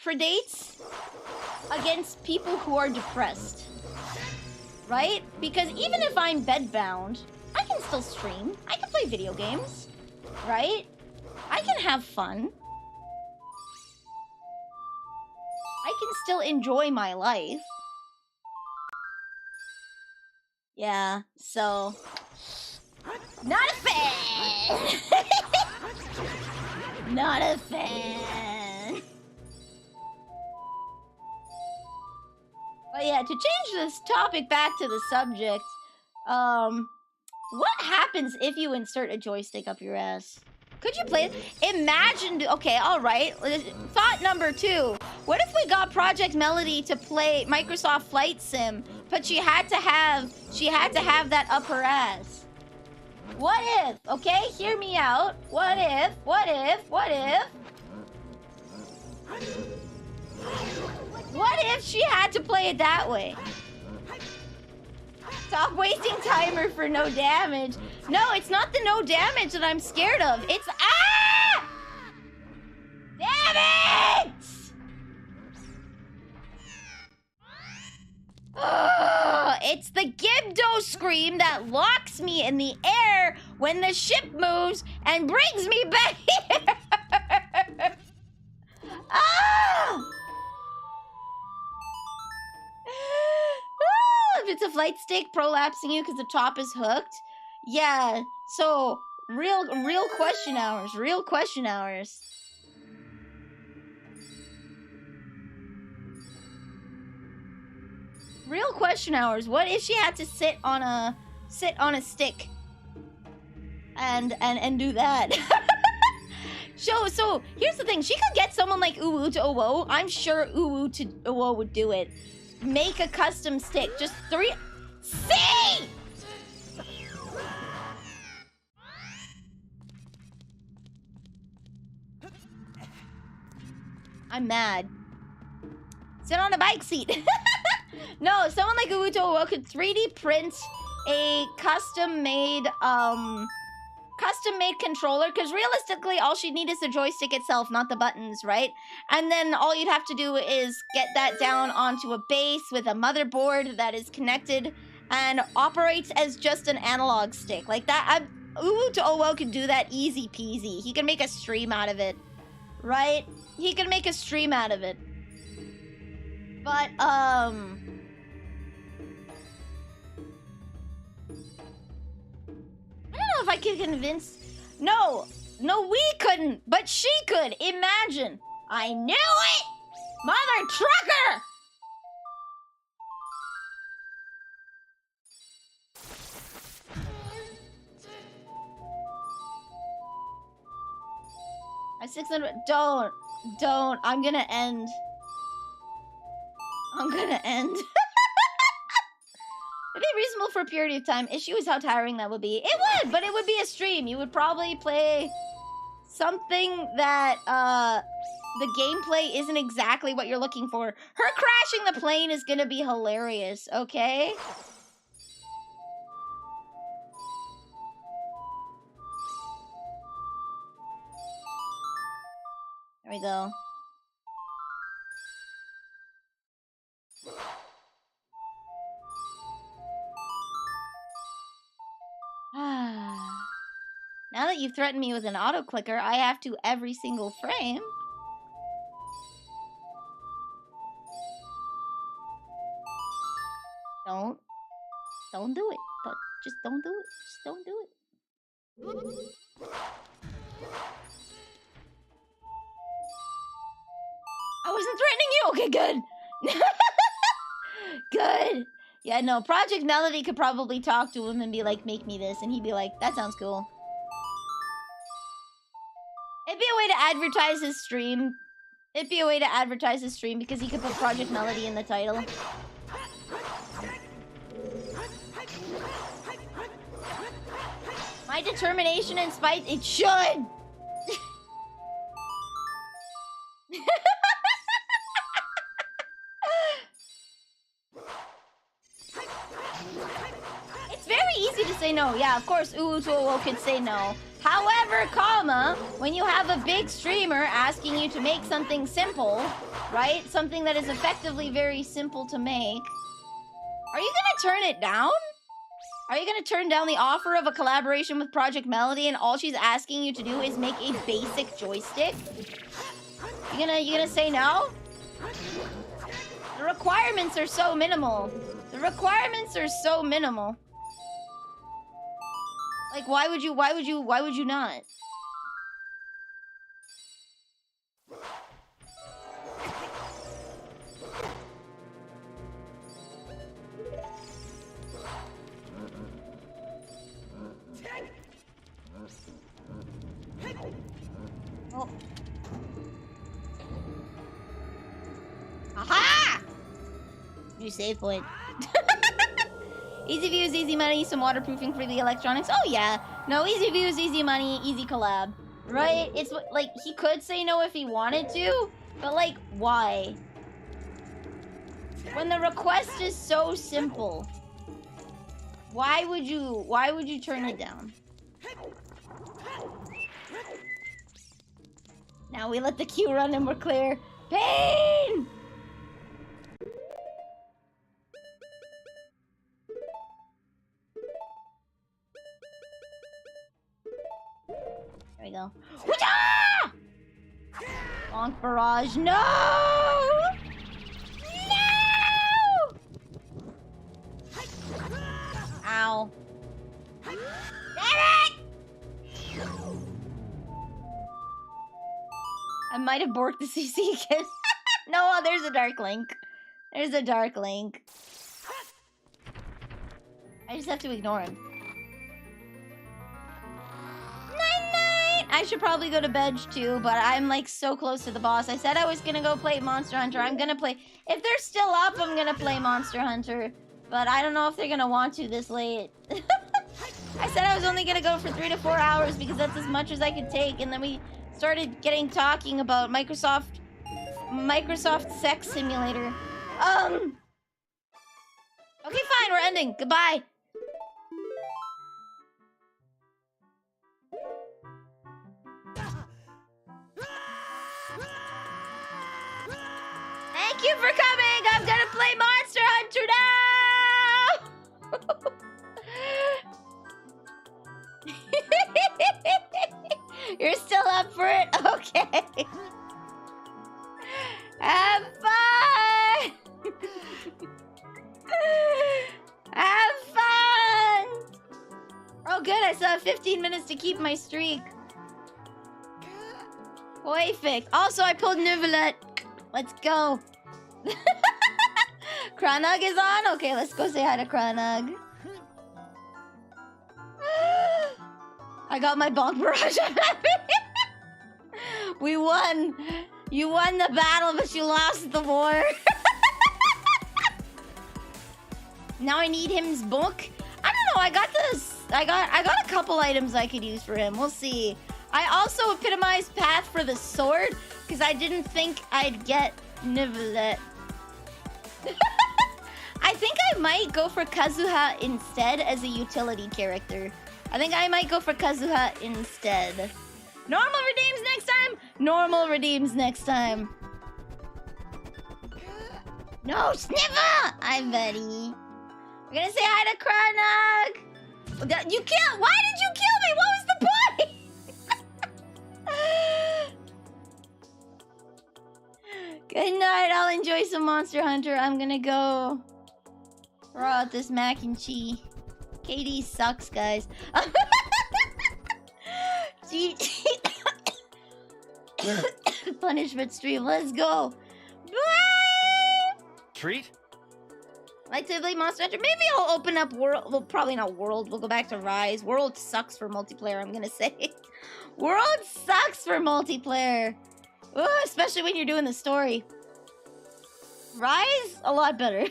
[SPEAKER 1] predates against people who are depressed. Right? Because even if I'm bedbound, I can still stream. I can play video games. Right? I can have fun. I can still enjoy my life. Yeah, so... Not a fan! Not a fan! But yeah, to change this topic back to the subject, what happens if you insert a joystick up your ass? Could you play it? Imagine, okay, alright. Thought number 2. What if we got Project Melody to play Microsoft Flight Sim, but she had to have that up her ass? What if, okay, hear me out. What if she had to play it that way? Stop wasting timer for no damage. No, it's not the no damage that I'm scared of. It's, ah! Damn it! Ugh, it's the Gibdo scream that locks me in the air when the ship moves and brings me back here. Ah! If it's a flight stick prolapsing you because the top is hooked. Yeah, so real question hours. Real question hours. Real question hours. What if she had to sit on a stick and do that? So here's the thing. She could get someone like Uwu to Owo. I'm sure Uwu to Owo would do it. Make a custom stick. Just 3. See! I'm mad. Sit on a bike seat. No, someone like Uwu to Owo could 3D print a custom-made controller, because realistically all she'd need is the joystick itself, not the buttons, right? And then all you'd have to do is get that down onto a base with a motherboard that is connected and operates as just an analog stick. Like that, Uwu to Owo could do that easy peasy. He can make a stream out of it, right? He can make a stream out of it. But, I don't know if I could convince... No! No, we couldn't, but she could. Imagine. I knew it! Mother trucker! I 600. Don't. I'm gonna end. It'd be reasonable for a period of time. Issue is how tiring that would be. It would, but it would be a stream. You would probably play something that, the gameplay isn't exactly what you're looking for. Her crashing the plane is gonna be hilarious, okay? There we go. Now that you've threatened me with an auto clicker, I have to every single frame. Don't do it. Just don't do it. Just don't do it. I wasn't threatening you. Okay, good. Good. Yeah, no, Project Melody could probably talk to him and be like, make me this. And he'd be like, that sounds cool. It'd be a way to advertise his stream. Because he could put Project Melody in the title. My determination and spite, it should! It's very easy to say no. Yeah, of course, OoT could say no. However, when you have a big streamer asking you to make something simple, right? Something that is effectively very simple to make. Are you gonna turn it down? Are you gonna turn down the offer of a collaboration with Project Melody and all she's asking you to do is make a basic joystick? You gonna say no? The requirements are so minimal. Like, why would you not? Oh. Aha! New save point. Easy views, easy money, some waterproofing for the electronics. Oh yeah. No, easy views, easy money, easy collab. Right? It's like, he could say no if he wanted to, but like, why? When the request is so simple, why would you turn it down? Now we let the queue run and we're clear. Pain! There we go. Woo-cha! Bonk barrage. No! No! Ow. Damn it! I might have borked the CC again. No, there's a dark link. There's a dark link. I just have to ignore him. Night-night! I should probably go to bed too, but I'm like so close to the boss. I said I was gonna go play Monster Hunter. I'm gonna play... If they're still up, I'm gonna play Monster Hunter. But I don't know if they're gonna want to this late. I said I was only gonna go for 3 to 4 hours because that's as much as I could take, and then we started talking about Microsoft Sex Simulator. Okay, fine, we're ending. Goodbye. Thank you for coming. I'm gonna play Monster Hunter now. You're still up for it? Okay. Have fun! Have fun! Oh good, I still have 15 minutes to keep my streak. Perfect. Also, I pulled Nuvolet. Let's go. Kranug is on? Okay, let's go say hi to Kranug. I got my bonk barrage. We won. You won the battle, but you lost the war. Now I need him's book. I don't know. I got this. I got a couple items I could use for him. We'll see. I also epitomized path for the sword because I didn't think I'd get Nivelet. I think I might go for Kazuha instead as a utility character. I think I might go for Kazuha instead. Normal redeems next time. Normal redeems next time. No, Sniffer! I'm Betty. We're gonna say hi to Kranug. You killed. Why did you kill me? What was the point? Good night. I'll enjoy some Monster Hunter. I'm gonna go throw out this mac and cheese. KD sucks, guys. Punishment stream. Let's go. Bye.
[SPEAKER 2] Treat?
[SPEAKER 1] Like to play Monster Hunter? Maybe I'll open up World. Well, probably not World. We'll go back to Rise. World sucks for multiplayer, I'm gonna say. World sucks for multiplayer. Ooh, especially when you're doing the story. Rise? A lot better.